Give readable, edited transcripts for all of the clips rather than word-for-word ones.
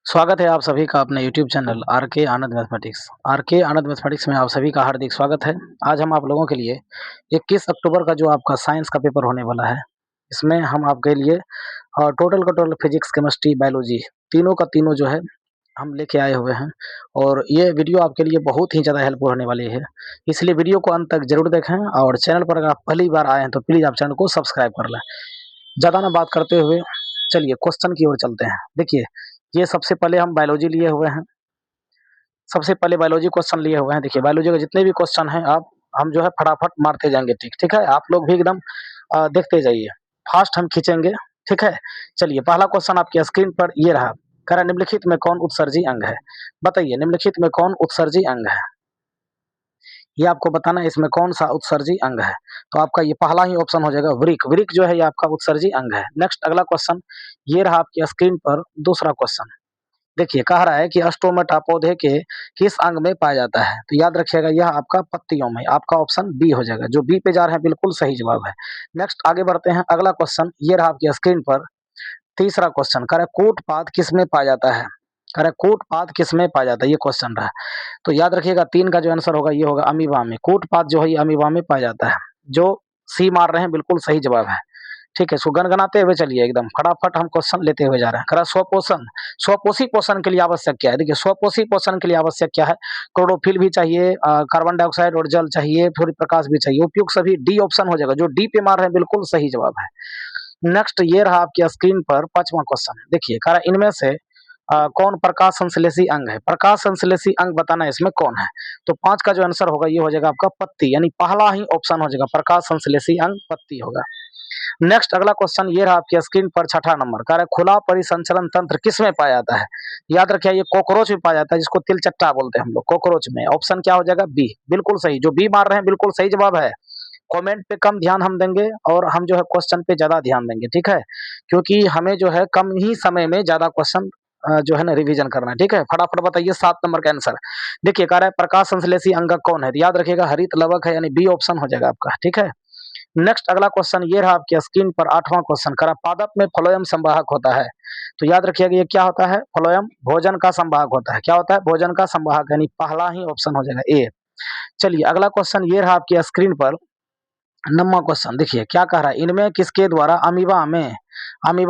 स्वागत है आप सभी का अपने यूट्यूब चैनल आर के आनंद मैथमेटिक्स। आर के आनंद मैथमेटिक्स में आप सभी का हार्दिक स्वागत है। आज हम आप लोगों के लिए 21 अक्टूबर का जो आपका साइंस का पेपर होने वाला है, इसमें हम आपके लिए टोटल का टोटल फिजिक्स, केमिस्ट्री, बायोलॉजी तीनों का तीनों जो है हम लेके आए हुए हैं। और ये वीडियो आपके लिए बहुत ही ज़्यादा हेल्पफुल होने वाली है, इसलिए वीडियो को अंत तक जरूर देखें। और चैनल पर अगर आप पहली बार आए हैं तो प्लीज़ आप चैनल को सब्सक्राइब कर लें। ज़्यादा ना बात करते हुए चलिए क्वेश्चन की ओर चलते हैं। देखिए, ये सबसे पहले हम बायोलॉजी लिए हुए हैं। सबसे पहले बायोलॉजी क्वेश्चन लिए हुए हैं। देखिए, बायोलॉजी के जितने भी क्वेश्चन हैं आप हम जो है फटाफट मारते जाएंगे। ठीक है, आप लोग भी एकदम देखते जाइए, फास्ट हम खींचेंगे। ठीक है, चलिए पहला क्वेश्चन आपके स्क्रीन पर ये रहा। कह रहा है, निम्नलिखित में कौन उत्सर्जी अंग है? बताइए, निम्नलिखित में कौन उत्सर्जी अंग है? ये आपको बताना है, इसमें कौन सा उत्सर्जी अंग है। तो आपका ये पहला ही ऑप्शन हो जाएगा वृक्क। वृक्क जो है ये आपका उत्सर्जी अंग है। नेक्स्ट अगला क्वेश्चन ये रहा आपके स्क्रीन पर दूसरा क्वेश्चन। देखिए, कह रहा है कि स्टोमेटा पौधे के किस अंग में पाया जाता है? तो याद रखिएगा यह आपका पत्तियों में। आपका ऑप्शन बी हो जाएगा। जो बी पे जा रहे हैं बिल्कुल सही जवाब है। नेक्स्ट आगे बढ़ते हैं। अगला क्वेश्चन ये रहा आपकी स्क्रीन पर तीसरा क्वेश्चन। कह रहा है कूटपाद किस में पाया जाता है? कह रहा है कूटपाद किस में पाया जाता है, ये क्वेश्चन रहा। तो याद रखिएगा तीन का जो आंसर होगा ये होगा अमीबा में। कूटपाद जो है ये अमीबा में पाया जाता है। जो सी मार रहे हैं बिल्कुल सही जवाब है। ठीक है, इसको गनगनाते हुए चलिए, एकदम फटाफट हम क्वेश्चन लेते हुए जा रहे हैं। कह रहा है स्वपोषण, स्वपोषी पोषण के लिए आवश्यक क्या है? देखिए, स्वपोषी पोषण के लिए आवश्यक क्या है? क्लोरोफिल भी चाहिए, कार्बन डाइऑक्साइड और जल चाहिए, सूर्य प्रकाश भी चाहिए। उपयुक्त सभी डी ऑप्शन हो जाएगा। जो डी पे मार रहे हैं बिल्कुल सही जवाब है। नेक्स्ट ये रहा आपकी स्क्रीन पर पांचवा क्वेश्चन। देखिए, कह रहा है इनमें से कौन प्रकाश संश्लेषी अंग है? प्रकाश संश्लेषी अंग बताना है इसमें कौन है। तो पांच का जो आंसर होगा ये हो जाएगा आपका पत्ती, यानी पहला ही ऑप्शन हो जाएगा। प्रकाश संश्लेषी अंग पत्ती होगा। नेक्स्ट अगला क्वेश्चन ये रहा आपकी स्क्रीन पर छठा नंबर। कह रहा है खुला परिसंचरण तंत्र किस में पाया जाता है? याद रखिए ये कॉकरोच में पाया जाता है, जिसको तिलचट्टा बोलते हैं हम लोग, कॉकरोच में। ऑप्शन क्या हो जाएगा? बी, बिल्कुल सही। जो बी मार रहे हैं बिल्कुल सही जवाब है। कमेंट पे कम ध्यान हम देंगे और हम जो है क्वेश्चन पे ज्यादा ध्यान देंगे। ठीक है, क्योंकि हमें जो है कम ही समय में ज्यादा क्वेश्चन जो है ना रिवीजन करना है। ठीक है, फटाफट बताइए 7 नंबर का आंसर। देखिए, कह रहा है प्रकाश संश्लेषी अंग कौन है? तो याद रखिएगा हरित लवक है, यानी बी ऑप्शन हो जाएगा आपका। ठीक है, नेक्स्ट अगला क्वेश्चन ये रहा आपकी स्क्रीन पर आठवां क्वेश्चन। कह रहा पादप में फ्लोएम संवाहक होता है। तो याद रखिएगा ये क्या होता है? फ्लोएम भोजन का संवाहक होता है। क्या होता है? भोजन का संवाहक, यानी पहला ही ऑप्शन हो जाएगा ए। चलिए अगला क्वेश्चन ये रहा आपकी स्क्रीन पर नौवां क्वेश्चन। देखिए क्या कह रहा है, इनमें किसके द्वारा अमीबा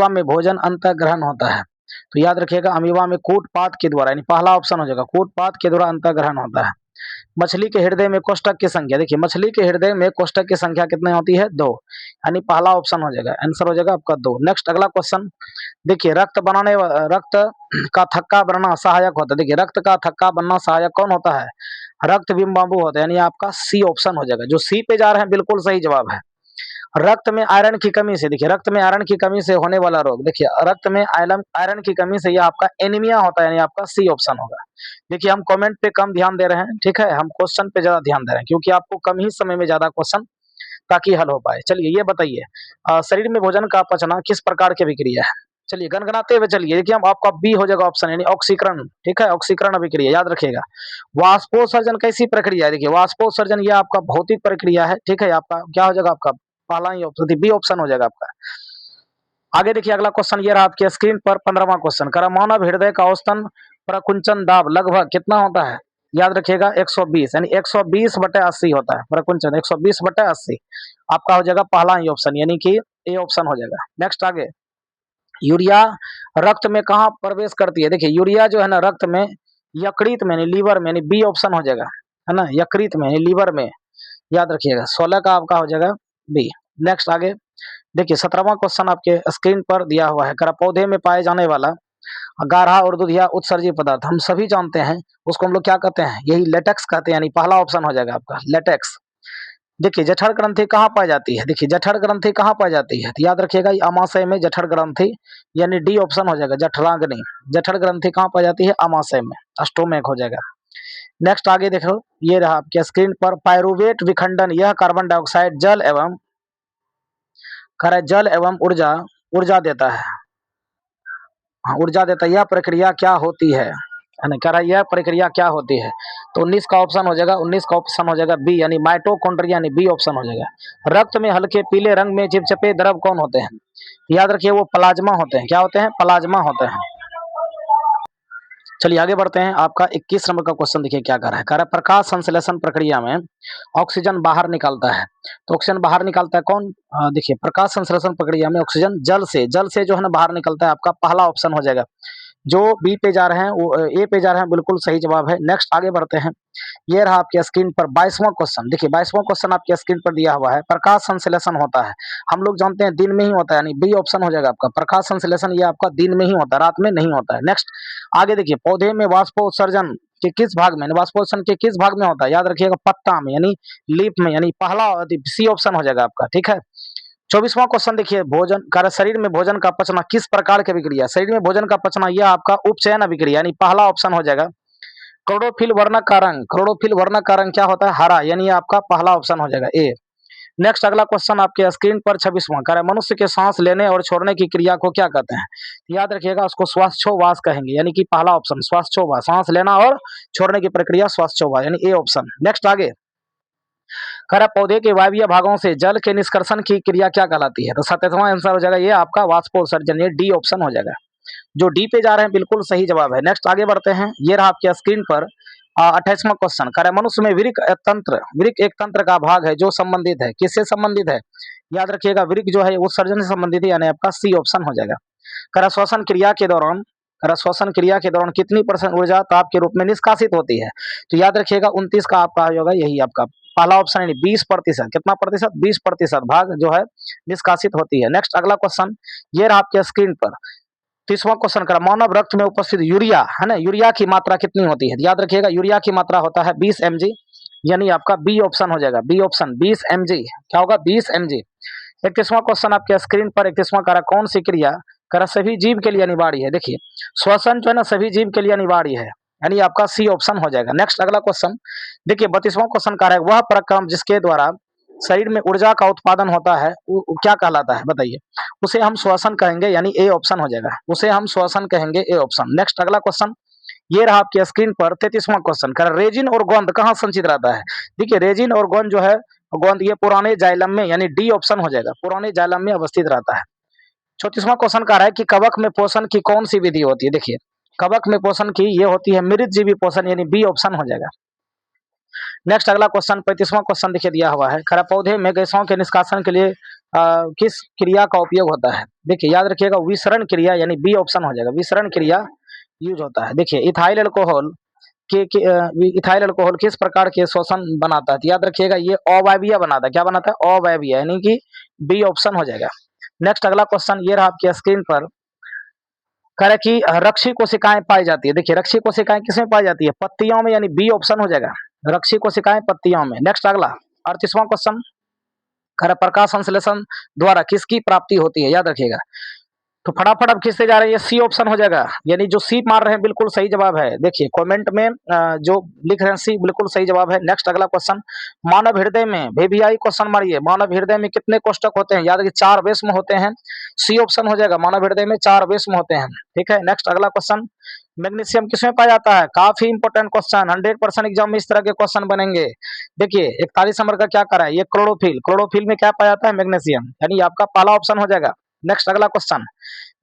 में भोजन अंतःग्रहण होता है? तो याद रखिएगा अमीबा में कूटपाद के द्वारा, यानी पहला ऑप्शन हो जाएगा कूटपाद के द्वारा अंतःग्रहण होता है। मछली के हृदय में कोष्ठक की संख्या। देखिए, मछली के हृदय में कोष्ठक की संख्या कितनी होती है? 2, यानी पहला ऑप्शन हो जाएगा। आंसर हो जाएगा आपका 2। नेक्स्ट अगला क्वेश्चन। देखिए, रक्त का थक्का बनना सहायक होता है। देखिए, रक्त का थक्का बनना सहायक कौन होता है? रक्त बिंबाणु होता है, यानी आपका सी ऑप्शन हो जाएगा। जो सी पे जा रहे हैं बिल्कुल सही जवाब है। रक्त में आयरन की कमी से, देखिए रक्त में आयरन की कमी से होने वाला रोग। देखिए, रक्त में आयरन की कमी से यह आपका एनीमिया होता है, यानी आपका सी ऑप्शन होगा। देखिए, हम कमेंट पे कम ध्यान दे रहे हैं। ठीक है, हम क्वेश्चन पे ज्यादा ध्यान दे रहे हैं, क्योंकि आपको कम ही समय में ज्यादा क्वेश्चन ताकि हल हो पाए। चलिए ये बताइए, शरीर में भोजन का पचना किस प्रकार की अभिक्रिया है? चलिए गनगनाते हुए चलिए। देखिए, हम आपका बी हो जाएगा ऑप्शन, यानी ऑक्सीकरण। ठीक है, ऑक्सीकरण अभिक्रिया याद रखिएगा। वाष्पोत्सर्जन कैसी प्रक्रिया है? देखिए, वाष्पोत्सर्जन ये आपका भौतिक प्रक्रिया है। ठीक है, आपका क्या हो जाएगा? आपका पहला ही ऑप्शन बी ऑप्शन हो जाएगा आपका। आगे देखिए अगला क्वेश्चन ये रहा आपकी स्क्रीन पर 15वां क्वेश्चन। कह रहा मानव हृदय का औसतन प्रकुंचन दाब लगभग कितना होता है? याद रखिएगा 120, यानी 120/80 होता है प्रकुंचन, 120/80। आपका हो जाएगा पहला ही ऑप्शन, यानी कि ए ऑप्शन हो जाएगा। नेक्स्ट आगे, यूरिया रक्त में कहाँ प्रवेश करती है? देखिए, यूरिया जो है ना रक्त में यकृत में, यानी लीवर में, यानी बी ऑप्शन हो जाएगा, है ना, यकृत में यानी लीवर में। याद रखिएगा 16 का आपका हो जाएगा बी। नेक्स्ट आगे देखिए 17वां क्वेश्चन आपके स्क्रीन पर दिया हुआ है। करा पौधे में पाए जाने वाला गाढ़ा और दुधिया उत्सर्जी पदार्थ हम सभी जानते हैं, उसको हम लोग क्या कहते हैं? यही लेटेक्स कहते हैं, यानी पहला ऑप्शन हो जाएगा आपका लेटेक्स। देखिए, जठर ग्रंथि कहाँ पाई जाती है? देखिए, जठर ग्रंथि कहाँ पाई जाती है? तो याद रखिएगा अमाशय में जठर ग्रंथि, यानी डी ऑप्शन हो जाएगा जठराग्नि। जठर ग्रंथि कहाँ पाई जाती है? अमाशय में, स्टोमैक हो जाएगा। नेक्स्ट आगे देखो, ये रहा आपके स्क्रीन पर पायरुवेट विखंडन, यह कार्बन डाइऑक्साइड जल एवं ऊर्जा देता है। हाँ, ऊर्जा देता है। यह प्रक्रिया क्या होती है? कह रहा है यह प्रक्रिया क्या होती है? तो 19 का ऑप्शन हो जाएगा, 19 का ऑप्शन हो जाएगा बी, यानी माइटोकॉन्ड्रिया, यानी बी ऑप्शन हो जाएगा। रक्त में हल्के पीले रंग में चिपचिपे द्रव कौन होते हैं? याद रखिए वो प्लाज्मा होते हैं। क्या होते हैं? प्लाज्मा होते हैं। चलिए आगे बढ़ते हैं। आपका 21 नंबर का क्वेश्चन देखिए क्या कर रहा है। कह रहा है प्रकाश संश्लेषण प्रक्रिया में ऑक्सीजन बाहर निकालता है। तो ऑक्सीजन बाहर निकालता है कौन? देखिए प्रकाश संश्लेषण प्रक्रिया में ऑक्सीजन जल से जो है ना बाहर निकलता है। आपका पहला ऑप्शन हो जाएगा। जो बी पे जा रहे हैं वो ए पे जा रहे हैं, बिल्कुल सही जवाब है। नेक्स्ट आगे बढ़ते हैं। ये रहा आपके स्क्रीन पर 22वां क्वेश्चन। देखिए 22वां क्वेश्चन आपके स्क्रीन पर दिया हुआ है। प्रकाश संश्लेषण होता है, हम लोग जानते हैं दिन में ही होता है, यानी बी ऑप्शन हो जाएगा आपका। प्रकाश संश्लेषण ये आपका दिन में ही होता है, रात में नहीं होता है। नेक्स्ट आगे देखिए, पौधे में वाष्पोत्सर्जन के किस भाग में, वाष्पोत्सर्जन के किस भाग में होता है? याद रखिएगा पत्ता में, यानी लीफ में, यानी पहला सी ऑप्शन हो जाएगा आपका। ठीक है। 24वां क्वेश्चन देखिए, भोजन कार्य शरीर में भोजन का पचना किस प्रकार की अभिक्रिया? शरीर में भोजन का पचना यह आपका उपचयन अभिक्रिया, यानी पहला ऑप्शन हो जाएगा। क्लोरोफिल वर्णक का रंग, क्लोरोफिल वर्णक का रंग क्या होता है? हरा, यानी आपका पहला ऑप्शन हो जाएगा ए। नेक्स्ट अगला क्वेश्चन आपके स्क्रीन पर 26वां कह रहा है मनुष्य के सांस लेने और छोड़ने की क्रिया को क्या कहते हैं? याद रखिएगा उसको श्वासोच्छ्वास कहेंगे, यानी कि पहला ऑप्शन श्वासोच्छ्वास, सांस लेना और छोड़ने की प्रक्रिया श्वासोच्छ्वास, यानी ए ऑप्शन। नेक्स्ट आगे कह रहा है पौधे के वायवीय भागों से जल के निष्कर्षण की क्रिया क्या कहलाती है? तो 27वां आंसर हो जाएगा ये आपका वाष्पोत्सर्जन, ये डी ऑप्शन हो जाएगा। जो डी पे जा रहे हैं बिल्कुल सही जवाब है। नेक्स्ट आगे बढ़ते हैं। ये रहा आपके स्क्रीन पर 28वां क्वेश्चन कह रहा है मनुष्य में वृक्क एक तंत्र का भाग है जो संबंधित है, किससे संबंधित है? याद रखिएगा वृक्क जो है उत्सर्जन से संबंधित है, यानी आपका सी ऑप्शन हो जाएगा। कह रहा श्वसन क्रिया के दौरान कितनी परसेंट ऊर्जा ताप के रूप में निष्कासित होती है? तो याद रखिएगा 29 का आपका होगा, यही आपका पहला ऑप्शन, यानी 20%। कितना प्रतिशत? 20% भाग जो है निष्कासित होती है। नेक्स्ट अगला क्वेश्चन ये रहा आपके स्क्रीन पर 30वां क्वेश्चन करा मानव रक्त में उपस्थित यूरिया है ना, यूरिया की मात्रा कितनी होती है? याद रखिएगा यूरिया की मात्रा होता है 20 mg, यानी आपका बी ऑप्शन हो जाएगा। बी ऑप्शन 20 mg क्या होगा? 20 mg। 31वां क्वेश्चन आपके स्क्रीन पर 31वां करा कौन सी क्रिया करा सभी जीव के लिए अनिवार्य है? देखिए श्वसन जो है ना सभी जीव के लिए अनिवार्य है, यानी आपका सी ऑप्शन हो जाएगा। नेक्स्ट अगला क्वेश्चन देखिए 32वां क्वेश्चन कह रहा है वह प्रक्रम जिसके द्वारा शरीर में ऊर्जा का उत्पादन होता है वो क्या कहलाता है? बताइए। उसे हम श्वसन कहेंगे, यानी ए ऑप्शन हो जाएगा। उसे हम श्वसन कहेंगे, ए ऑप्शन। नेक्स्ट अगला क्वेश्चन ये रहा आपके स्क्रीन पर 33वां क्वेश्चन कह रहा है रेजिन और गोंद कहाँ संचित रहता है? देखिए रेजिन और गोंद जो है, गोंद ये पुराने जाइलम में, यानी डी ऑप्शन हो जाएगा, पुराने जाइलम में अवस्थित रहता है। 34वां क्वेश्चन कह रहा है कि कवक में पोषण की कौन सी विधि होती है? देखिए कवक में पोषण की ये होती है मृतजीवी पोषण, यानी बी ऑप्शन हो जाएगा। नेक्स्ट अगला क्वेश्चन 35वां क्वेश्चन देखिए दिया हुआ है खरा पौधे में गैसों के निष्कासन के लिए किस क्रिया का उपयोग होता है? देखिए याद रखिएगा विसरण क्रिया, यानी बी ऑप्शन हो जाएगा, विसरण क्रिया यूज होता है। देखिए इथाइल अल्कोहल इथाइल अल्कोहल किस प्रकार के शोषण बनाता है? तो याद रखिएगा ये अवायवीय बनाता है। क्या बनाता है? अवायवीय, यानी कि बी ऑप्शन हो जाएगा। नेक्स्ट अगला क्वेश्चन ये रहा आपके स्क्रीन पर कह रहा है कि रक्षी कोशिकाएं पाई जाती है। देखिए रक्षी कोशिकाएं किसमें पाई जाती है? पत्तियों में, यानी बी ऑप्शन हो जाएगा, रक्षी कोशिकाएं पत्तियों में। नेक्स्ट अगला 38वां क्वेश्चन कह रहा है प्रकाश संश्लेषण द्वारा किसकी प्राप्ति होती है? याद रखिएगा। तो फटाफट अब खींचते जा रहे हैं, ये सी ऑप्शन हो जाएगा, यानी जो सी मार रहे हैं बिल्कुल सही जवाब है। देखिए कमेंट में जो लिख रहे हैं सी बिल्कुल सही जवाब है। नेक्स्ट अगला क्वेश्चन मानव हृदय में VVI क्वेश्चन मारिए मानव हृदय में कितने कोष्ठक होते हैं? याद रखिए 4 वेश्म होते हैं, सी ऑप्शन हो जाएगा, मानव हृदय में 4 वेश्म होते हैं। ठीक है। नेक्स्ट अगला क्वेश्चन मैग्नीशियम किसमें पाया जाता है? काफी इंपोर्टेंट क्वेश्चन, 100% एग्जाम में इस तरह के क्वेश्चन बनेंगे। देखिए 41 नंबर का क्या करा है? ये क्लोरोफिल में क्या पाया जाता है? मैग्नीशियम, यानी आपका पहला ऑप्शन हो जाएगा। नेक्स्ट अगला क्वेश्चन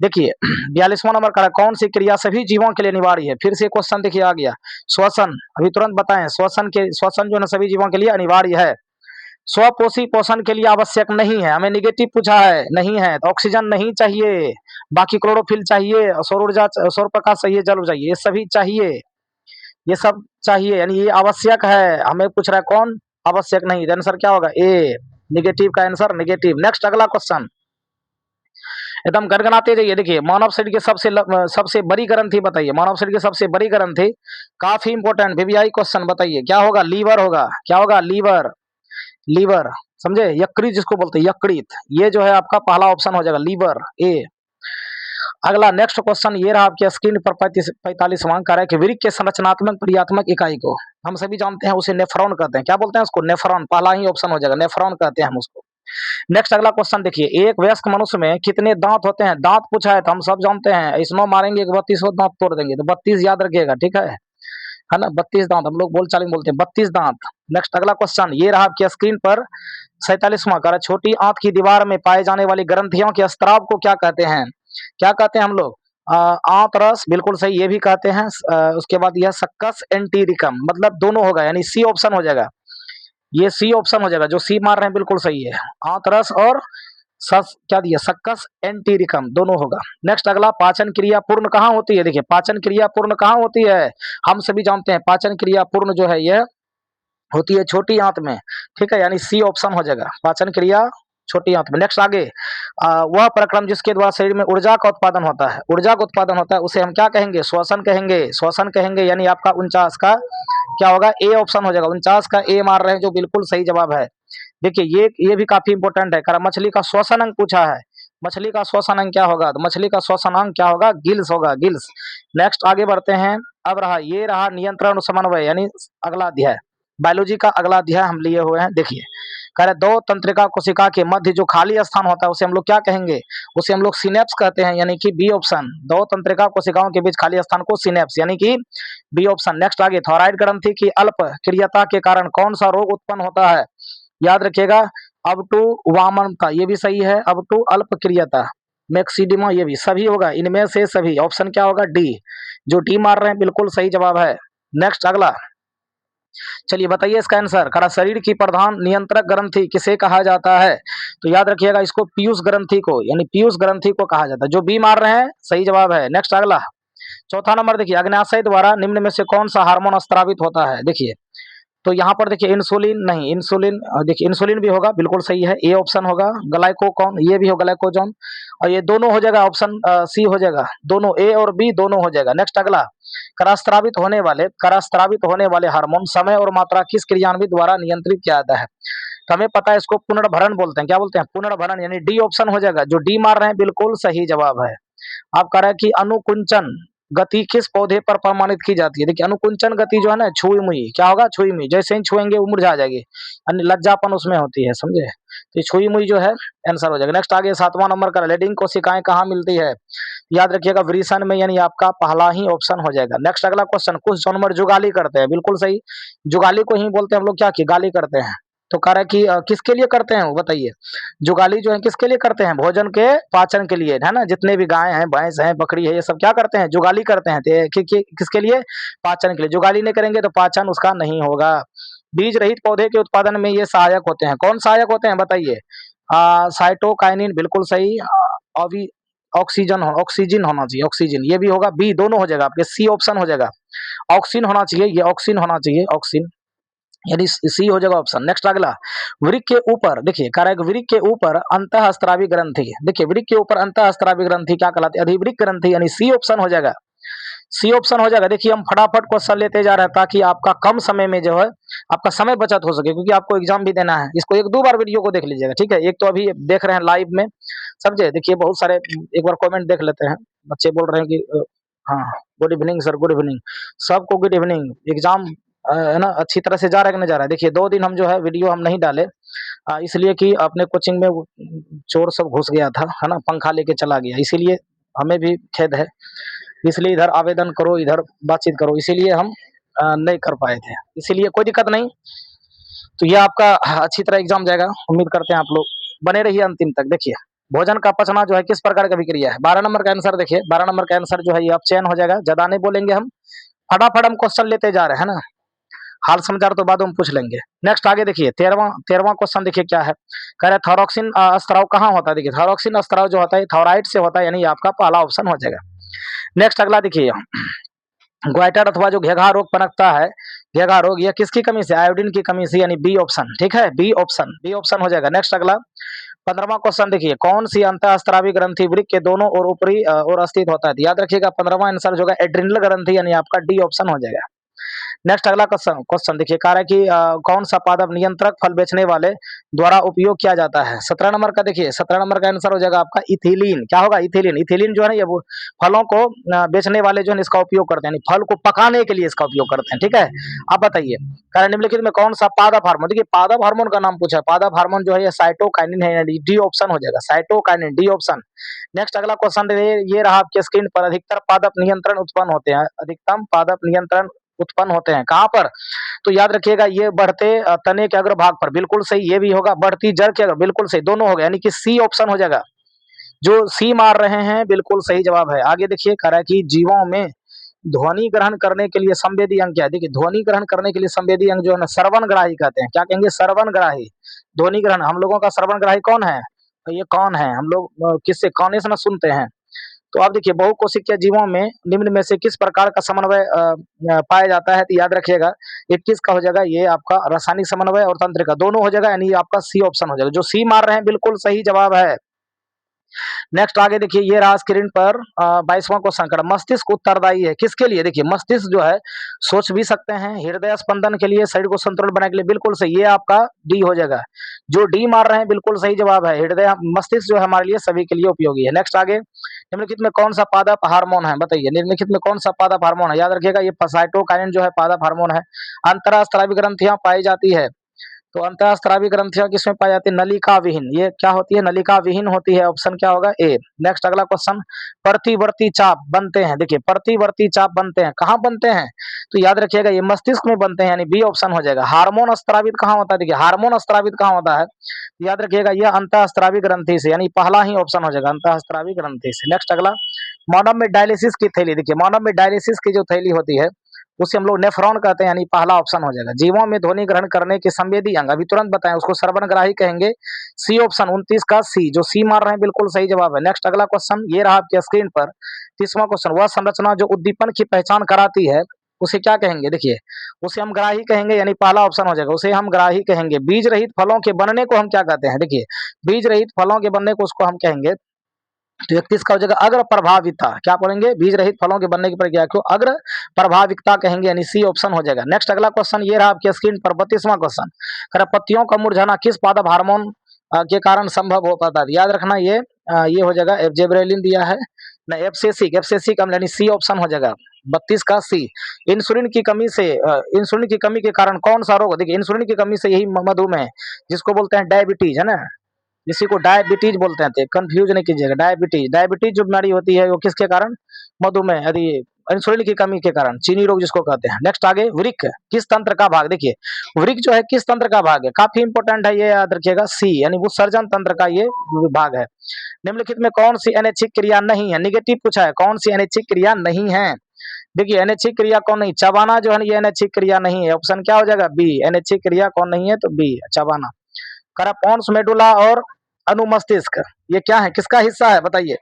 देखिए 42वां नंबर का कौन सी क्रिया सभी जीवों के लिए अनिवार्य है? फिर से क्वेश्चन देखिए आ गया श्वसन, अभी तुरंत बताएं। श्वसन जो है सभी जीवों के लिए अनिवार्य है, स्वपोषी पोषण के लिए आवश्यक नहीं है। हमें निगेटिव पूछा है, नहीं है तो ऑक्सीजन नहीं चाहिए, बाकी क्लोरोफिल चाहिए, सौर ऊर्जा, सौर प्रकाश चाहिए, जल चाहिए, ये सभी चाहिए, ये सब चाहिए, यानी ये आवश्यक है। हमें पूछ रहा है कौन आवश्यक नहीं, तो आंसर क्या होगा? ए, निगेटिव का आंसर निगेटिव। नेक्स्ट अगला क्वेश्चन एकदम गनगनाते जाइए। देखिए मानव शरीर की सबसे बड़ी ग्रंथि बताइए, मानव शरीर की सबसे बड़ी ग्रंथि, काफी इंपोर्टेंट VVI क्वेश्चन बताइए, क्या होगा? लीवर होगा। क्या होगा? लीवर समझे, यकृत जिसको बोलते हैं, यकृत, ये जो है आपका पहला ऑप्शन हो जाएगा, लीवर, ए। अगला नेक्स्ट क्वेश्चन ये रहा आपके स्क्रीन पर 45वां कह रहा है कि वृक्क के संरचनात्मक क्रियात्मक इकाई को हम सभी जानते हैं, उसे नेफ्रॉन कहते हैं। क्या बोलते हैं उसको? नेफ्रॉन, पहला ही ऑप्शन हो जाएगा, नेफ्रॉन कहते हैं हम उसको। नेक्स्ट अगला क्वेश्चन देखिए एक वयस्क मनुष्य में कितने दांत होते हैं? दांत पूछा है तो हम सब जानते हैं, इसमें मारेंगे 32 दांत तोड़ देंगे, तो 32 याद रखिएगा। ठीक है ना, 32 दांत हम लोग बोलचाल में बोलते हैं, 32 दांत। नेक्स्ट अगला क्वेश्चन ये रहा आपके स्क्रीन पर 47वां कह रहा है छोटी आंत की दीवार में पाए जाने वाली ग्रंथियों के स्त्राव को क्या कहते हैं? क्या कहते हैं हम लोग? आंतरस बिल्कुल सही, ये भी कहते हैं। उसके बाद यह सक्कस एंटीरिकम, मतलब दोनों होगा, यानी सी ऑप्शन हो जाएगा। ये सी ऑप्शन हो जाएगा, जो सी मार रहे हैं बिल्कुल सही है। आंतरस और सस क्या दिया, सक्कस एंटीरिकम दोनों होगा। नेक्स्ट अगला, पाचन क्रिया पूर्ण कहाँ होती है? देखिए पाचन क्रिया पूर्ण कहाँ होती है, हम सभी जानते हैं पाचन क्रिया पूर्ण जो है यह होती है छोटी आंत में, ठीक है, यानी सी ऑप्शन हो जाएगा, पाचन क्रिया छोटी आंत में। नेक्स्ट आगे, वह प्रक्रम जिसके द्वारा शरीर में ऊर्जा का उत्पादन होता है, ऊर्जा का उत्पादन होता है उसे हम क्या कहेंगे? श्वसन कहेंगे, श्वसन कहेंगे, यानी आपका 49 का क्या होगा? ए ऑप्शन हो जाएगा। 49 का ए मार रहे हैं, जो बिल्कुल सही जवाब है। देखिए ये भी काफी इंपॉर्टेंट है, कारण मछली का श्वसन अंग पूछा है। मछली का श्वसन अंग क्या होगा? तो मछली का श्वसन अंग क्या होगा? गिल्स होगा, गिल्स। नेक्स्ट आगे बढ़ते हैं। अब रहा नियंत्रण और समन्वय, यानी अगला अध्याय, बायोलॉजी का अगला अध्याय हम लिए हुए हैं। देखिए कह रहे दो तंत्रिका कोशिका के मध्य जो खाली स्थान होता है उसे हम लोग क्या कहेंगे? उसे हम लोग सिनेप्स कहते हैं, यानी कि बी ऑप्शन। दो तंत्रिका कोशिकाओं के बीच खाली स्थान को सिनेप्स, यानी कि बी ऑप्शन। नेक्स्ट आगे, थायराइड ग्रंथि की अल्प क्रियता के कारण कौन सा रोग उत्पन्न होता है? याद रखिएगा, अब टू वामनता, ये भी सही है। अब टू अल्प क्रियता, मैक्सिडिमा, ये भी सभी होगा, इनमें से सभी। ऑप्शन क्या होगा? डी। जो डी मार रहे हैं बिल्कुल सही जवाब है। नेक्स्ट अगला, चलिए बताइए इसका आंसर। करा शरीर की प्रधान नियंत्रक ग्रंथि किसे कहा जाता है? तो याद रखिएगा इसको पीयूष ग्रंथि को, यानी पीयूष ग्रंथि को कहा जाता है। जो बी मार रहे हैं सही जवाब है। नेक्स्ट अगला, चौथा नंबर देखिए, अग्न्याशय द्वारा निम्न में से कौन सा हार्मोन स्त्रावित होता है? देखिए तो यहाँ पर देखिए इंसुलिन नहीं, इंसुलिन देखिए इंसुलिन भी होगा, बिल्कुल सही है, ए ऑप्शन होगा। ग्लाइकोकॉन, ये भी होगा ग्लाइकोजोन, और ये दोनों हो जाएगा, ऑप्शन सी हो जाएगा, दोनों ए और बी दोनों हो जाएगा। नेक्स्ट अगला, करास्त्रावित होने वाले हार्मोन समय और मात्रा किस क्रियान्वित द्वारा नियंत्रित किया जाता है? तो हमें पता है इसको पुनर्भरण बोलते हैं। क्या बोलते हैं? पुनर्भरण, यानी डी ऑप्शन हो जाएगा। जो डी मार रहे हैं बिल्कुल सही जवाब है। आप कह रहे हैं कि अनुकुंचन गति किस पौधे पर प्रमाणित की जाती है? देखिए अनुकुंचन गति जो है ना, छुई मुई, क्या होगा? छुई मुई, जैसे ही छुएंगे वो मुरझा जाएगी, यानी लज्जापन उसमें होती है, समझे? तो ये छुई मुई जो है आंसर हो जाएगा। नेक्स्ट आगे, 7वां नंबर का, लेडिंग कोशिकाएं कहाँ मिलती है? याद रखिएगा वृषण में, यानी आपका पहला ही ऑप्शन हो जाएगा। नेक्स्ट अगला क्वेश्चन, कुछ जानवर जुगाली करते हैं, बिल्कुल सही, जुगाली को ही बोलते हैं हम लोग, क्या की गाली करते हैं। तो कह रहा है कि किसके लिए करते हैं वो बताइए? जुगाली जो है किसके लिए करते हैं? भोजन के पाचन के लिए, है ना? जितने भी गाय हैं, भैंस हैं, बकरी है, ये सब क्या करते हैं? जुगाली करते हैं। किसके लिए? पाचन के लिए। जुगाली नहीं करेंगे तो पाचन उसका नहीं होगा। बीज रहित पौधे के उत्पादन में ये सहायक होते हैं। कौन सहायक होते हैं बताइए? साइटोकाइनिन, बिल्कुल सही। अभी ऑक्सीजन होना चाहिए, ऑक्सीजन, ये भी होगा, बी दोनों हो जाएगा आपके, सी ऑप्शन हो जाएगा। ऑक्सीन होना चाहिए, ये ऑक्सीन होना चाहिए, ऑक्सीन, यानी सी हो जाएगा ऑप्शन। नेक्स्ट अगला, वृक्क के ऊपर देखिए, कह रहा है वृक्क के ऊपर अंतःस्त्रावी ग्रंथि, देखिए वृक्क के ऊपर अंतःस्त्रावी ग्रंथि क्या कहलाती है? अधिवृक्क ग्रंथि, यानी सी ऑप्शन हो जाएगा, सी ऑप्शन हो जाएगा। देखिए हम फटाफट क्वेश्चन लेते जा रहे हैं ताकि आपका कम समय में जो है आपका समय बचत हो सके, क्योंकि आपको एग्जाम भी देना है। इसको एक दो बार वीडियो को देख लीजिएगा, ठीक है? एक तो अभी देख रहे हैं लाइव में, समझे? देखिए बहुत सारे, एक बार कमेंट देख लेते हैं। बच्चे बोल रहे हैं कि हाँ, good evening sir, good evening, सबको गुड इवनिंग। एग्जाम है ना अच्छी तरह से जा रहा है कि नहीं जा रहा है? देखिए 2 दिन हम जो है वीडियो हम नहीं डाले, इसलिए कि अपने कोचिंग में चोर सब घुस गया था, है ना, पंखा लेके चला गया, इसीलिए हमें भी खेद है। इसलिए इधर आवेदन करो, इधर बातचीत करो, इसीलिए हम नहीं कर पाए थे। इसीलिए कोई दिक्कत नहीं। तो ये आपका अच्छी तरह एग्जाम जाएगा, उम्मीद करते हैं आप लोग बने रहिए अंतिम तक। देखिए भोजन का पचना जो है किस प्रकार का विक्रिया है? 12 नंबर का आंसर देखिए, 12 नंबर का आंसर जो है ये अब चयन हो जाएगा, ज्यादा नहीं बोलेंगे हम, फटाफट हम क्वेश्चन लेते जा रहे हैं ना, हाल समाचार तो बाद में पूछ लेंगे। नेक्स्ट आगे देखिए, 13वां क्वेश्चन देखिए क्या है। कह रहे थायरॉक्सिन स्त्राव कहाँ होता है? देखिए थायरॉक्सिन स्त्राव जो होता है थायराइड से होता है, यानी आपका पहला ऑप्शन हो जाएगा। नेक्स्ट अगला देखिए, ग्वाइटर अथवा जो घेघा रोग पनपता है, घेघा रोग, यह किसकी कमी से? आयोडीन की कमी से, यानी बी ऑप्शन, ठीक है, बी ऑप्शन, बी ऑप्शन हो जाएगा। नेक्स्ट अगला 15वां क्वेश्चन देखिए, कौन सी अंतःस्त्रावी ग्रंथि वृक्क के दोनों और ऊपरी और स्थित होता है? याद रखिएगा 15वां आंसर जो है एड्रिनल ग्रंथि, यानी आपका डी ऑप्शन हो जाएगा। नेक्स्ट अगला क्वेश्चन क्वेश्चन देखिए, कह रहा है कि कौन सा पादप नियंत्रक फल बेचने वाले द्वारा उपयोग किया जाता है? 17 नंबर का देखिए, 17 नंबर का आंसर हो जाएगा आपका इथिलीन। क्या होगा? इथिलीन। इथिलीन जो है ना, ये वो फलों को बेचने वाले जो है इसका उपयोग करते हैं, फल को पकाने के लिए इसका उपयोग करते हैं, ठीक है? आप बताइए, कारण निम्नलिखित में कौन सा पादप हार्मोन, देखिए पादप हार्मोन का नाम पूछा है, पादप हार्मोन जो है ये साइटोकाइनिन है, यानी डी ऑप्शन हो जाएगा, साइटोकाइनिन, डी ऑप्शन। नेक्स्ट अगला क्वेश्चन ये रहा आपके स्क्रीन पर, अधिकतर पादप नियंत्रण उत्पन्न होते हैं, अधिकतम पादप नियंत्रण उत्पन्न होते हैं कहां पर? तो याद रखिएगा ये बढ़ते तने के अग्रभाग पर, बिल्कुल सही, ये भी होगा, बढ़ती जड़ के अग्र, बिल्कुल सही, दोनों हो गए, यानी कि सी ऑप्शन हो जाएगा। जो सी मार रहे हैं बिल्कुल सही जवाब है। आगे देखिए कह रहा है कि जीवों में ध्वनि ग्रहण करने के लिए संवेदी अंग क्या है? देखिए ध्वनि ग्रहण करने के लिए संवेदी अंग जो है ना श्रवणग्राही कहते हैं। क्या कहेंगे? श्रवणग्राही। ध्वनि ग्रहण हम लोगों का श्रवणग्राही कौन है? तो ये कौन है? हम लोग किससे काने से ना सुनते हैं। तो आप देखिए बहुकोशिकीय जीवों में निम्न में से किस प्रकार का समन्वय पाया जाता है? तो याद रखिएगा 21 का हो जाएगा ये आपका रासायनिक समन्वय और तंत्रिका दोनों हो जाएगा, यानी ये आपका सी ऑप्शन हो जाएगा। जो सी मार रहे हैं बिल्कुल सही जवाब है। नेक्स्ट आगे देखिए ये रहा स्क्रीन पर 22वां क्वेश्चन कर मस्तिष्क उत्तरदायी है किसके लिए? देखिए मस्तिष्क जो है सोच भी सकते हैं, हृदय स्पंदन के लिए, शरीर को संतुलित बनाने के लिए, बिल्कुल सही ये आपका डी हो जाएगा। जो डी मार रहे हैं बिल्कुल सही जवाब है। हृदय मस्तिष्क जो है हमारे लिए सभी के लिए उपयोगी है। नेक्स्ट आगे निम्नलिखित में कौन सा पादप हार्मोन है? बताइए निम्नलिखित में कौन सा पादप हार्मोन है? याद रखिएगा ये साइटोकाइनिन जो है पादप हार्मोन है। अंतःस्रावी ग्रंथियां पाई जाती है। तो अंतःस्रावी ग्रंथियां किसमें पाई जाती है? नलिका विहीन। ये क्या होती है? नलिका विहीन होती है। ऑप्शन क्या होगा? ए। नेक्स्ट अगला क्वेश्चन प्रतिवर्ती चाप बनते हैं। देखिए प्रतिवर्ती चाप बनते हैं कहाँ बनते हैं? तो याद रखिएगा ये मस्तिष्क में बनते हैं, यानी बी ऑप्शन हो जाएगा। हार्मोन स्त्रावित कहाँ होता है? देखिए हार्मोन स्त्रावित कहाँ होता है? याद रखिएगा यह अंतःस्रावी ग्रंथि से, यानी पहला ही ऑप्शन हो जाएगा अंतःस्रावी ग्रंथि से। नेक्स्ट अगला मानव में डायलिसिस की थैली। देखिए मानव में डायलिसिस की जो थैली होती है उसे हम लोग नेफ्रॉन कहते हैं, यानी पहला ऑप्शन हो जाएगा। जीवों में ध्वनि ग्रहण करने के संवेदी अंग अभी तुरंत बताएं उसको श्रवणग्राही कहेंगे। सी ऑप्शन 29 का सी। जो सी मार रहे हैं बिल्कुल सही जवाब है। नेक्स्ट अगला क्वेश्चन ये रहा आपके स्क्रीन पर 30वां क्वेश्चन वह संरचना जो उद्दीपन की पहचान कराती है उसे क्या कहेंगे? देखिए उसे हम ग्राही कहेंगे, यानी पहला ऑप्शन हो जाएगा, उसे हम ग्राही कहेंगे। बीज रहित फलों के बनने को हम क्या कहते हैं? देखिए बीज रहित फलों के बनने को उसको हम कहेंगे। तो 31 का हो जाएगा अग्र प्रभाविता। क्या बोलेंगे? बीज रहित फलों के बनने की प्रक्रिया को अग्र प्रभाविकता कहेंगे, यानी सी ऑप्शन हो जाएगा। नेक्स्ट अगला क्वेश्चन ये रहा आपके स्क्रीन पर 32वां क्वेश्चन कर पत्तियों का मुरझाना किस पादप हार्मोन के कारण संभव हो पाता है? याद रखना ये हो जाएगा जेब्रेलिन दिया है ना, एब्सेसिक अम्ल, यानी सी ऑप्शन हो जाएगा 32 का सी। इंसुलिन की कमी से इंसुलिन की कमी के कारण कौन सा रोग? देखिए इंसुलिन की कमी से यही मधुमेह जिसको बोलते हैं डायबिटीज है ना, इसी को डायबिटीज बोलते हैं। कंफ्यूज नहीं कीजिएगा। डायबिटीज जो बीमारी होती है वो किसके कारण? मधुमेह यदि इंसुलिन की कमी के कारण, चीनी रोग जिसको कहते हैं। नेक्स्ट आगे वृक्क किस तंत्र का भाग? देखिए वृक्क जो है किस तंत्र का भाग है? काफी इंपोर्टेंट है, ये याद रखिएगा सी, यानी उत्सर्जन तंत्र का ये भाग है। निम्नलिखित में कौन सी अनैच्छिक क्रिया नहीं है? निगेटिव पूछा है, कौन सी अनैच्छिक क्रिया नहीं है? देखिए अनैच्छिक क्रिया कौन नहीं? चबाना जो है ये अनैच्छिक क्रिया नहीं है। ऑप्शन क्या हो जाएगा? बी। अनैच्छिक क्रिया कौन नहीं है? तो बी चबाना। करापोन्स मेडुला और अनुमस्तिष्क ये क्या है? किसका हिस्सा है? बताइए।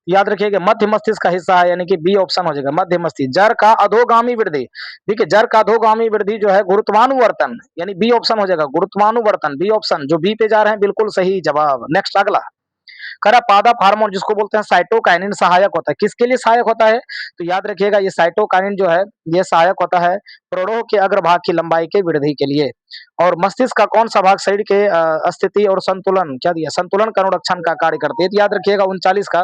याद रखिएगा मध्य मस्तिष्क का हिस्सा है, यानी कि बी ऑप्शन हो जाएगा मध्य मस्तिष्क। जड़ का अधोगामी वृद्धि। देखिए जड़ का अधोगामी वृद्धि जो है गुरुत्वानुवर्तन, यानी बी ऑप्शन हो जाएगा गुरुत्वानुवर्तन, बी ऑप्शन। जो बी पे जा रहे हैं बिल्कुल सही जवाब। नेक्स्ट अगला करा पादप हार्मोन जिसको बोलते हैं साइटोकाइनिन सहायक होता है। किसके लिए सहायक होता है? तो याद रखिएगा ये साइटोकाइनिन जो है ये सहायक होता है प्रोड़ों के अग्रभाग की लंबाई के वृद्धि के लिए। और मस्तिष्क का कौन सा भाग शरीर के स्थिति और संतुलन क्या दिया? संतुलन का अनुरक्षण का कार्य करती है। तो याद रखिएगा 39 का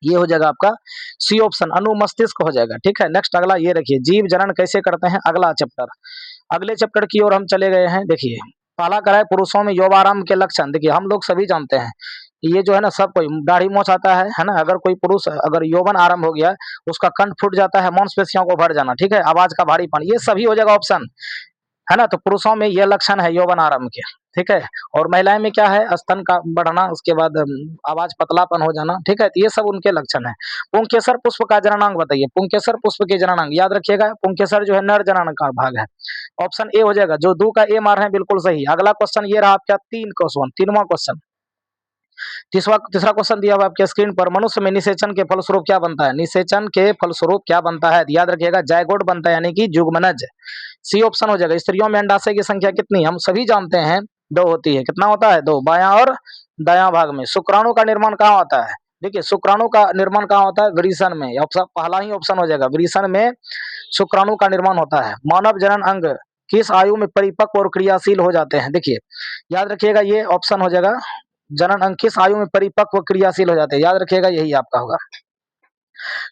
ये हो जाएगा आपका सी ऑप्शन अनुमस्तिष्क हो जाएगा। ठीक है। नेक्स्ट अगला ये रखिए जीव जनन कैसे करते हैं? अगला चैप्टर, अगले चैप्टर की ओर हम चले गए हैं। देखिए पहला करा है पुरुषों में यौवारंभ के लक्षण। देखिए हम लोग सभी जानते हैं ये जो है ना सब कोई दाढ़ी मोछ आता है ना। अगर कोई पुरुष अगर यौवन आरंभ हो गया उसका कंठ फूट जाता है, मांसपेशियों को भर जाना, ठीक है, आवाज का भारीपन, ये सभी हो जाएगा ऑप्शन है ना। तो पुरुषों में ये लक्षण है यौवन आरंभ के। ठीक है। और महिलाएं में क्या है? स्तन का बढ़ना, उसके बाद आवाज पतलापन हो जाना। ठीक है। तो ये सब उनके लक्षण है। पुंकेसर पुष्प का जननांग बताइए। पुंकेसर पुष्प के जननांग याद रखिएगा पुंकेसर जो है नर जनन का भाग है। ऑप्शन ए हो जाएगा। जो दो का ए मार है बिल्कुल सही। अगला क्वेश्चन ये रहा आपका तीनवां क्वेश्चन। तीसरा क्वेश्चन दिया हुआ आपके स्क्रीन पर मनुष्य में निषेचन के फलस्वरूप क्या बनता है? निषेचन के फलस्वरूप क्या बनता है? याद रखिएगा जायगोट बनता है, यानी कि जुगमनज। सी ऑप्शन हो जाएगा। स्त्रियों में अंडाशय की संख्या कितनी? हम सभी जानते हैं 2 होती है। कितना होता है? 2, बायां और दायां भाग में। शुक्राणु का निर्माण कहाँ होता है? देखिए शुक्राणु का निर्माण कहाँ होता है? वृषण में। ऑप्शन पहला ही ऑप्शन हो जाएगा, वृषण में शुक्राणु का निर्माण होता है। मानव जनन अंग किस आयु में परिपक्व और क्रियाशील हो जाते हैं? देखिए याद रखिएगा ये ऑप्शन हो जाएगा जनन अंग किस आयु में परिपक्व क्रियाशील हो जाते हैं? याद रखिएगा यही आपका होगा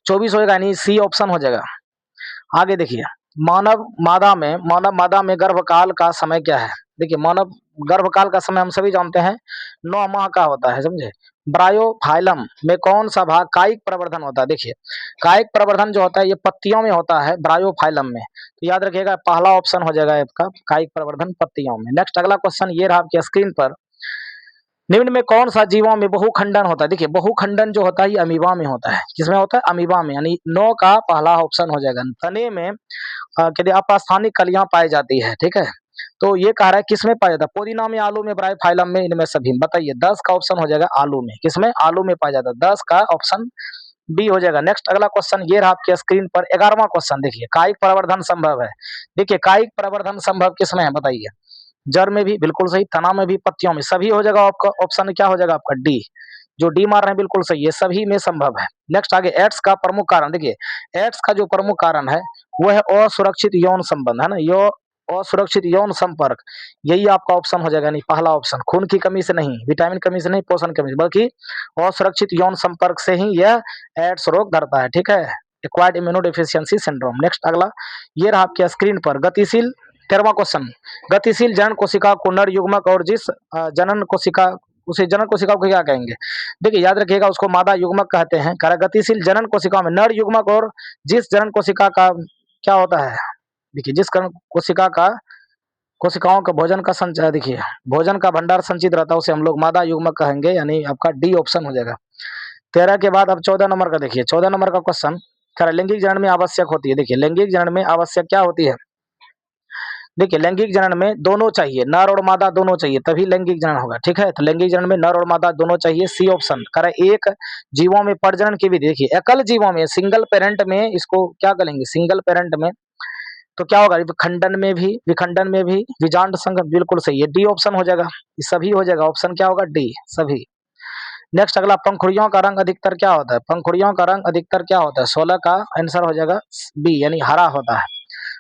24 होगा, यानी सी ऑप्शन हो जाएगा। आगे देखिए मानव मादा में गर्भकाल का समय क्या है? देखिए मानव गर्भकाल का समय हम सभी जानते हैं 9 माह का होता है, समझे। ब्रायोफाइलम में कौन सा भाग कायिक प्रवर्धन होता है? देखिए कायिक प्रवर्धन जो होता है ये पत्तियों में होता है, ब्रायोफाइलम में। तो याद रखिएगा पहला ऑप्शन हो जाएगा आपका कायिक प्रवर्धन पत्तियों में। नेक्स्ट अगला क्वेश्चन ये रहा आपके स्क्रीन पर निम्न में कौन सा जीवों में बहुखंडन होता है? देखिए बहुखंडन जो होता है ये अमीबा में होता है। किसमें होता है? अमीबा में, यानी 9 का पहला ऑप्शन हो जाएगा। तने में कहते हैं अपस्थानिक कलियां पाई जाती है, ठीक है। तो ये कह रहा है किसमें पाया जाता है? पुदीना में, आलू में, ब्रायोफाइलम में, इनमें सभी में। बताइए 10 का ऑप्शन हो जाएगा आलू में। किसमें? आलू में पाया जाता है। 10 का ऑप्शन बी हो जाएगा। नेक्स्ट अगला क्वेश्चन ये रहा आपके स्क्रीन पर 11वां क्वेश्चन। देखिए कायिक प्रवर्धन संभव है। देखिए कायिक प्रवर्धन संभव किसमें है बताइए? जड़ में भी, बिल्कुल सही। तना में भी, पत्तियों में, सभी हो जाएगा। आपका ऑप्शन क्या हो जाएगा? आपका डी। जो डी मार रहे हैं बिल्कुल सही है, सभी में संभव है। नेक्स्ट आगे एड्स का प्रमुख कारण। देखिए एड्स का जो प्रमुख कारण है वो है असुरक्षित यौन संबंध, है ना। यो असुरक्षित यौन संपर्क, यही आपका ऑप्शन हो जाएगा। नहीं, पहला ऑप्शन। खून की कमी से नहीं, विटामिन कमी से नहीं, पोषण कमी से, बल्कि असुरक्षित यौन संपर्क से ही यह एड्स रोग धरता है, ठीक है। Acquired immunodeficiency syndrome. नेक्स्ट अगला ये रहा आपके स्क्रीन पर गतिशील 13वां क्वेश्चन। गतिशील जनन कोशिका को नर युग्मक और जिस जनन कोशिका, उसे जनन कोशिका को क्या कहेंगे? देखिए याद रखिएगा उसको मादा युग्मक कहते हैं। गतिशील जनन कोशिका में नर युग्मक और जिस जनन कोशिका का क्या होता है? देखिए जिस कोशिका का, कोशिकाओं का भोजन का संचय, देखिए भोजन का भंडार संचित रहता है उसे हम लोग मादा युग्मक कहेंगे, यानी आपका डी ऑप्शन हो जाएगा। 13 के बाद अब 14 नंबर का देखिए। 14 नंबर का क्वेश्चन कह रहा है लैंगिक जनन में आवश्यक होती है। देखिए लैंगिक जनन में आवश्यक क्या होती है? देखिए लैंगिक जनन में दोनों चाहिए, नर और मादा दोनों चाहिए, तभी लैंगिक जनन होगा, ठीक है। तो लैंगिक जनन में नर और मादा दोनों चाहिए, सी ऑप्शन। कह रहा है एक जीवों में प्रजनन की विधि। देखिए एकल जीवों में, सिंगल पेरेंट में, इसको क्या करेंगे? सिंगल पेरेंट में तो क्या होगा? विखंडन में भी, विखंडन में भी, विजांड संघ, बिल्कुल सही है, डी ऑप्शन हो जाएगा। ये सभी हो जाएगा। ऑप्शन क्या होगा? डी, सभी। नेक्स्ट अगला पंखुड़ियों का रंग अधिकतर क्या होता है? पंखुड़ियों का रंग अधिकतर क्या होता है? 16 का आंसर हो जाएगा बी, यानी हरा होता है।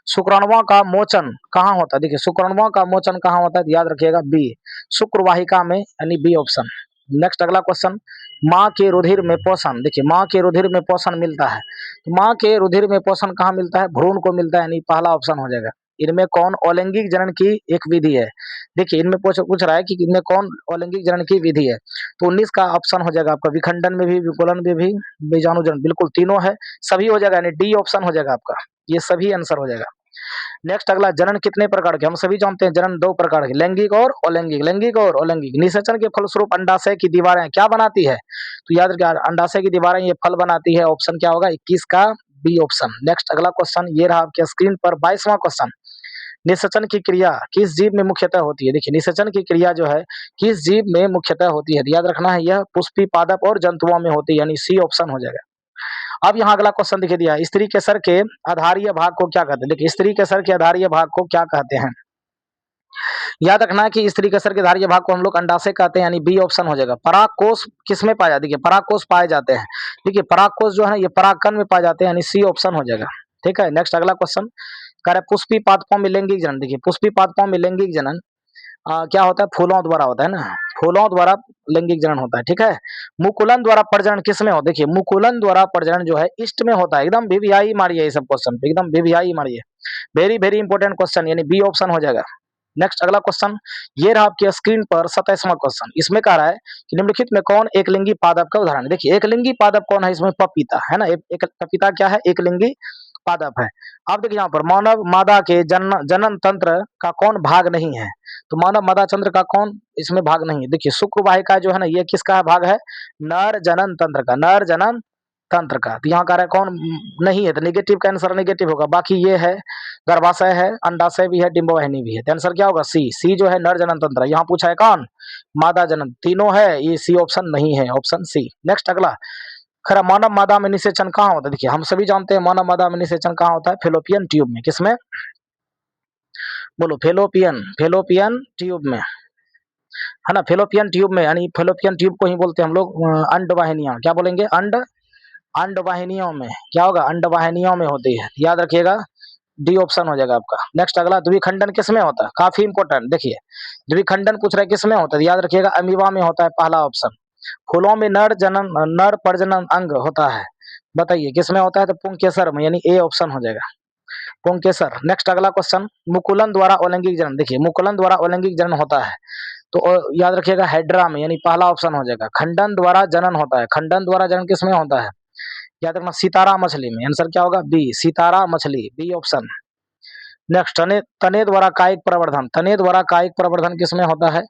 शुक्राणुओं का मोचन कहाँ होता है? देखिए शुक्राणुओं का मोचन कहाँ होता है? याद रखिएगा बी, शुक्रवाहिका में, यानी बी ऑप्शन। नेक्स्ट अगला क्वेश्चन, माँ के रुधिर में पोषण। देखिए माँ के रुधिर में पोषण मिलता है, तो माँ के रुधिर में पोषण कहाँ मिलता है? भ्रूण को मिलता है, यानी पहला ऑप्शन हो जाएगा। इनमें कौन अलैंगिक जनन की एक विधि है? देखिए इनमें पूछ रहा है कि इनमें कौन अलैंगिक जनन की विधि है, तो 19 का ऑप्शन हो जाएगा आपका। विखंडन में भी, विकुलन में भी, बीजाणुजनन, बिल्कुल तीनों है, सभी हो जाएगा, यानी डी ऑप्शन हो जाएगा आपका। ये सभी आंसर हो जाएगा। नेक्स्ट अगला, जनन कितने प्रकार के? हम सभी जानते हैं जनन 2 प्रकार के, लैंगिक और अलैंगिक। लैंगिक और अलैंगिक। निषेचन के फलस्वरूप अंडाशय की दीवारें क्या बनाती है? तो याद रखिए अंडाशय की दीवारें ये फल बनाती है। ऑप्शन क्या होगा? 21 का बी ऑप्शन। नेक्स्ट अगला क्वेश्चन ये रहा आपके स्क्रीन पर 22वां क्वेश्चन। निषेचन की क्रिया किस जीव में मुख्यतः होती है? देखिए निषेचन की क्रिया जो है किस जीव में मुख्यतः होती है? तो याद रखना है यह पुष्पी पादप और जंतुओं में होती है, यानी सी ऑप्शन हो जाएगा। अब यहाँ अगला क्वेश्चन दिखे दिया, स्त्री के सर के आधारीय भाग को क्या कहते हैं? देखिए स्त्री के सर के आधारीय भाग को क्या कहते हैं? याद रखना है कि स्त्री के सर के आधारीय भाग को हम लोग अंडाशय कहते हैं, यानी बी ऑप्शन हो जाएगा। परागकोश किसमें पाया जाता है? देखिए परागकोश पाए जाते हैं। देखिए परागकोश जो है ये परागकण में पाए जाते हैं, यानी सी ऑप्शन हो जाएगा, ठीक है। नेक्स्ट अगला क्वेश्चन कह रहा है पुष्पी पादपों में लैंगिक जनन। देखिए पुष्पी पादपों में लैंगिक जनन क्या होता है? फूलों द्वारा होता है ना, फूलों द्वारा लैंगिक जनन होता है, ठीक है। मुकुलन द्वारा प्रजनन किसमें हो? देखिए मुकुलन द्वारा प्रजनन जो है इष्ट में होता है। एकदम वीवीआई मारिए, ये सब क्वेश्चन एकदम वीवीआई मारिए, वेरी वेरी इंपॉर्टेंट क्वेश्चन, यानी बी ऑप्शन हो जाएगा। नेक्स्ट अगला क्वेश्चन ये रहा आपके स्क्रीन पर 27वां क्वेश्चन। इसमें कह रहा है कि निम्नलिखित में कौन एक लिंगी पादप का उदाहरण है? देखिए एक लिंगी पादप कौन है? इसमें पपीता है ना, एक पपीता क्या है? एक लिंगी पादप है। अब देखिए यहाँ पर मानव मादा के जनन तंत्र का कौन भाग नहीं है? तो मानव मादा तंत्र का कौन इसमें भाग नहीं है? देखिए शुक्रवाहिका जो है ना ये किसका भाग है? नर जनन तंत्र का, नर जनन तंत्र का। तो यहाँ कह रहा है कौन नहीं है, तो निगेटिव का आंसर निगेटिव होगा। बाकी ये है गर्भाशय है, अंडाशय भी है, डिंबवाहिनी भी है, तो आंसर क्या होगा? सी। सी जो है नर जनन तंत्र। यहाँ पूछा है कौन? मादा जनन, तीनों है, ये सी ऑप्शन नहीं है, ऑप्शन सी। नेक्स्ट अगला खरा, मानव मादा में निषेचन कहाँ होता है? देखिए हम सभी जानते हैं मानव मादा में निषेचन कहाँ होता है? फेलोपियन ट्यूब में। किसमें? बोलो, फेलोपियन, फेलोपियन ट्यूब में, है ना, फेलोपियन ट्यूब में, यानी फेलोपियन ट्यूब को ही बोलते हैं हम लोग अंडवाहिनियां। क्या बोलेंगे? अंडवाहिनियों में। क्या होगा? अंडवाहिनियों में होती है, याद रखिएगा, डी ऑप्शन हो जाएगा आपका। नेक्स्ट अगला, द्विखंडन किसमें होता है? काफी इंपॉर्टेंट, देखिए द्विखंडन पूछ रहा है किसमें होता है? याद रखिएगा अमीबा में होता है, पहला ऑप्शन। फूलों में नर प्रजनन अंग होता है, बताइए किसमें होता है? तो पुंकेसर में, यानी ए ऑप्शन हो जाएगा, पुंकेसर। नेक्स्ट अगला क्वेश्चन, मुकुलन द्वारा अलैंगिक जनन। देखिए मुकुलन द्वारा अलैंगिक जनन होता है, तो याद रखिएगा हाइड्रा में, यानी पहला ऑप्शन हो जाएगा। खंडन द्वारा जनन होता है, खंडन द्वारा जनन किसमें होता है? याद रखना सितारा मछली में, आंसर क्या होगा? बी, सितारा मछली, बी ऑप्शन। नेक्स्ट, तने तने द्वारा कायिक प्रवर्धन। तने द्वारा कायिक प्रवर्धन किसमें होता है?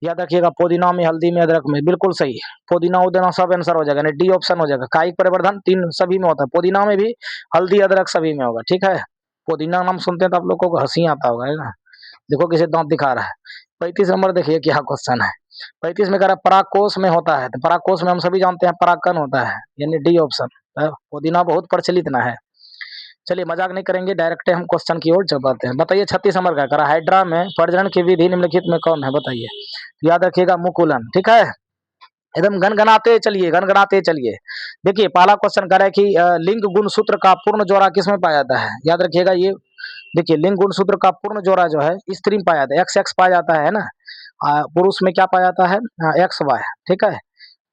याद रखिएगा, पुदीना में, हल्दी में, अदरक में। बिल्कुल सही, पुदीना उदीना सब आंसर हो जाएगा, डी ऑप्शन हो जाएगा। कायिक प्रवर्धन तीन सभी में होता है, पुदीना में भी, हल्दी अदरक सभी में होगा। ठीक है, पुदीना नाम सुनते हैं तो आप लोगों को हंसी आता होगा, है ना। देखो किसे दांत दिखा रहा है। 35 नंबर देखिए क्या क्वेश्चन है। 35 में कह रहा है परागकोश में होता है, तो परागकोश में हम सभी जानते हैं परागकण होता है, यानी डी ऑप्शन। पुदीना बहुत प्रचलित ना है। चलिए मजाक नहीं करेंगे, डायरेक्ट हम क्वेश्चन की ओर चलते हैं। बताइए 36 नंबर का करा, हाइड्रा में प्रजनन की विधि निम्नलिखित में कौन है? बताइए। याद रखिएगा मुकुलन। ठीक है, एकदम गनगनाते चलिए, गनगनाते चलिए। देखिए पहला क्वेश्चन कर रहा है कि लिंग गुणसूत्र का पूर्ण जोड़ा किसमें पाया जाता है? याद रखिएगा ये, देखिए लिंग गुणसूत्र का पूर्ण जोड़ा जो है स्त्री में पाया जाता है, एक्स एक्स पाया जाता है ना। पुरुष में क्या पाया जाता है? X Y. ठीक है,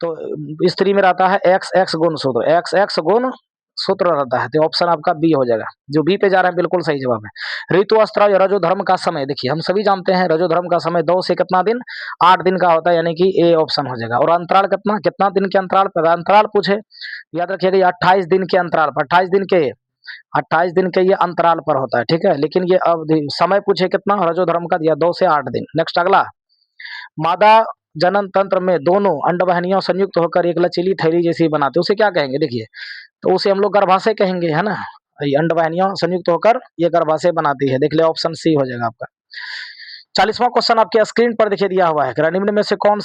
तो स्त्री में रहता है एक्स एक्स गुण सूत्र, एक्स एक्स गुण सूत्र रहता है, तो ऑप्शन आपका बी हो जाएगा। जो बी पे जा रहे हैं बिल्कुल सही जवाब है। ऋतु अस्त्राव या रजो धर्म का समय, देखिए हम सभी जानते हैं रजो धर्म का समय 2 से कितना दिन? 8 दिन का होता है, यानी कि ए ऑप्शन हो जाएगा। और अंतराल कितना कितना दिन के अंतराल पर? अंतराल पूछे, याद रखिएगा ये 28 दिन के अंतराल पर, 28 दिन के ये अंतराल पर होता है। ठीक है, लेकिन ये अवधि समय पूछे कितना रजो धर्म का दिया, 2 से 8 दिन। नेक्स्ट अगला, मादा जनन तंत्र में दोनों अंडवाहिनियां संयुक्त होकर एक लचीली थैली जैसी बनाते, उसे क्या कहेंगे? देखिए, तो उसे हम लोग गर्भाशय कहेंगे, है ना। ये अंडवाहिनियां संयुक्त होकर ये गर्भाशय बनाती है। देख ले, ऑप्शन सी हो जाएगा आपका। 40वां क्वेश्चन आपके स्क्रीन पर देखिए दिया हुआ है, निम्न में से कौन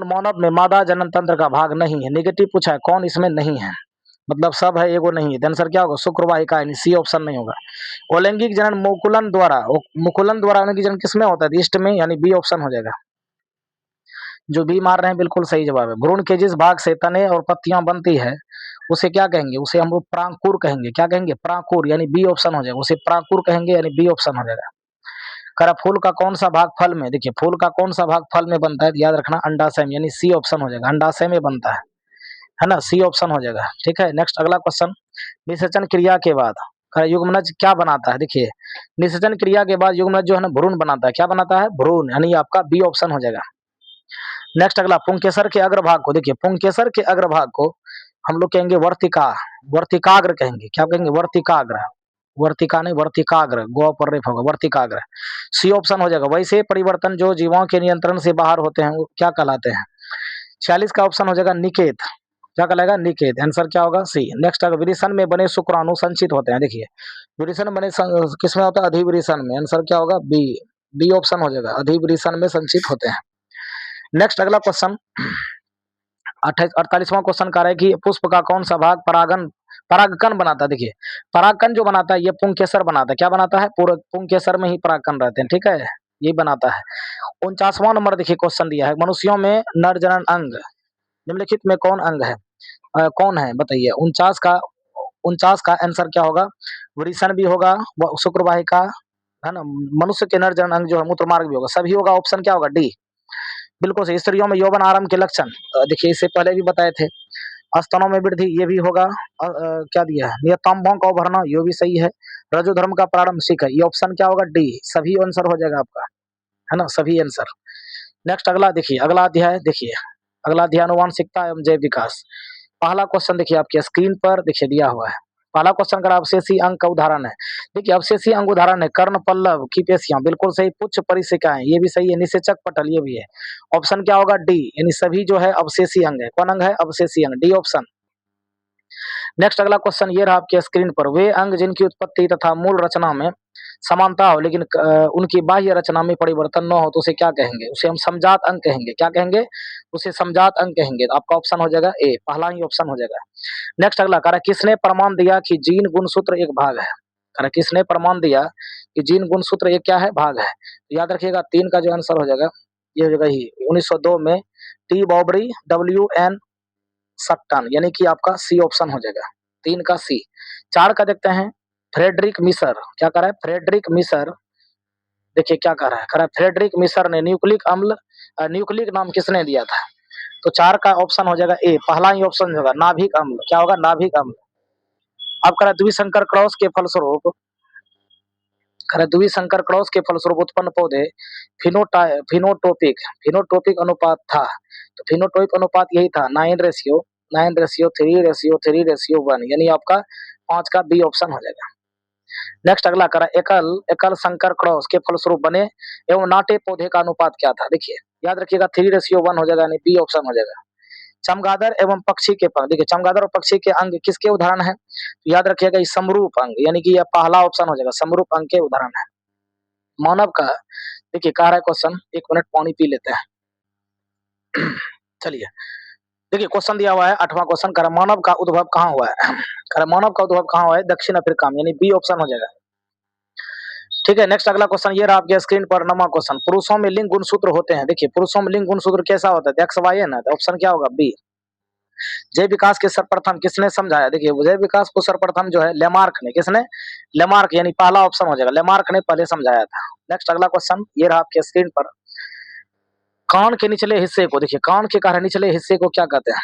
मानव में मादा जनन तंत्र का भाग नहीं है? नेगेटिव पूछा है, कौन इसमें नहीं है, मतलब सब है एगो नहीं है। आंसर क्या होगा? शुक्रवाहिका, यानी सी ऑप्शन नहीं होगा। अलैंगिक जनन मुकुलन द्वारा अलैंगिक जनन किसमें होता है? ईस्ट में, यानी बी ऑप्शन हो जाएगा। जो बी मार रहे हैं बिल्कुल सही जवाब है। भ्रूण के जिस भाग से तने और पत्तियां बनती है उसे क्या कहेंगे? उसे हम लोग प्रांकुर कहेंगे। क्या कहेंगे? प्रांकुर, यानी बी ऑप्शन हो जाएगा। उसे प्रांकुर कहेंगे, यानी बी ऑप्शन हो जाएगा। करा फूल का कौन सा भाग फल में, देखिए फूल का कौन सा भाग फल में बनता है? याद रखना अंडाशय में, यानी सी ऑप्शन हो जाएगा। अंडाशय में बनता है ना, सी ऑप्शन हो जाएगा। ठीक है, नेक्स्ट अगला क्वेश्चन, निषेचन क्रिया के बाद युग्मनज क्या बनाता है? देखिए निषेचन क्रिया के बाद युग्मनज जो है ना भ्रूण बनाता है। क्या बनाता है? भ्रूण, यानी आपका बी ऑप्शन हो जाएगा। नेक्स्ट अगला, पुंकेसर के अग्रभाग को, देखिए पुंकेसर के अग्रभाग को हम लोग कहेंगे वर्तिकाग्र कहेंगे। क्या कहेंगे? वर्तिकाग्र, वर्तिका नहीं वर्तिकाग्र, गो पर रेफ होगा, वर्तिकाग्र। सी ऑप्शन हो जाएगा। वैसे परिवर्तन जो जीवों के नियंत्रण से बाहर होते हैं वो क्या कहलाते हैं? 46 का ऑप्शन हो जाएगा निकेत। क्या कहलाएगा? निकेत। आंसर क्या होगा? सी। नेक्स्ट अगर विरिसन में बने शुक्राणु संचित होते हैं, देखिए विरिसन में बने किसमें होता है? अधिविरिसन में। आंसर क्या होगा? बी, डी ऑप्शन हो जाएगा, अधिविरिसन में संचित होते हैं। नेक्स्ट अगला क्वेश्चन, 48वां क्वेश्चन कह रहा है कि पुष्प का कौन सा भाग परागकण बनाता है? देखिए परागकण जो बनाता है ये पुंकेसर बनाता है। क्या बनाता है? पूरा पुंकेसर में ही परागकण रहते हैं। ठीक है, ये बनाता है। 49वां नंबर देखिए क्वेश्चन दिया है, मनुष्यों में नर जनन अंग निम्नलिखित में कौन अंग है? कौन है बताइए? 49 का आंसर क्या होगा? वृषण भी होगा, शुक्रवाहिका, है ना। मनुष्य के नर जनन अंग जो है मूत्र मार्ग भी होगा, सभी होगा। ऑप्शन क्या होगा? डी, बिल्कुल सही। स्त्रियों में यौवन आरंभ के लक्षण, देखिए इससे पहले भी बताए थे। स्तनों में वृद्धि, ये भी होगा। क्या दिया है? नियतांबों का उभरना, ये भी सही है। रजोधर्म का प्रारंभ सीख है, ये ऑप्शन क्या होगा? डी, सभी आंसर हो जाएगा आपका, है ना, सभी आंसर। नेक्स्ट अगला देखिए, अगला अध्याय देखिए, अगला अध्याय अनुवांशिकता एवं जैव विकास। पहला क्वेश्चन देखिए आपके स्क्रीन पर देखिए दिया हुआ है। पहला क्वेश्चन का अवशेषी अंग का उदाहरण है। देखिए अवशेषी अंग उदाहरण है कर्ण पल्लव की पेशियां, बिल्कुल सही। पुच्छ परिशिकाएं, ये भी सही है। निषेचक पटल, ये भी है। ऑप्शन क्या होगा? डी, यानी सभी जो है अवशेषी अंग है। कौन अंग है? अवशेषी अंग, डी ऑप्शन। नेक्स्ट अगला क्वेश्चन ये रहा आपके स्क्रीन पर, वे अंग जिनकी उत्पत्ति तथा मूल रचना में समानता हो लेकिन उनकी बाह्य रचना में परिवर्तन न हो तो उसे क्या कहेंगे? उसे हम समजात अंग कहेंगे। क्या कहेंगे? उसे समजात अंग कहेंगे। तो आपका ऑप्शन हो जाएगा ए, पहला ही ऑप्शन हो जाएगा। नेक्स्ट अगला कह रहा है, किसने प्रमाण दिया कि जीन गुणसूत्र एक भाग है? कह रहा है, किसने प्रमाण दिया कि जीन गुणसूत्र एक क्या है? भाग है। तो याद रखिएगा 3 का जो आंसर हो जाएगा ये हो जाएगा ही 1902 में टी बॉबरी, WN सट्टन, यानी कि आपका सी ऑप्शन हो जाएगा, 3 का सी। 4 का देखते हैं, फ्रेडरिक मिसर। क्या कह रहा है? फ्रेडरिक मिसर, देखिए क्या कह रहा है? कह रहा है फ्रेडरिक मिसर ने न्यूक्लिक अम्ल, न्यूक्लिक नाम किसने दिया था? तो 4 का ऑप्शन हो जाएगा ए, पहला ही ऑप्शन होगा नाभिक अम्ल। क्या होगा? नाभिक अम्ल। अब कह रहा है द्विसंकर क्रॉस के फलस्वरूप, कह रहा है द्विसंकर क्रॉस के फलस्वरूप उत्पन्न पौधे फिनोटोपिक अनुपात था। तो फिनोटोपिक अनुपात यही था 9:3:3:3:1, यानी आपका 5 का बी ऑप्शन हो जाएगा। नेक्स्ट अगला करा, एकल एकल संकर क्रॉस के फलस्वरूप बने एवं नाटे पौधे का अनुपात क्या था? देखिए याद रखिएगा 3:1 हो जाएगा, यानी बी ऑप्शन हो जाएगा। चमगादड़ एवं पक्षी के पंख, देखिए चमगादड़ और पक्षी के अंग किसके उदाहरण है? तो याद रखिएगा ये समरूप अंग, यानी कि यह पहला ऑप्शन हो जाएगा, समरूप अंग के उदाहरण है। मानव का, देखिए कह रहा है क्वेश्चन, 1 मिनट पानी पी लेते हैं। चलिए देखिए क्वेश्चन दिया हुआ है 8वां क्वेश्चन, कर मानव का उद्भव कहाँ हुआ है? कर मानव का उद्भव कहाँ हुआ है? दक्षिण अफ्रीका में, यानी बी ऑप्शन हो जाएगा। ठीक है, नेक्स्ट अगला क्वेश्चन ये रहा आपके स्क्रीन पर, 9वां क्वेश्चन, पुरुषों में लिंग गुणसूत्र होते हैं। देखिए पुरुषों में लिंग गुणसूत्र कैसा होता है? एक्स वाई है ना, तो ऑप्शन क्या होगा? बी। जय विकास के सर्वप्रथम किसने समझाया? देखिए जय विकास को सर्वप्रथम जो है लेमार्क ने, किसने? लेमार्क, यानी पहला ऑप्शन हो जाएगा, लेमार्क ने पहले समझाया था। नेक्स्ट अगला क्वेश्चन ये रहा आपके स्क्रीन पर, कान के निचले हिस्से को, देखिए कान के कारण निचले हिस्से को क्या कहते हैं?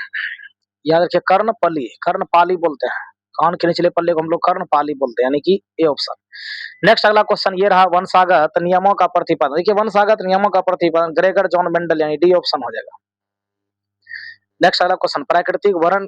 याद रखिए कर्णपली, कर्णपाली बोलते हैं। कान के निचले पल्ले को हम लोग कर्णपाली बोलते हैं, यानी कि ए ऑप्शन। नेक्स्ट अगला क्वेश्चन ये रहा, वंशागत नियमों का प्रतिपादन। देखिए वंशागत नियमों का प्रतिपादन ग्रेगर जॉन मेंडल, यानी डी ऑप्शन हो जाएगा। नेक्स्ट अगला क्वेश्चन, प्राकृतिक वर्ण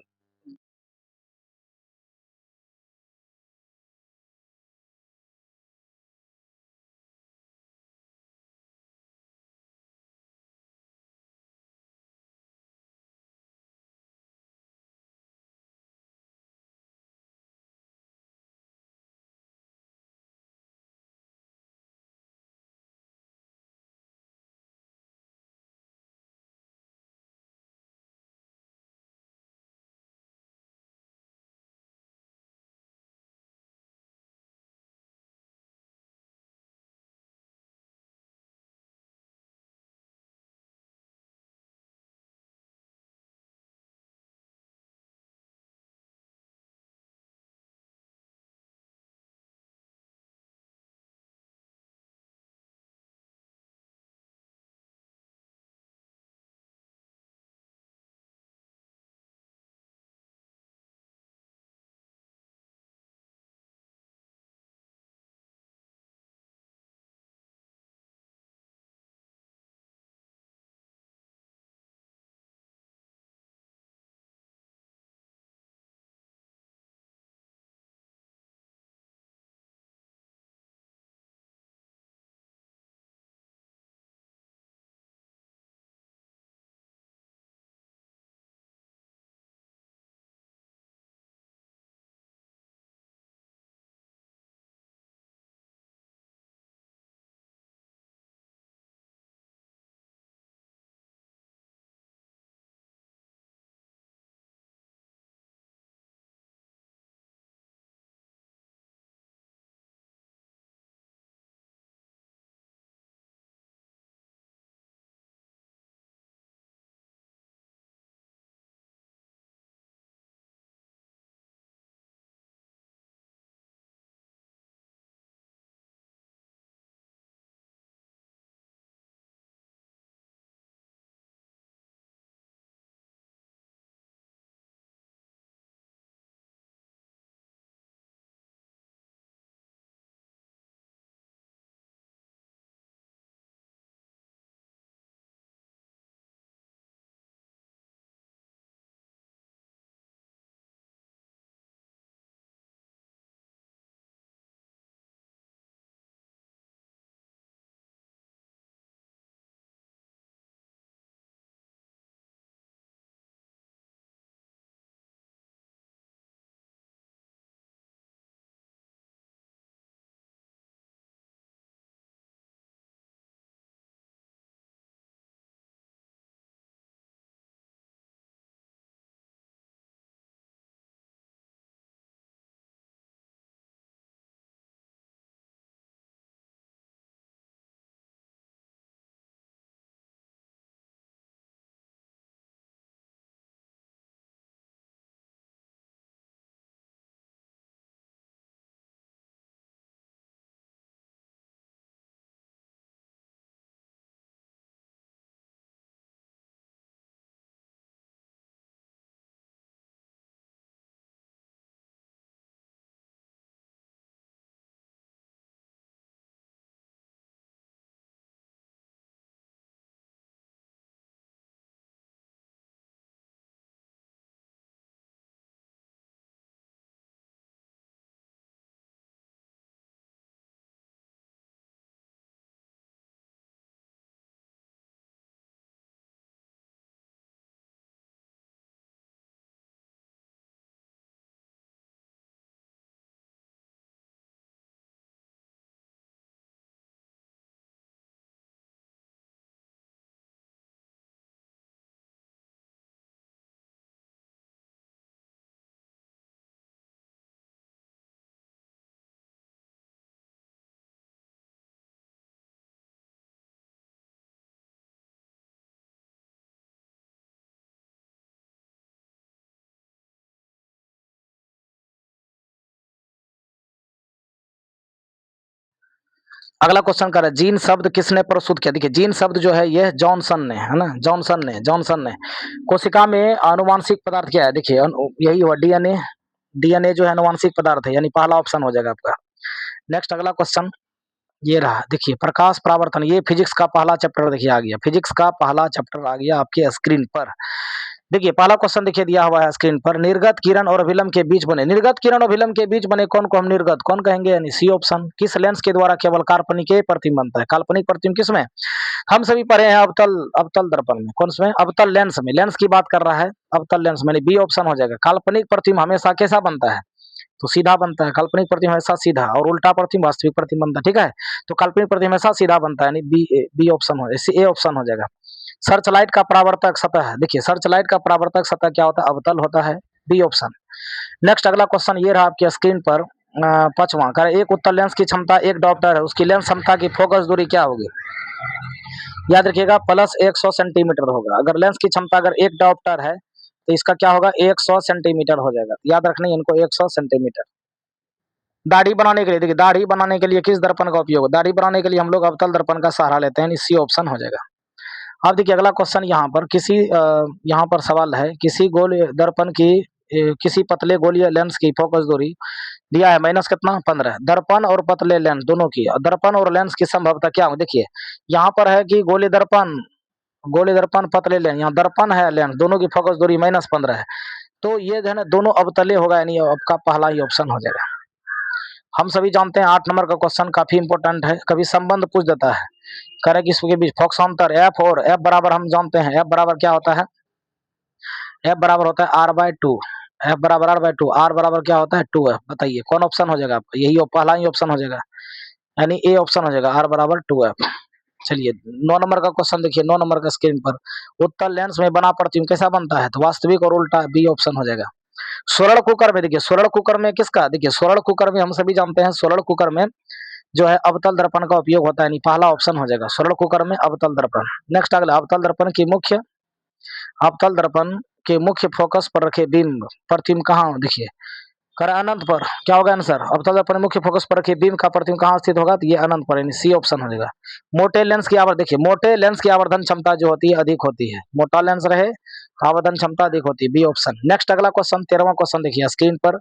अगला क्वेश्चन कर रहा है जीन शब्द किसने प्रस्तुत किया। देखिए जीन शब्द जो है यह जॉनसन ने, है ना, जॉनसन ने कोशिका में आनुवांशिक पदार्थ क्या है। देखिए यही हुआ डीएनए। डीएनए जो है आनुवांशिक पदार्थ है, यानी पहला ऑप्शन हो जाएगा आपका। नेक्स्ट अगला क्वेश्चन ये रहा। देखिए प्रकाश परावर्तन, ये फिजिक्स का पहला चैप्टर देखिए आ गया, फिजिक्स का पहला चैप्टर आ गया आपके स्क्रीन पर। देखिए पहला क्वेश्चन देखिए दिया हुआ है स्क्रीन पर, निर्गत किरण और अभिलंब के बीच बने, निर्गत किरण और अभिलंब के बीच बने कौन को हम निर्गत कौन कहेंगे, यानी सी ऑप्शन। किस लेंस के द्वारा केवल काल्पनिक प्रतिबिंब बनता है, काल्पनिक प्रतिबिंब किसमें, हम सभी पढ़े हैं अवतल दर्पण में, कौन में, अवतल लेंस में, लेंस की बात कर रहा है, अवतल लेंस में, बी ऑप्शन हो जाएगा। काल्पनिक प्रतिबिंब हमेशा कैसा बनता है, तो सीधा बनता है, काल्पनिक प्रतिबिंब हमेशा सीधा, और उल्टा प्रतिबिंब वास्तविक प्रतिबिंब बनता है, ठीक है। तो काल्पनिक प्रतिबिंब हमेशा सीधा बनता है, यानी बी ऑप्शन हो, ए ऑप्शन हो जाएगा। सर्च लाइट का परावर्तक सतह है, देखिए सर्च लाइट का परावर्तक सतह क्या होता है, अवतल होता है, बी ऑप्शन। नेक्स्ट अगला क्वेश्चन ये रहा आपके स्क्रीन पर, पांचवा कर, एक उत्तल लेंस की क्षमता एक डायोप्टर है, उसकी लेंस क्षमता की फोकस दूरी क्या होगी, याद रखिएगा प्लस 100 सेंटीमीटर होगा। अगर लेंस की क्षमता अगर एक डायोप्टर है तो इसका क्या होगा, 100 सेंटीमीटर हो जाएगा, याद रखना है इनको, 100 सेंटीमीटर। दाढ़ी बनाने के लिए, देखिए दाढ़ी बनाने के लिए किस दर्पण का उपयोग, दाढ़ी बनाने के लिए हम लोग अवतल दर्पण का सहारा लेते हैं, सी ऑप्शन हो जाएगा। अब देखिए अगला क्वेश्चन यहाँ पर यहाँ पर सवाल है, किसी गोल दर्पण की किसी पतले गोलीय लेंस की फोकस दूरी दिया है माइनस कितना 15, दर्पण और पतले लेंस दोनों की, दर्पण और लेंस की संभवता क्या हो। देखिए यहाँ पर है कि गोली दर्पण पतले लेंस, यहाँ दर्पण है लेंस, दोनों की फोकस दूरी -15 है, तो ये जो है ना दोनों अवतले होगा, यानी आपका पहला ही ऑप्शन हो जाएगा। हम सभी जानते हैं 8 नंबर का क्वेश्चन काफी इंपॉर्टेंट है, कभी संबंध पूछ देता है, करे कि इसके बीच फोक्सांतर एफ और एफ बराबर, हम जानते हैं एफ बराबर क्या होता है, एफ बराबर होता है r/2, एफ बराबर r/2, आर बराबर क्या होता है 2f। बताइए कौन ऑप्शन हो जाएगा आपका, यही पहला ही ऑप्शन हो जाएगा, यानी ए ऑप्शन हो जाएगा, r बराबर 2f। चलिए 9 नंबर का क्वेश्चन देखिए, 9 नंबर का स्क्रीन पर, उत्तल लेंस में बना प्रतिबिंब कैसा बनता है, तो वास्तविक और उल्टा, बी ऑप्शन हो जाएगा। स्वर्ण कुकर में, देखिए स्वर्ण कुकर में किसका, देखिए स्वर्ण कुकर में हम सभी जानते हैं स्वर्ण कुकर में जो है अवतल दर्पण का उपयोग होता है, नहीं पहला ऑप्शन हो जाएगा, स्वर्ण कुकर में अवतल दर्पण। नेक्स्ट अगला, अवतल दर्पण के मुख्य फोकस पर रखे बिंब प्रतिबिंब कहाँ, देखिए कर अनंत पर, क्या होगा आंसर, अवतल दर्पण मुख्य फोकस पर रखे बिंब का प्रतिबिंब कहाँ स्थित होगा, तो ये अनंत पर, यानी सी ऑप्शन हो जाएगा। मोटे लेंस की आवर्धन, देखिए मोटे लेंस की आवर्धन क्षमता जो होती है अधिक होती है, मोटा लेंस रहे तो आवर्धन क्षमता अधिक होती है, बी ऑप्शन। नेक्स्ट अगला क्वेश्चन 13वां क्वेश्चन देखिए स्क्रीन पर,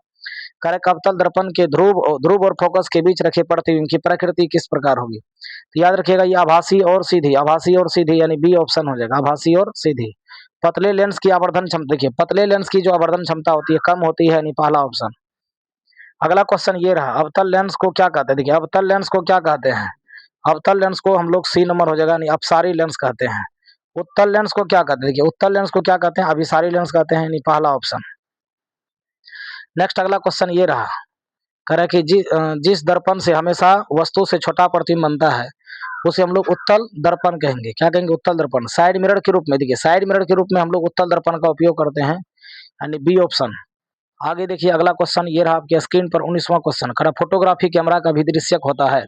करक अवतल दर्पण के ध्रुव और फोकस के बीच रखे प्रतिबिंब की प्रकृति किस प्रकार होगी, तो याद रखिएगा ये आभासी और सीधी, आभासी और सीधी, यानी बी ऑप्शन हो जाएगा, आभासी और सीधी। पतले लेंस की आवर्धन क्षमता, देखिए पतले लेंस की जो आवर्धन क्षमता होती है कम होती है, यानी पहला ऑप्शन। अगला क्वेश्चन ये रहा, अवतल लेंस को क्या कहते हैं, देखिए अवतल लेंस को क्या कहते हैं, अवतल लेंस को हम लोग सी नंबर हो जाएगा, यानी अपसारी लेंस कहते हैं। उत्तल लेंस को क्या कहते हैं, देखिए उत्तल लेंस को क्या कहते हैं, अभिसारी लेंस कहते हैं, यानी पहला ऑप्शन। नेक्स्ट अगला क्वेश्चन ये रहा, कह रहा है कि जिस दर्पण से हमेशा वस्तु से छोटा प्रतिबिंब बनता है उसे हम लोग उत्तल दर्पण कहेंगे, क्या कहेंगे, उत्तल दर्पण। साइड मिरर के रूप में, देखिए साइड मिरर के रूप में हम लोग उत्तल दर्पण का उपयोग करते हैं, यानी बी ऑप्शन। आगे देखिए अगला क्वेश्चन ये रहा आपके स्क्रीन पर 19वां क्वेश्चन, करा फोटोग्राफी कैमरा का विदृश्यक होता है,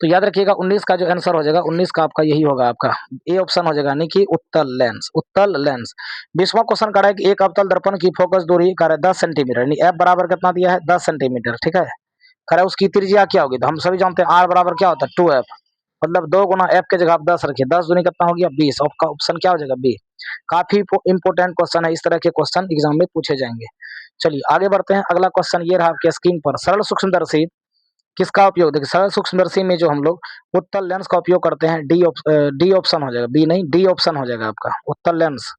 तो याद रखिएगा 19 का जो आंसर हो जाएगा, 19 का आपका यही होगा, आपका ए ऑप्शन हो जाएगा, यानी कि उत्तल लेंस, उत्तल लेंस। 20वां क्वेश्चन करा है कि एक अवतल दर्पण की फोकस दूरी करा 10 सेंटीमीटर, यानी एफ बराबर कितना दिया है 10 सेंटीमीटर, ठीक है। करा उसकी त्रिज्या क्या होगी, तो हम सभी जानते हैं आर बराबर क्या होता है 2f, मतलब 2 गुना एफ के जगह आप 10 रखिए, 10 दूनी कितना हो गया 20, आपका ऑप्शन क्या हो जाएगा बी। काफी इंपोर्टेंट क्वेश्चन है, इस तरह के क्वेश्चन एग्जाम में पूछे जाएंगे। चलिए आगे बढ़ते हैं, अगला क्वेश्चन ये रहा आपके स्क्रीन पर, सरल सूक्ष्मदर्शी किसका उपयोग, देखिए सरल सूक्ष्मदर्शी में जो हम लोग उत्तल लेंस का उपयोग करते हैं, डी ऑप्शन हो जाएगा, बी नहीं डी ऑप्शन हो जाएगा आपका, उत्तल लेंस।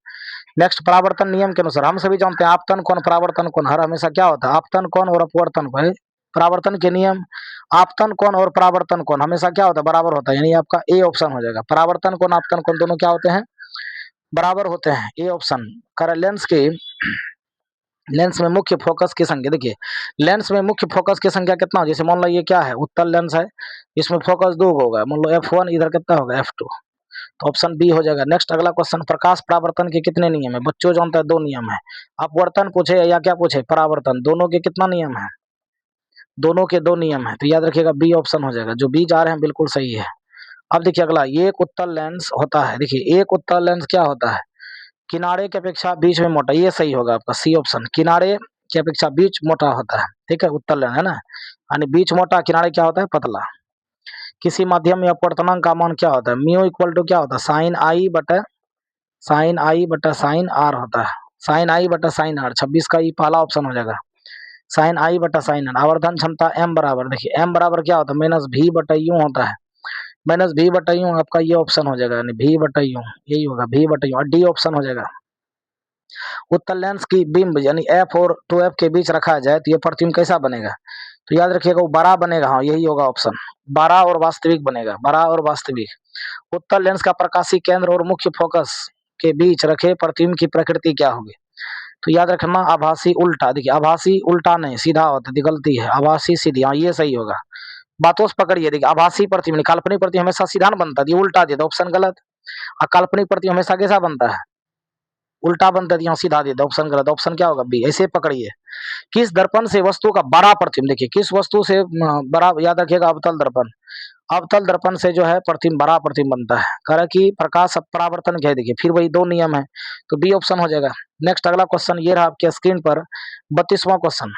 नेक्स्ट परावर्तन नियम के अनुसार हम सभी जानते हैं आपतन कोण परावर्तन कोण हर हमेशा क्या होता है, आपतन कोण और अपवर्तन कोण, परावर्तन के नियम आपतन कोण और परावर्तन कोण हमेशा क्या होता है, बराबर होता है, यानी आपका ए ऑप्शन हो जाएगा। परावर्तन कोण आपतन कोण दोनों क्या होते हैं, बराबर होते हैं, ए ऑप्शन। कर लेंस में मुख्य फोकस की संख्या, देखिए लेंस में मुख्य फोकस की संख्या कितना हो, जैसे मान लो ये क्या है उत्तल लेंस है, इसमें फोकस 2 होगा, मान लो f1 इधर कितना होगा f2, तो ऑप्शन बी हो जाएगा। नेक्स्ट अगला क्वेश्चन, प्रकाश परावर्तन के कितने नियम है, बच्चों जानते हैं 2 नियम है, अपवर्तन पूछे या क्या पूछे परावर्तन, दोनों के कितना नियम है, दोनों के 2 नियम है, तो याद रखिएगा बी ऑप्शन हो जाएगा, जो बी जा रहे हैं बिल्कुल सही है। अब देखिए अगला, ये एक उत्तल लेंस होता है, देखिए एक उत्तल लेंस क्या होता है, किनारे की अपेक्षा बीच में मोटा, ये सही होगा आपका सी ऑप्शन, किनारे की अपेक्षा बीच मोटा होता है, ठीक है उत्तल लेंस है ना, यानी बीच मोटा किनारे क्या होता है पतला। किसी माध्यम में अपवर्तनांक का मान क्या होता है? म्यू इक्वल टू क्या होता है? साइन आई बटा साइन आर होता है। साइन आई बटा साइन आर, 26 का ये पहला ऑप्शन हो जाएगा। साइन आई बटा साइन आर। आवर्धन क्षमता एम बराबर, देखिए एम बराबर क्या होता है? माइनस भी बटा यू होता है। माइनस भी बटा यू आपका ये ऑप्शन हो जाएगा, यानी भी बटा यू, यही होगा भी बटा यू, और डी ऑप्शन हो जाएगा। उत्तल लेंस की बिंब यानी एफ और 2f के बीच रखा जाए तो ये प्रतिबिंब कैसा बनेगा? तो याद रखिएगा वो बड़ा बनेगा, हाँ यही होगा ऑप्शन, बड़ा और वास्तविक बनेगा, बड़ा और वास्तविक। उत्तल लेंस का प्रकाशीय केंद्र और मुख्य फोकस के बीच रखे प्रतिबिंब की प्रकृति क्या होगी? तो याद रखना आभासी उल्टा, देखिए आभासी उल्टा नहीं सीधा होता है, गलती है, आभासी सीधी, हाँ ये सही होगा। बातों से पकड़िए, देखिए आभासी प्रतिबिंब, काल्पनिक प्रतिबिंब हमेशा सीधा न बनता है, ये उल्टा दिया था, ऑप्शन गलत। और काल्पनिक प्रतिबिंब हमेशा कैसा बनता है? उल्टा बनता है, यहाँ सीधा दिया था, ऑप्शन गलत। ऑप्शन क्या होगा? बी। ऐसे पकड़िए। किस दर्पण से वस्तु का बड़ा प्रतिबिंब, देखिए किस वस्तु से बड़ा, याद रखिएगा अवतल दर्पण, अवतल दर्पण से जो है प्रतिबिंब बड़ा प्रतिबिंब बनता है, कारण कि प्रकाश परावर्तन क्या है, देखिए फिर वही दो नियम है, तो बी ऑप्शन हो जाएगा। नेक्स्ट अगला क्वेश्चन ये रहा आपके स्क्रीन पर 32वां क्वेश्चन।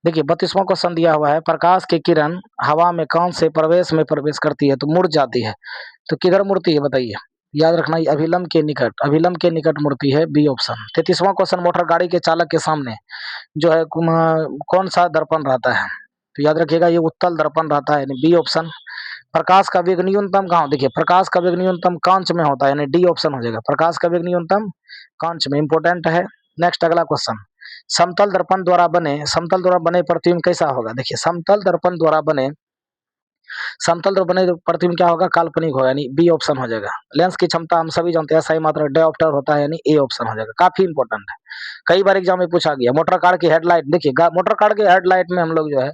देखिए 32वां क्वेश्चन दिया हुआ है, प्रकाश की किरण हवा में कौन से प्रवेश में प्रवेश करती है तो मुड़ जाती है, तो किधर मुड़ती है बताइए? याद रखना ये अभिलंब के निकट, अभिलंब के निकट मुड़ती है, बी ऑप्शन। 33वां क्वेश्चन, मोटर गाड़ी के चालक के सामने जो है कौन सा दर्पण रहता है? तो याद रखिएगा ये उत्तल दर्पण रहता है, यानी बी ऑप्शन। प्रकाश का वेग न्यूनतम कहाँ, देखिए प्रकाश का वेग न्यूनतम कांच में होता है, यानी डी ऑप्शन हो जाएगा, प्रकाश का वेग न्यूनतम कांच में, इंपोर्टेंट है। नेक्स्ट अगला क्वेश्चन, समतल दर्पण द्वारा बने प्रतिबिंब कैसा होगा? देखिए समतल दर्पण द्वारा बने प्रतिबिंब क्या होगा? काल्पनिक होगा, यानी बी ऑप्शन हो जाएगा। लेंस की क्षमता हम सभी जानते हैं सही मात्रा डायोप्टर होता है, यानी ए ऑप्शन हो जाएगा, काफी इंपॉर्टेंट है, कई बार एग्जाम में पूछा गया। मोटर कार की हेडलाइट, देखिए मोटर कार की हेडलाइट में हम लोग जो है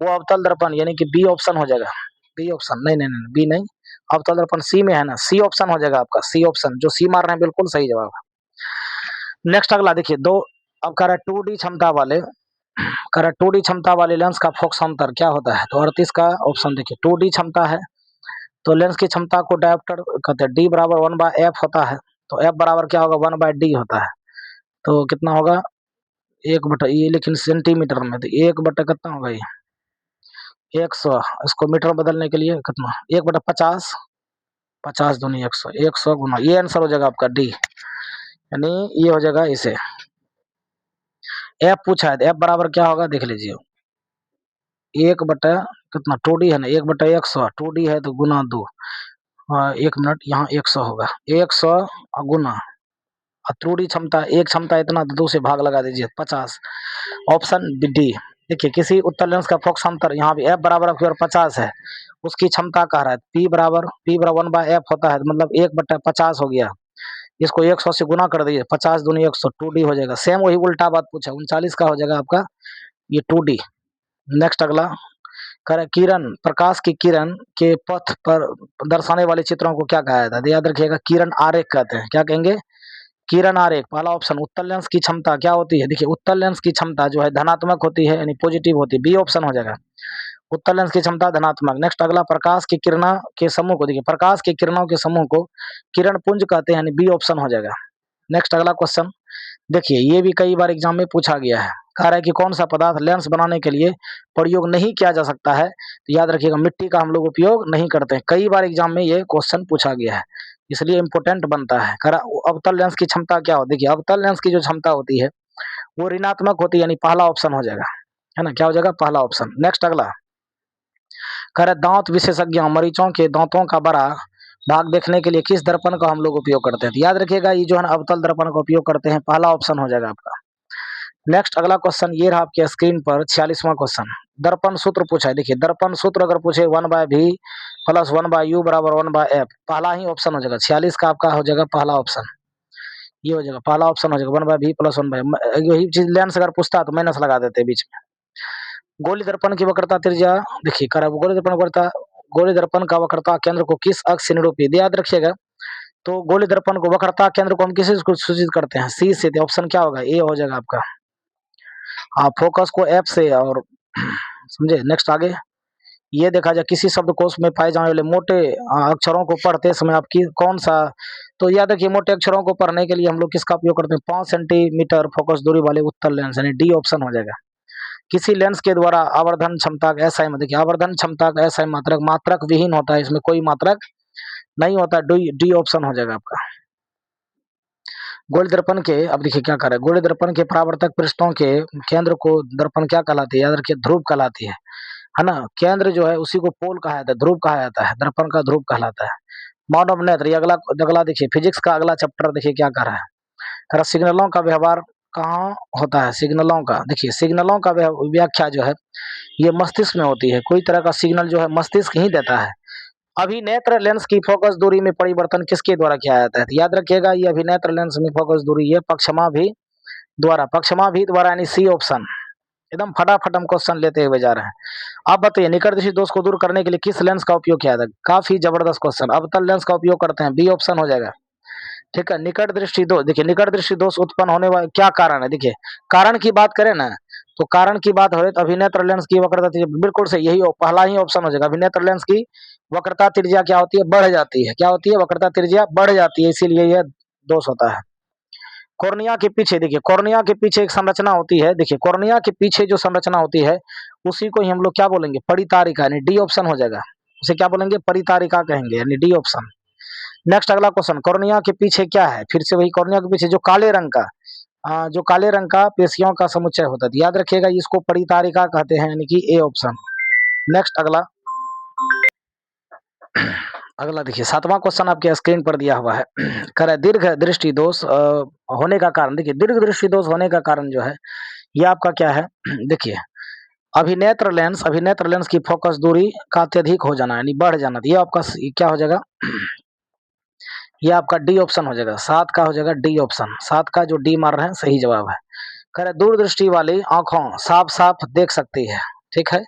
वो अवतल दर्पण, यानी कि बी ऑप्शन हो जाएगा, बी ऑप्शन, नहीं नहीं नहीं बी नहीं, अवतल दर्पण सी में है ना, सी ऑप्शन हो जाएगा आपका, सी ऑप्शन, जो सी मार रहे हैं बिल्कुल सही जवाब है। नेक्स्ट अगला देखिए दो, अब कह रहा है 2D क्षमता वाले, कह रहा है 2D क्षमता वाले लेंस का फोकस अंतर क्या होता है? तो 38 का ऑप्शन देखिए, 2D क्षमता है तो लेंस की क्षमता को डायोप्टर कहते हैं, डी बराबर 1/f होता है, तो एफ बराबर क्या होगा? 1/d होता है, तो कितना होगा? 1/, ये लेकिन सेंटीमीटर में, तो 1/, कितना होगा ये? 100, इसको मीटर में बदलने के लिए कितना? 1/50, 50 दूनी 100, 100 गुना, ये आंसर हो जाएगा आपका डी, यानी ये हो जाएगा इसे। एफ पूछा है, एफ बराबर क्या होगा देख लीजिए, 1/, कितना 2D है ना, 1/100, 2D है तो गुना 2, 1 मिनट, यहाँ 100 होगा, 100 गुना 2D क्षमता, एक क्षमता इतना, 2 से भाग लगा दीजिए 50, ऑप्शन डी। देखिए किसी उत्तल लेंस का फोकस अंतर, यहाँ भी एफ बराबर आपकी ओर 50 है, उसकी क्षमता कह रहा है P बराबर 1/f होता है, मतलब 1/50 हो गया, इसको 100 से गुना कर दीजिए, 50 दूनी 100, 2D हो जाएगा। सेम वही उल्टा बात पूछा, 39 का हो जाएगा आपका ये 2D। नेक्स्ट अगला, किरण, प्रकाश की किरण के पथ पर दर्शाने वाले चित्रों को क्या कहा जाता है? याद रखिएगा किरण आरेख कहते हैं, क्या कहेंगे? किरण आरेख। पहला ऑप्शन, उत्तल लेंस की क्षमता क्या होती है? देखिए उत्तल लेंस की क्षमता जो है धनात्मक होती है, यानी पॉजिटिव होती है, बी ऑप्शन हो जाएगा, उत्तल लेंस की क्षमता धनात्मक। नेक्स्ट अगला, प्रकाश की किरणों के समूह को, देखिए प्रकाश की किरणों के समूह को किरण पुंज कहते हैं, यानी बी ऑप्शन हो जाएगा। नेक्स्ट अगला क्वेश्चन देखिए, ये भी कई बार एग्जाम में पूछा गया है, कह रहा है कि कौन सा पदार्थ लेंस बनाने के लिए प्रयोग नहीं किया जा सकता है? तो याद रखिएगा मिट्टी का हम लोग उपयोग नहीं करते हैं, कई बार एग्जाम में ये क्वेश्चन पूछा गया है, इसलिए इंपोर्टेंट बनता है। कह रहा अवतल लेंस की क्षमता क्या हो? देखिए अवतल लेंस की जो क्षमता होती है वो ऋणात्मक होती है, यानी पहला ऑप्शन हो जाएगा, है ना, क्या हो जाएगा? पहला ऑप्शन। नेक्स्ट अगला, कह रहा दांत विशेषज्ञ मरीजों के दांतों का बड़ा भाग देखने के लिए किस दर्पण का हम लोग उपयोग करते हैं? तो याद रखिएगा ये जो है ना अवतल दर्पण का उपयोग करते हैं, पहला ऑप्शन हो जाएगा आपका। नेक्स्ट अगला क्वेश्चन ये रहा आपके स्क्रीन पर 46वां क्वेश्चन, दर्पण सूत्र पूछा है। देखिए दर्पण सूत्र अगर पूछे 1/v प्लस 1/u बराबर 1/f, पहला ही ऑप्शन हो जाएगा, 46 का आपका हो जाएगा पहला ऑप्शन, ये हो जाएगा पहला ऑप्शन हो जाएगा, 1/v प्लस 1/f। यही चीज लेंस अगर पूछता तो माइनस लगा देते बीच में। गोली दर्पण की वक्रता त्रिज्या, देखिए करा गोली दर्पण का वक्रता केंद्र को किस अक्ष से निरूपित? याद रखिएगा, तो गोली दर्पण को वक्रता केंद्र को हम किसी से सूचित करते हैं? सी से, ऑप्शन क्या होगा? ए हो जाएगा आपका। हाँ, फोकस को एफ से, और समझे। नेक्स्ट आगे, ये देखा जाए किसी शब्दकोश में पाए जाने वाले मोटे अक्षरों को पढ़ते समय आपकी कौन सा, तो याद रखिए मोटे अक्षरों को पढ़ने के लिए हम लोग किसका उपयोग करते हैं? 5 सेंटीमीटर फोकस दूरी वाले उत्तल लेंस, यानी डी ऑप्शन हो जाएगा। किसी लेंस के द्वारा आवर्धन क्षमता का एसआई में, देखिए आवर्धन क्षमता का एसआई मात्रक मात्रक विहीन होता है, इसमें कोई मात्रक नहीं होता। डी ऑप्शन हो जाएगा आपका। गोल्ड दर्पण के, अब देखिए क्या कर रहा है, गोल्ड दर्पण के परावर्तक पृष्ठों के केंद्र को दर्पण क्या कहलाती है, याद रखिए ध्रुव कहलाती है ना। केंद्र जो है उसी को पोल कहा जाता है, ध्रुव कहा जाता है, दर्पण का ध्रुव कहलाता है। मानव नेत्र, ये अगला अगला देखिए फिजिक्स का अगला चैप्टर देखिए क्या कर रहा है, कह रहा सिग्नलों का व्यवहार कहाँ होता है। सिग्नलों का, देखिए सिग्नलों का व्याख्या जो है ये मस्तिष्क में होती है। कोई तरह का सिग्नल जो है मस्तिष्क ही देता है। अभिनेत्र लेंस की फोकस दूरी में परिवर्तन किसके द्वारा किया जाता है, तो याद रखिएगा ये अभिनेत्र लेंस में फोकस दूरी ये पक्षमाभी द्वारा, पक्षमाभी द्वारा यानी सी ऑप्शन। एकदम फटाफट हम क्वेश्चन लेते हुए जा रहे हैं। आप बताइए निकट दृष्टि दोष को दूर करने के लिए किस लेंस का उपयोग किया जाता है। काफी जबरदस्त क्वेश्चन, अवतल लेंस का उपयोग करते हैं, बी ऑप्शन हो जाएगा। ठीक है, निकट दृष्टि दोष, देखिए निकट दृष्टि दोष उत्पन्न होने वाला क्या कारण है, देखिए कारण की बात करें ना तो कारण की बात हो रही तो अभिनेत्र लेंस की वक्रता त्रिज्या, बिल्कुल सही, यही पहला ही ऑप्शन हो जाएगा। अभिनेत्र लेंस की वक्रता त्रिज्या क्या होती है, बढ़ जाती है। क्या होती है, वक्रता त्रिज्या बढ़ जाती है, इसीलिए यह दोष होता है। कॉर्निया के पीछे, देखिए कॉर्निया के पीछे एक संरचना होती है, देखिए कॉर्निया के पीछे जो संरचना होती है उसी को ही हम लोग क्या बोलेंगे, परितारिका, यानी डी ऑप्शन हो जाएगा। उसे क्या बोलेंगे, परितारिका कहेंगे, यानी डी ऑप्शन। नेक्स्ट अगला क्वेश्चन, कॉर्निया के पीछे क्या है, फिर से वही कॉर्निया के पीछे जो काले रंग का जो काले रंग का पेशियों का समुच्चय होता है, याद रखिएगा इसको परितारिका कहते हैं, यानी कि ए ऑप्शन। नेक्स्ट अगला अगला देखिए सातवां क्वेश्चन आपके स्क्रीन पर दिया हुआ है, कह रहा है दीर्घ दृष्टि दोष होने का कारण। देखिए दीर्घ दृष्टि दोष होने का कारण जो है ये आपका क्या है, देखिए अभिनेत्र लेंस की फोकस दूरी का अत्यधिक हो जाना, यानी बढ़ जाना, ये आपका क्या हो जाएगा, ये आपका डी ऑप्शन हो जाएगा। 7 का हो जाएगा डी ऑप्शन, 7 का जो डी मार रहे हैं सही जवाब है। कह रहे दूरदृष्टि वाली आंखों साफ साफ देख सकती है, ठीक है,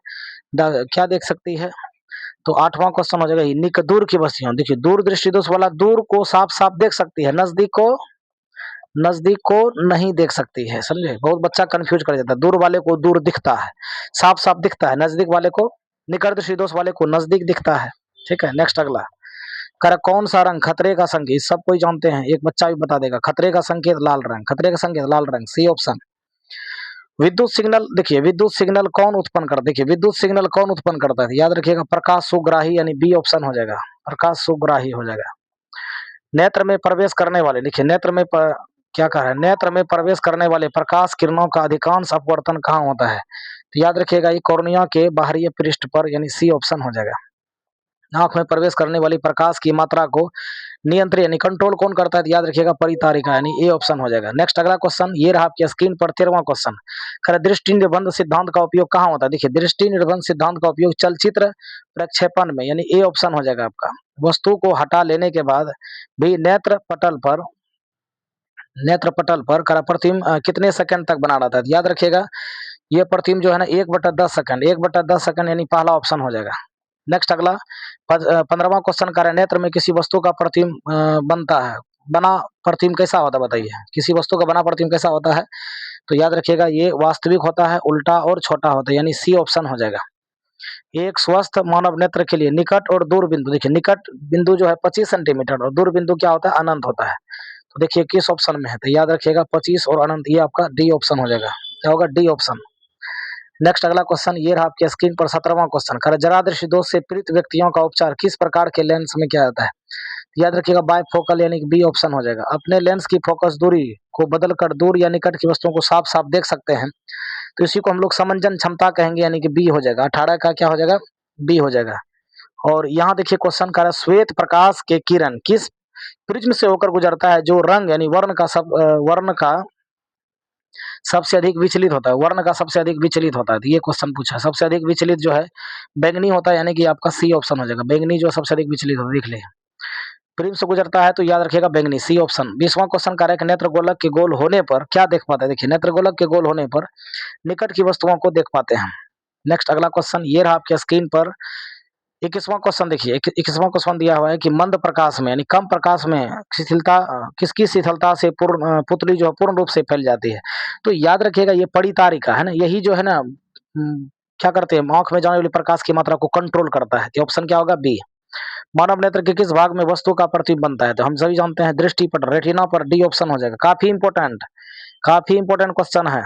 क्या देख सकती है, तो 8वां क्वेश्चन हो जाएगा निक दूर की वस्तुओं, देखिए दूर दृष्टि दोष वाला दूर को साफ साफ देख सकती है, नजदीक को नहीं देख सकती है, समझे। बहुत बच्चा कंफ्यूज कर जाता है, दूर वाले को दूर दिखता है, साफ साफ दिखता है, नजदीक वाले को, निकट दृष्टि दोष वाले को नजदीक दिखता है। ठीक है, नेक्स्ट अगला कर कौन सा रंग खतरे का संकेत, सब कोई जानते हैं, एक बच्चा भी बता देगा, खतरे का संकेत लाल रंग, खतरे का संकेत लाल रंग, सी ऑप्शन। विद्युत सिग्नल, देखिए विद्युत सिग्नल कौन उत्पन्न करता है, देखिए विद्युत सिग्नल कौन उत्पन्न करता है, याद रखिएगा प्रकाश सुग्राही, यानी बी ऑप्शन हो जाएगा, प्रकाश सुग्राही हो जाएगा। नेत्र में प्रवेश करने वाले, देखिए नेत्र में क्या कह रहा है, नेत्र में प्रवेश करने वाले प्रकाश किरणों का अधिकांश अपवर्तन कहाँ होता है, तो याद रखिएगा ये कॉर्निया के बाहरी पृष्ठ पर, यानी सी ऑप्शन हो जाएगा। आंख में प्रवेश करने वाली प्रकाश की मात्रा को नियंत्रित यानी कंट्रोल कौन करता है, तो याद रखिएगा परितारिका, यानी ए ऑप्शन हो जाएगा। नेक्स्ट अगला क्वेश्चन ये रहा आपकी स्क्रीन पर 13वां क्वेश्चन, खैर दृष्टि निर्बंध सिद्धांत का उपयोग कहाँ होता है, देखिए दृष्टि निर्बंध सिद्धांत का उपयोग चलचित्र प्रक्षेपण में, यानी ए ऑप्शन हो जाएगा आपका। वस्तु को हटा लेने के बाद भी नेत्र पटल पर प्रतिबिंब कितने सेकंड तक बना रहता है, याद रखिएगा ये प्रतिबिंब जो है ना 1/10 सेकंड, 1/10 सेकंड, यानी पहला ऑप्शन हो जाएगा। नेक्स्ट अगला 15वां क्वेश्चन कर रहे हैं नेत्र में किसी वस्तु का प्रतिबिंब बनता है, बना प्रतिबिंब कैसा होता है बताइए, किसी वस्तु का बना प्रतिबिंब कैसा होता है, तो याद रखिएगा ये वास्तविक होता है, उल्टा और छोटा होता है, यानी सी ऑप्शन हो जाएगा। एक स्वस्थ मानव नेत्र के लिए निकट और दूर बिंदु, देखिए निकट बिंदु जो है 25 सेंटीमीटर और दूर बिंदु क्या होता है, अनंत होता है, तो देखिए किस ऑप्शन में है, तो याद रखिएगा 25 और अनंत, ये आपका डी ऑप्शन हो जाएगा, क्या होगा, डी ऑप्शन। नेक्स्ट अगला क्वेश्चन ये रहा आपके स्क्रीन पर 17वां क्वेश्चन, कर जरा दृष्टि दोष से पीड़ित व्यक्तियों का उपचार किस प्रकार के लेंस में किया जाता है, याद रखिएगा बायफोकल, यानी बी ऑप्शन हो जाएगा। अपने लेंस की फोकस दूरी को बदलकर दूर या निकट की वस्तुओं को साफ साफ देख सकते हैं, तो इसी को हम लोग समंजन क्षमता कहेंगे, यानी कि बी हो जाएगा। 18 का क्या हो जाएगा, बी हो जाएगा। और यहाँ देखिए क्वेश्चन कर रहा है श्वेत प्रकाश के किरण किस प्रिज्म से होकर गुजरता है जो रंग यानी वर्ण का सबसे अधिक विचलित होता है, वर्ण का सबसे अधिक विचलित होता है, तो ये क्वेश्चन पूछा है। सबसे अधिक विचलित जो है बैंगनी होता है, यानी कि आपका सी ऑप्शन हो जाएगा, बैंगनी जो सबसे अधिक विचलित होता है, देख ले प्रिज्म से गुजरता है तो याद रखिएगा बैंगनी, सी ऑप्शन। 20वां क्वेश्चन कर रहा है नेत्र गोलक के गोल होने पर क्या देख पाते हैं, देखिए नेत्र गोलक के गोल होने पर निकट की वस्तुओं को देख पाते हैं। नेक्स्ट अगला क्वेश्चन ये रहा आपके स्क्रीन पर 21वां क्वेश्चन, देखिए 21वां क्वेश्चन दिया हुआ है कि मंद प्रकाश में यानी कम प्रकाश में शिथिलता किसकी शिथिलता से पुतली जो है पूर्ण रूप से फैल जाती है, तो याद रखिएगा ये परितारिका है ना, यही जो है ना क्या करते हैं आंख में जाने वाली प्रकाश की मात्रा को कंट्रोल करता है, तो ऑप्शन क्या होगा, बी। मानव नेत्र के किस भाग में वस्तु का प्रतिबिंब बनता है, तो हम सभी जानते हैं दृष्टि पर, रेटिना पर, डी ऑप्शन हो जाएगा। काफी इंपॉर्टेंट क्वेश्चन है,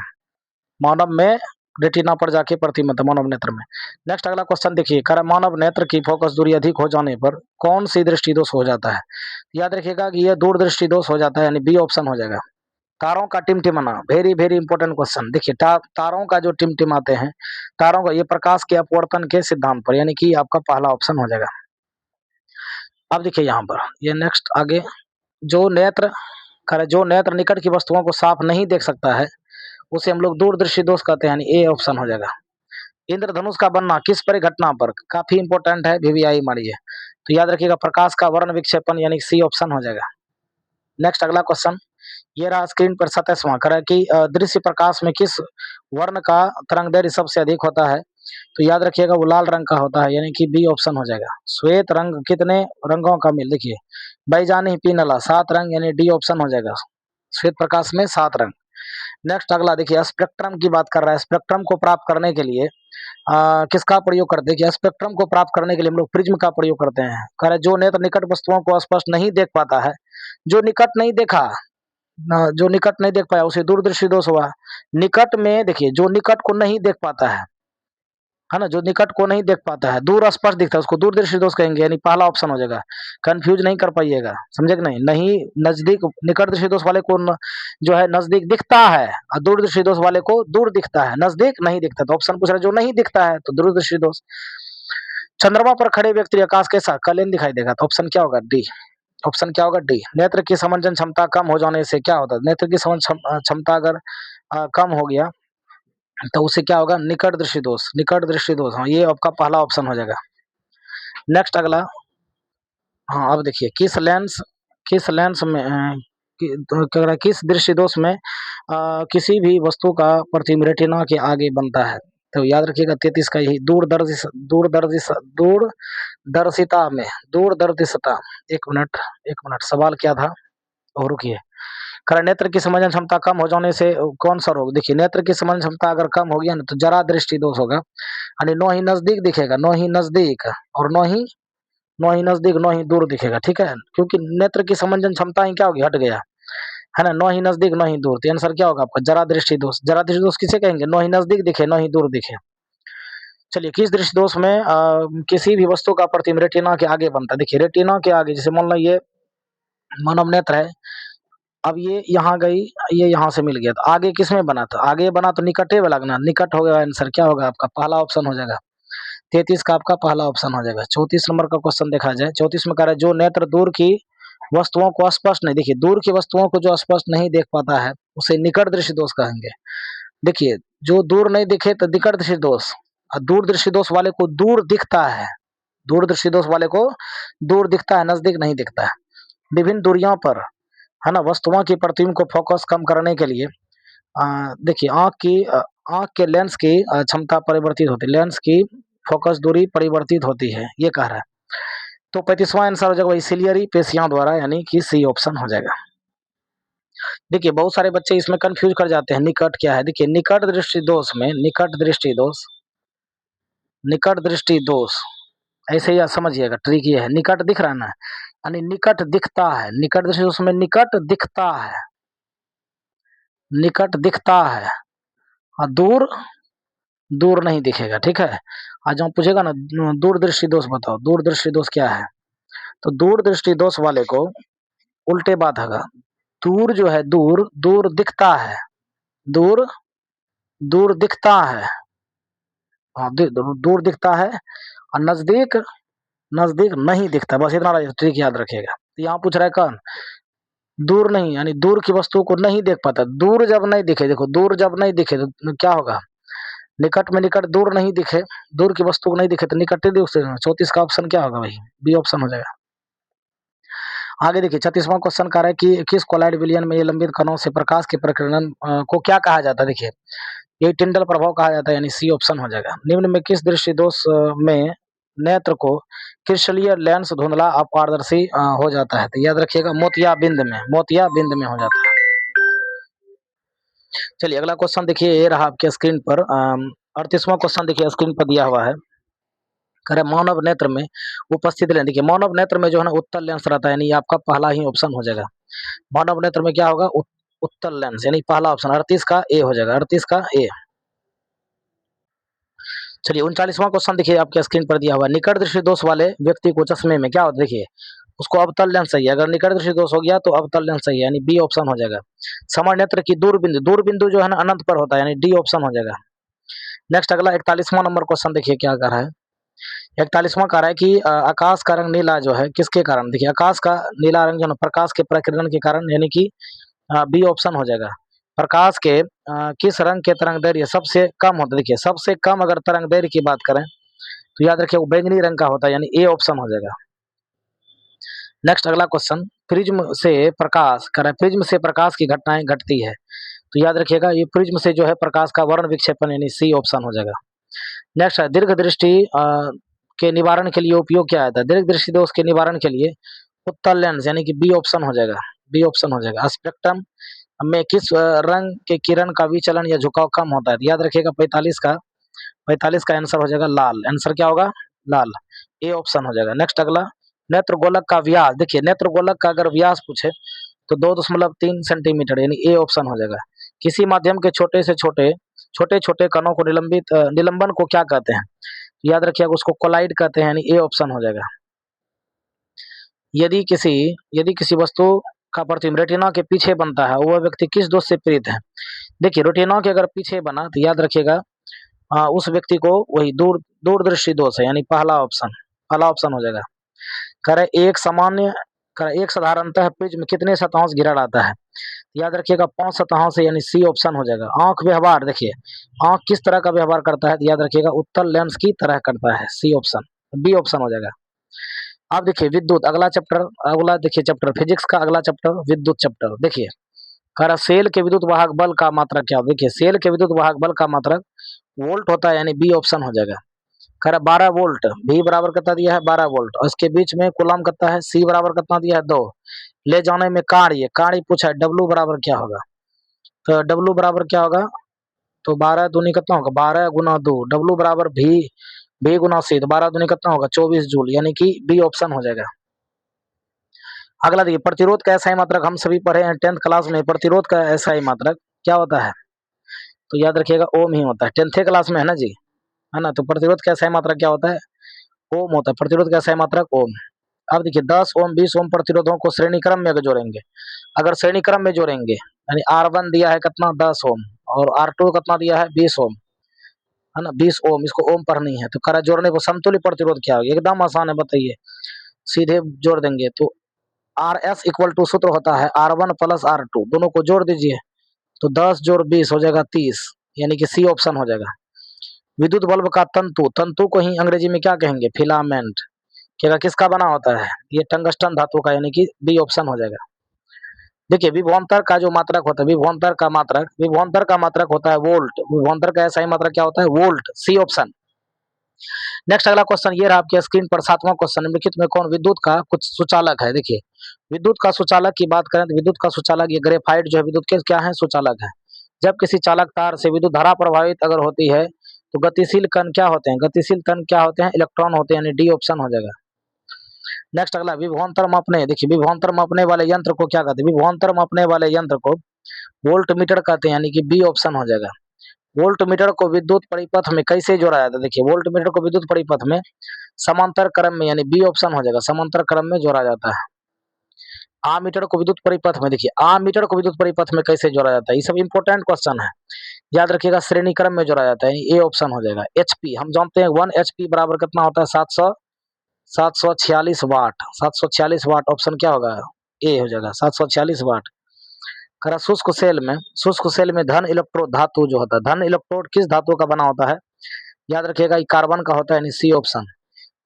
मानव में रेटिना पर जाके प्रतिबिंबित मानव नेत्र में। नेक्स्ट अगला क्वेश्चन देखिए, कह रहा मानव नेत्र की फोकस दूरी अधिक हो जाने पर कौन सी दृष्टि दोष हो जाता है? याद रखिएगा कि यह दूरदृष्टि दोष हो जाता है, यानी बी ऑप्शन हो जाएगा। तारों का टिमटिमाना, वेरी वेरी इंपॉर्टेंट क्वेश्चन। देखिए तारों का जो टिमटिमाते हैं, तारों का ये प्रकाश के अपवर्तन के सिद्धांत पर, यानी कि आपका पहला ऑप्शन हो जाएगा। अब देखिए यहाँ पर ये नेक्स्ट आगे, जो नेत्र निकट की वस्तुओं को साफ नहीं देख सकता है उसे हम लोग दूरदृष्टि दोष कहते हैं, यानी ए ऑप्शन हो जाएगा। इंद्रधनुष का बनना किस परिघटना पर, काफी इंपॉर्टेंट है, वीवीआई मारिए, तो याद रखिएगा प्रकाश का वर्ण विक्षेपण, यानी सी ऑप्शन हो जाएगा। नेक्स्ट अगला क्वेश्चन, ये रहा स्क्रीन पर 27वां, कह रहा है कि दृश्य प्रकाश में किस वर्ण का तरंगदैर्घ्य सबसे अधिक होता है? तो याद रखिएगा वो लाल रंग का होता है, यानी कि बी ऑप्शन हो जाएगा। श्वेत रंग कितने रंगों का मिल, देखिए बैजानी पीनला 7 रंग, यानी डी ऑप्शन हो जाएगा। श्वेत प्रकाश में 7 रंग। नेक्स्ट अगला देखिए, स्पेक्ट्रम की बात कर रहा है। स्पेक्ट्रम को प्राप्त करने के लिए किसका प्रयोग करते हैं? कि स्पेक्ट्रम को प्राप्त करने के लिए हम लोग प्रिज्म का प्रयोग करते हैं। कह रहे जो नेत्र निकट वस्तुओं को स्पष्ट नहीं देख पाता है, जो निकट नहीं देखा जो निकट नहीं देख पाया उसे दूरदृष्टि दोष हुआ। निकट में देखिए, जो निकट को नहीं देख पाता है ना, जो निकट को नहीं देख पाता है, दूर स्पष्ट दिखता है, उसको दूरदृष्टि दोष कहेंगे, यानी पहला ऑप्शन हो जाएगा। कंफ्यूज नहीं कर पाइएगा, समझे कि नहीं? नहीं, नजदीक निकट दृष्टि दोष वाले को जो है नजदीक दिखता है, और दूरदृष्टि दोष वाले को दूर दिखता है, नजदीक नहीं दिखता। तो ऑप्शन पूछ रहा है जो नहीं दिखता है, तो दूरदृष्टि दोष। चंद्रमा पर खड़े व्यक्ति आकाश कैसा कालीन दिखाई देगा, तो ऑप्शन क्या होगा? डी। ऑप्शन क्या होगा? डी। नेत्र की समंजन क्षमता कम हो जाने से क्या होता है? नेत्र की समझ क्षमता अगर कम हो गया तो उसे क्या होगा? निकट दृष्टि दोष। निकट दृष्टि दोष, हाँ, ये आपका पहला ऑप्शन हो जाएगा। नेक्स्ट अगला, हाँ अब देखिए, किस लेंस में किस दृष्टि दोष में किसी भी वस्तु का प्रतिबिंब रेटिना के आगे बनता है? तो याद रखिएगा 33 का यही दूरदर्शिता। एक मिनट सवाल क्या था, और रुकिए। कर नेत्र की समझन क्षमता कम हो जाने से कौन सा रोग? देखिए नेत्र की समझन क्षमता अगर कम होगी ना तो जरा दृष्टि दोष होगा, यानी नो ही नजदीक दिखेगा, नो ही नजदीक, और नो ही नजदीक, नो ही दूर दिखेगा, ठीक है, क्योंकि नेत्र की समंजन क्षमता ही क्या होगी? हट गया है ना, नो ही नजदीक नो ही दूर, तो आंसर क्या होगा आपका? जरा दृष्टि दोष। जरा दृष्टि दोष किसे कहेंगे? नो ही नजदीक दिखे, नो ही दूर दिखे। चलिए, किस दृष्टि दोष में किसी भी वस्तु का प्रतिबिंब रेटिना के आगे बनता है? देखिए रेटिना के आगे, जैसे मान लो ये मानव नेत्र है, अब ये यहाँ गई, ये यहाँ से मिल गया, तो आगे किस में बना था? आगे बना तो निकटे में लगना, निकट हो गया, आंसर क्या होगा आपका? पहला ऑप्शन हो जाएगा। 33 का आपका पहला ऑप्शन हो जाएगा। 34 नंबर का क्वेश्चन देखा जाए। 34 में कह रहा है जो नेत्र दूर की वस्तुओं को स्पष्ट नहीं, देखिए दूर की वस्तुओं को जो स्पष्ट नहीं देख पाता है उसे निकट दृष्टि दोष कहेंगे। देखिए जो दूर नहीं दिखे तो निकट दृष्टि दोष, और दूर दृष्टि दोष वाले को दूर दिखता है, दूर दृष्टि दोष वाले को दूर दिखता है, नजदीक नहीं दिखता है। विभिन्न दूरियों पर है ना वस्तुओं की प्रतिबिंब को फोकस कम करने के लिए देखिए आंख के लेंस की क्षमता परिवर्तित होती है, लेंस की फोकस दूरी परिवर्तित होती है, ये कह रहा है। तो 35वां आंसर हो जाएगा सिलियरी पेशियों द्वारा, यानी कि सी ऑप्शन हो जाएगा। देखिए बहुत सारे बच्चे इसमें कंफ्यूज कर जाते हैं, निकट क्या है? देखिए निकट दृष्टि दोष में, निकट दृष्टि दोष ऐसे ही समझिएगा, ट्रिक ये है, निकट दिख रहा है ना, यानी निकट दिखता है, निकट दृष्टि दोष में निकट दिखता है, निकट दिखता है, और दूर दूर नहीं दिखेगा, ठीक है। आज जब पूछेगा ना दूरदृष्टि दोष बताओ, दूरदृष्टि दोष क्या है, तो दूरदृष्टि दोष वाले को उल्टे बात होगा, दूर जो है दूर दूर दिखता है, दूर दूर दिखता है, हाँ दूर दिखता है, और नजदीक नजदीक नहीं दिखता, बस इतना ट्रिक याद रखिएगा। तो यहाँ पूछ रहा है कौन? दूर नहीं, यानी दूर की वस्तु को नहीं देख पाता, दूर जब नहीं दिखे, देखो दूर जब नहीं दिखे तो क्या होगा? निकट में निकट, दूर नहीं दिखे, दूर की वस्तु को नहीं दिखे तो निकट ही दिख सकते। 34 का ऑप्शन क्या होगा भाई? बी ऑप्शन हो जाएगा। आगे देखिए 36वां क्वेश्चन कह रहा है कि किस कोलाइड विलयन में ये लंबित कणों से प्रकाश के प्रकीर्णन को क्या कहा जाता है? देखिए ये टिंडल प्रभाव कहा जाता है, यानी सी ऑप्शन हो जाएगा। निम्न में किस दृष्टि दोष में नेत्र को क्रिस्टलीय लेंस धुंधला अपारदर्शी हो जाता है? तो याद रखिएगा मोतियाबिंद में हो जाता है। चलिए अगला क्वेश्चन देखिए, ये रहा आपके स्क्रीन पर 38वां क्वेश्चन देखिए स्क्रीन पर दिया हुआ है। कह रहे मानव नेत्र में उपस्थित लेंस, देखिए मानव नेत्र में जो है ना उत्तल लेंस रहता है, यानी आपका पहला ही ऑप्शन हो जाएगा। मानव नेत्र में क्या होगा? उत्तल लेंस, यानी पहला ऑप्शन 38 का ए हो जाएगा, 38 का ए। चलिए 39वां क्वेश्चन देखिए आपके स्क्रीन पर दिया हुआ है। निकट दृष्टि दोष वाले व्यक्ति को चश्मे में क्या होता है, देखिए उसको अवतल लेंस चाहिए। अगर निकट दृष्टि दोष हो गया तो अवतल लेंस चाहिए, यानी बी ऑप्शन हो जाएगा। समान नेत्र की दूर बिंदु जो है ना अनंत पर होता है, यानी डी ऑप्शन हो जाएगा। नेक्स्ट अगला 41वां नंबर क्वेश्चन देखिए क्या कर रहा है। 41वां कह रहा है कि आकाश का रंग नीला जो है किसके कारण, देखिए आकाश का नीला रंग जो है प्रकाश के प्रकीर्णन के कारण, यानी कि बी ऑप्शन हो जाएगा। प्रकाश के किस रंग के तरंग दैर्घ्य सबसे कम होता है, देखिए सबसे कम अगर तरंग दैर्घ्य की बात करें तो याद रखिए वो बैंगनी रंग का होता है, यानी ए ऑप्शन हो जाएगा। नेक्स्ट अगला क्वेश्चन, प्रिज्म से प्रकाश कर रहा है, प्रिज्म से प्रकाश की घटनाएं घटती है, तो याद रखिएगा ये प्रिज्म से जो है प्रकाश का वर्ण विक्षेपण, यानी सी ऑप्शन हो जाएगा। नेक्स्ट है दीर्घ दृष्टि के निवारण के लिए उपयोग किया जाता है, दीर्घ दृष्टि दोष के निवारण के लिए उत्तल लेंस, यानी कि बी ऑप्शन हो जाएगा, बी ऑप्शन हो जाएगा। स्पेक्ट्रम में किस रंग के किरण का विचलन या झुकाव कम होता है, तो याद रखिएगा 45 का आंसर हो जाएगा लाल, आंसर क्या होगा लाल, ए ऑप्शन हो जाएगा। नेक्स्ट अगला, नेत्र गोलक का व्यास, देखिए नेत्र गोलक का अगर व्यास पूछे तो 2.3 सेंटीमीटर, यानी ए ऑप्शन हो जाएगा। किसी माध्यम के छोटे छोटे कणों को निलंबन को क्या कहते हैं, याद रखिएगा उसको कोलाइड कहते हैं, यानी ए ऑप्शन हो जाएगा। यदि किसी वस्तु का प्रतिबिंब रेटिना के पीछे बनता है वह व्यक्ति किस दोष से पीड़ित है, देखिए रेटिना के अगर पीछे बना तो याद रखिएगा उस व्यक्ति को वही दूरदृष्टि दोष है, यानी पहला ऑप्शन हो जाएगा। करे एक साधारणतः प्रिज्म कितने सतहों से घिरा रहता है, याद रखिएगा 5 सतहों से, यानी सी ऑप्शन हो जाएगा। आंख व्यवहार, देखिए आंख किस तरह का व्यवहार करता है, तो याद रखिएगा उत्तल लेंस की तरह करता है, सी ऑप्शन, बी ऑप्शन हो जाएगा। आप देखिए विद्युत अगला देखिए चैप्टर फिजिक्स का अगला चैप्टर विद्युत चैप्टर, देखिए कह सेल के विद्युत वाहक बल का मात्रक क्या, देखिए सेल के विद्युत वाहक बल का मात्रक वोल्ट होता है, यानी बी ऑप्शन हो जाएगा। कह रहा 12 वोल्ट, भी बराबर कितना दिया है 12 वोल्ट, और इसके बीच में कूलम कितना है, सी बराबर कितना दिया है 2, ले जाने में कार्य पूछा है, डब्लू बराबर क्या होगा, तो डब्लू बराबर क्या होगा, तो 12 दूनी कितना होगा 12 गुना 2, डब्लू बराबर भी गुना सी, तो 12 दूनी कितना होगा 24 जूल, यानी कि बी ऑप्शन हो जाएगा। अगला देखिए प्रतिरोध का एसआई मात्रक, हम सभी पढ़े हैं 10th क्लास में, प्रतिरोध का एसआई मात्रक क्या होता है, तो याद रखिएगा ओम ही होता है, 10th क्लास में है ना जी, है ना। तो प्रतिरोध का एसआई मात्रक क्या होता है, ओम होता है, प्रतिरोध का एसआई मात्रक ओम। अब देखिए 10 ओम 20 ओम प्रतिरोधों को श्रेणी क्रम में अगर जोड़ेंगे, यानी R1 दिया है कितना 10 ओम और R2 कितना दिया है 20 ओम, है ना 20 ओम, इसको ओम पढ़नी है, तो करा जोड़ने को समतुल्य प्रतिरोध क्या होगा, एकदम आसान है, बताइए सीधे जोड़ देंगे तो RS इक्वल टू सूत्र होता है R1 प्लस R2, दोनों को जोड़ दीजिए तो 10 जोड़ 20 हो जाएगा 30, यानी कि सी ऑप्शन हो जाएगा। विद्युत बल्ब का तंतु को ही अंग्रेजी में क्या कहेंगे, फिलामेंट, क्या किसका बना होता है, ये टंगस्टन धातु का, यानी कि बी ऑप्शन हो जाएगा। देखिए विभवांतर का जो मात्रक होता है, विभवांतर का मात्रक होता है वोल्ट, विभवांतर का सही मात्रक क्या होता है वोल्ट, सी ऑप्शन। नेक्स्ट अगला क्वेश्चन ये रहा आपके स्क्रीन पर 7वां क्वेश्चन, निम्नलिखित में कौन विद्युत का कुछ सुचालक है, देखिए विद्युत का सुचालक की बात करें तो विद्युत का सुचालक ये ग्रेफाइट जो है विद्युत के क्या है सुचालक है। जब किसी चालक तार से विद्युत धारा प्रभावित अगर होती है तो गतिशील कण क्या होते हैं, इलेक्ट्रॉन होते हैं, यानी डी ऑप्शन हो जाएगा। नेक्स्ट अगला विभवांतर मापने, देखिए विभवांतर मापने वाले यंत्र को क्या कहते हैं, विभवांतर मापने वाले यंत्र को वोल्ट मीटर कहते हैं, यानी कि बी ऑप्शन हो जाएगा। वोल्ट मीटर को विद्युत परिपथ में कैसे जोड़ा जाता है, देखिए वोल्ट मीटर को विद्युत परिपथ में समांतर क्रम में, यानी बी ऑप्शन हो जाएगा, समांतर क्रम में जोड़ा जाता है। मीटर को विद्युत परिपथ में, देखिए मीटर को विद्युत परिपथ में कैसे जोड़ा जाता है, ये सब इंपॉर्टेंट क्वेश्चन है, याद रखिएगा श्रेणी क्रम में जोड़ा जाता है, ए ऑप्शन हो जाएगा। एचपी हम जानते हैं 1 एचपी बराबर कितना होता है 746 वाट, 746 वाट ऑप्शन क्या होगा ए हो जाएगा 746 वाट। करा शुष्क सेल में धन इलेक्ट्रोड धातु जो होता है, धन इलेक्ट्रोड किस धातु का बना होता है, याद रखिएगा ये कार्बन का होता है, यानी सी ऑप्शन।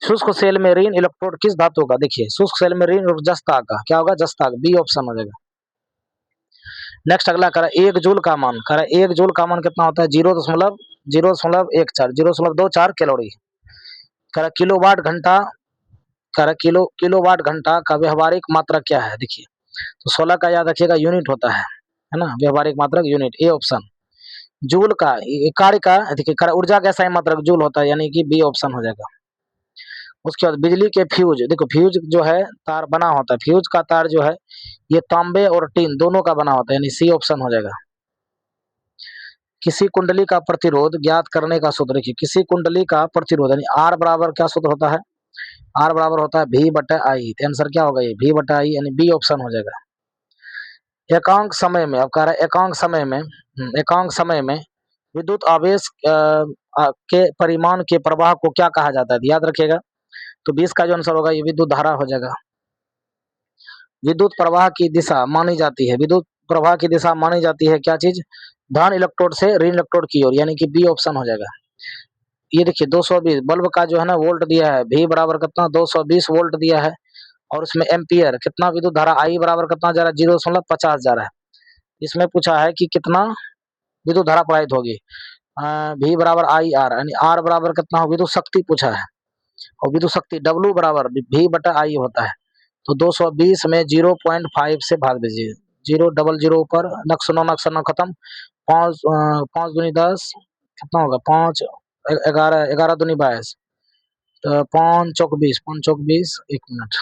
शुष्क सेल में ऋण इलेक्ट्रोड किस धातु का, देखिए शुष्क सेल में ऋण जस्ता का क्या होगा, जस्ता, बी ऑप्शन हो जाएगा। नेक्स्ट अगला करा 1 जूल का मान, कितना होता है 0.024 कैलोरी। करा किलोवाट घंटा का व्यवहारिक मात्रक क्या है, देखिए तो 16 का याद रखिएगा यूनिट होता है ना, व्यवहारिक मात्रक यूनिट, ए ऑप्शन। जूल का कार्य का देखिए ऊर्जा का सही मात्रक जूल होता है, यानी कि बी ऑप्शन हो जाएगा। उसके बाद बिजली के फ्यूज, देखो फ्यूज जो है तार बना होता है, फ्यूज का तार जो है ये तांबे और टीन दोनों का बना होता है, यानी सी ऑप्शन हो जाएगा। किसी कुंडली का प्रतिरोध ज्ञात करने का सूत्र देखिए, किसी कुंडली का प्रतिरोध यानी आर बराबर क्या सूत्र होता है, आर बराबर होता है V बटा आई। तो आंसर क्या होगा, ये V बटा आई यानी बी ऑप्शन हो जाएगा। एकांक समय में, अब कह रहा है एकांक समय में विद्युत आवेश के परिमाण के प्रवाह को क्या कहा जाता है, याद रखिएगा। तो 20 का जो आंसर होगा ये विद्युत धारा हो जाएगा। विद्युत प्रवाह की दिशा मानी जाती है, विद्युत प्रवाह की दिशा मानी जाती है क्या चीज, धन इलेक्ट्रोड से ऋण इलेक्ट्रोड की ओर, यानी कि बी ऑप्शन हो जाएगा। ये देखिए 220 बल्ब का जो है ना वोल्ट दिया है, V बराबर कितना 220 वोल्ट दिया है, और उसमें एम्पियर कितना विद्युत धारा I बराबर कितना जा रहा है 0.50 जा रहा है। इसमें पूछा है कि कितना विद्युत धारा प्रवाहित होगी, V बराबर आई आर, यानी R बराबर कितना हो, विद्युत शक्ति पूछा है, और विद्युत शक्ति W बराबर V बटा I होता है। तो 220 में 0.5 से भाग दीजिए, 000 ऊपर नक्शा नौ खत्म, 5 दूनी 10 कितना होगा, 5 11 11 दूनी 22, तो 5 चौक 20, 5 चौक 20, 1 मिनट,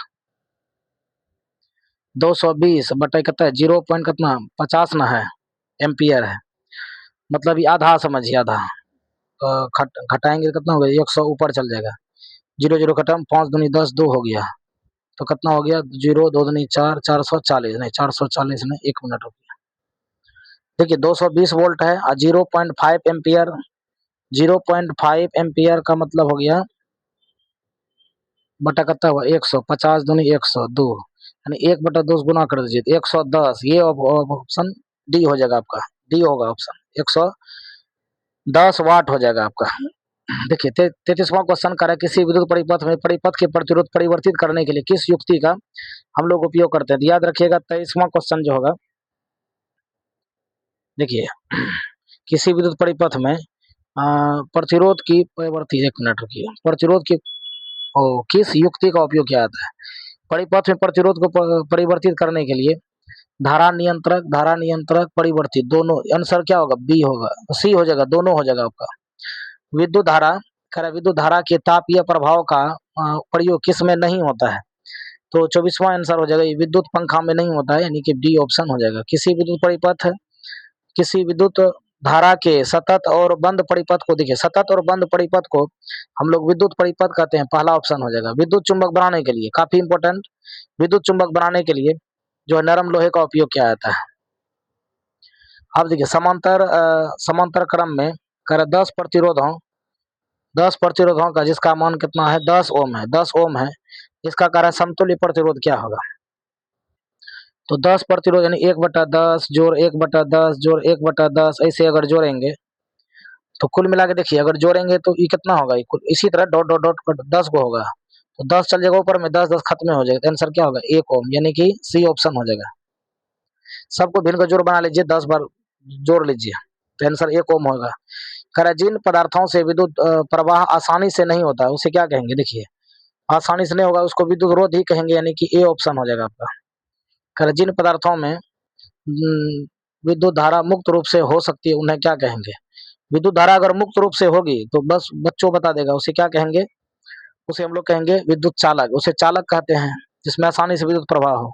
220 बटा कितना है 0 पॉइंट कितना 50 ना है, एम्पियर है, मतलब ये आधा समझिए, आधा। तो घटाएंगे तो कितना हो गया 100 ऊपर चल जाएगा, 0 खत्म, 5 दूनी 10 2 हो गया, तो कितना हो गया 0 2 दूनी 4 440, नहीं 440 नहीं, 1 मिनट हो गया। देखिए 220 वोल्ट है और 0.5 एम्पियर, 0.5 एम्पियर का मतलब हो गया बटा कितना हुआ 100, 50 दूनी 100 2, यानी 1/2 गुना कर दीजिए तो 110, ये ऑप्शन डी हो जाएगा आपका, डी होगा ऑप्शन, 110 वाट हो जाएगा आपका। देखिए 33वां क्वेश्चन कर रहा है, किसी विद्युत परिपथ में परिपथ के प्रतिरोध परिवर्तित करने के लिए किस युक्ति का हम लोग उपयोग करते हैं, तो याद रखिएगा 23वां क्वेश्चन जो होगा, देखिए किसी विद्युत परिपथ में प्रतिरोध की परिवर्तित, 1 मिनट रुकिए, प्रतिरोध की किस युक्ति का उपयोग किया जाता है, परिपथ में प्रतिरोध को परिवर्तित करने के लिए धारा नियंत्रक परिवर्तित, दोनों आंसर क्या होगा, बी होगा, सी हो जाएगा, दोनों हो जाएगा आपका। विद्युत धारा, विद्युत धारा के तापीय प्रभाव का प्रयोग किस में नहीं होता है, तो 24वां आंसर हो जाएगा, विद्युत पंखा में नहीं होता है, यानी कि डी ऑप्शन हो जाएगा। किसी विद्युत परिपथ, किसी विद्युत धारा के सतत और बंद परिपथ को, देखिए सतत और बंद परिपथ को हम लोग विद्युत परिपथ कहते हैं, पहला ऑप्शन हो जाएगा। विद्युत चुंबक बनाने के लिए, काफी इंपॉर्टेंट, विद्युत चुंबक बनाने के लिए जो नरम लोहे का उपयोग किया जाता है। अब देखिए समांतर क्रम में कर 10 प्रतिरोधों का जिसका मान कितना है 10 ओम है, 10 ओम है, इसका कारण समतुल्य प्रतिरोध क्या होगा, तो 10 प्रतिरोध यानी 1/10 जोड़ 1/10 जोड़ 1/10, ऐसे अगर जोड़ेंगे तो कुल मिला के देखिए, अगर जोड़ेंगे तो ये कितना होगा, इसी तरह डॉट डॉट डॉट 10 को होगा, तो 10 चल जाएगा ऊपर में, 10 10 खत्म हो जाएगा, तो आंसर क्या होगा 1 ओम, यानी कि सी ऑप्शन हो जाएगा। सबको भिन्न का जोड़ बना लीजिए, 10 बार जोड़ लीजिए, तो आंसर 1 ओम होगा। जिन पदार्थों से विद्युत प्रवाह आसानी से नहीं होता उसे क्या कहेंगे, देखिए आसानी से नहीं होगा उसको विद्युत रोध ही कहेंगे, यानी कि ए ऑप्शन हो जाएगा आपका। जिन पदार्थों में विद्युत धारा मुक्त रूप से हो सकती है उन्हें क्या कहेंगे, विद्युत धारा अगर मुक्त रूप से होगी तो बस बच्चों बता देगा उसे क्या कहेंगे, उसे हम लोग कहेंगे विद्युत चालक, उसे चालक कहते हैं जिसमें आसानी से विद्युत प्रवाह हो।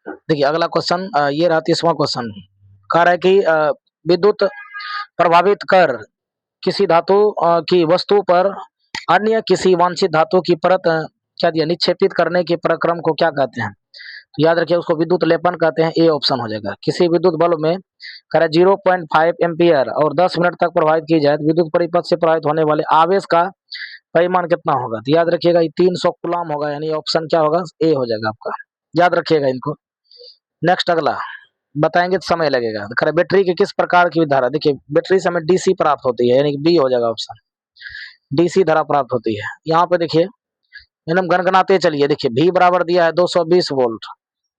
देखिए अगला क्वेश्चन ये रहा 30वां क्वेश्चन, कह रहा है कि विद्युत प्रभावित कर किसी धातु की वस्तु पर अन्य किसी वांछित धातु की परत क्या दिया निक्षेपित करने के प्रक्रम को क्या कहते हैं, तो याद रखिए उसको विद्युत लेपन कहते हैं, ए ऑप्शन हो जाएगा। किसी विद्युत बल्ब में कह 0.5 एम्पियर और 10 मिनट तक प्रभावित की जाए तो विद्युत परिपथ से प्रभावित होने वाले आवेश का परिमाण कितना होगा, तो याद रखिएगा ये 300 कूलम होगा, यानी ऑप्शन क्या होगा ए हो जाएगा आपका, याद रखिएगा इनको। नेक्स्ट अगला बताएंगे तो समय लगेगा, तो बैटरी के किस प्रकार की धारा, देखिए बैटरी से हमें डीसी प्राप्त होती है, यानी कि बी हो जाएगा ऑप्शन, डीसी धारा प्राप्त होती है। यहाँ पे देखिए एकदम गनगनाते चलिए, देखिए V बराबर दिया है 220 वोल्ट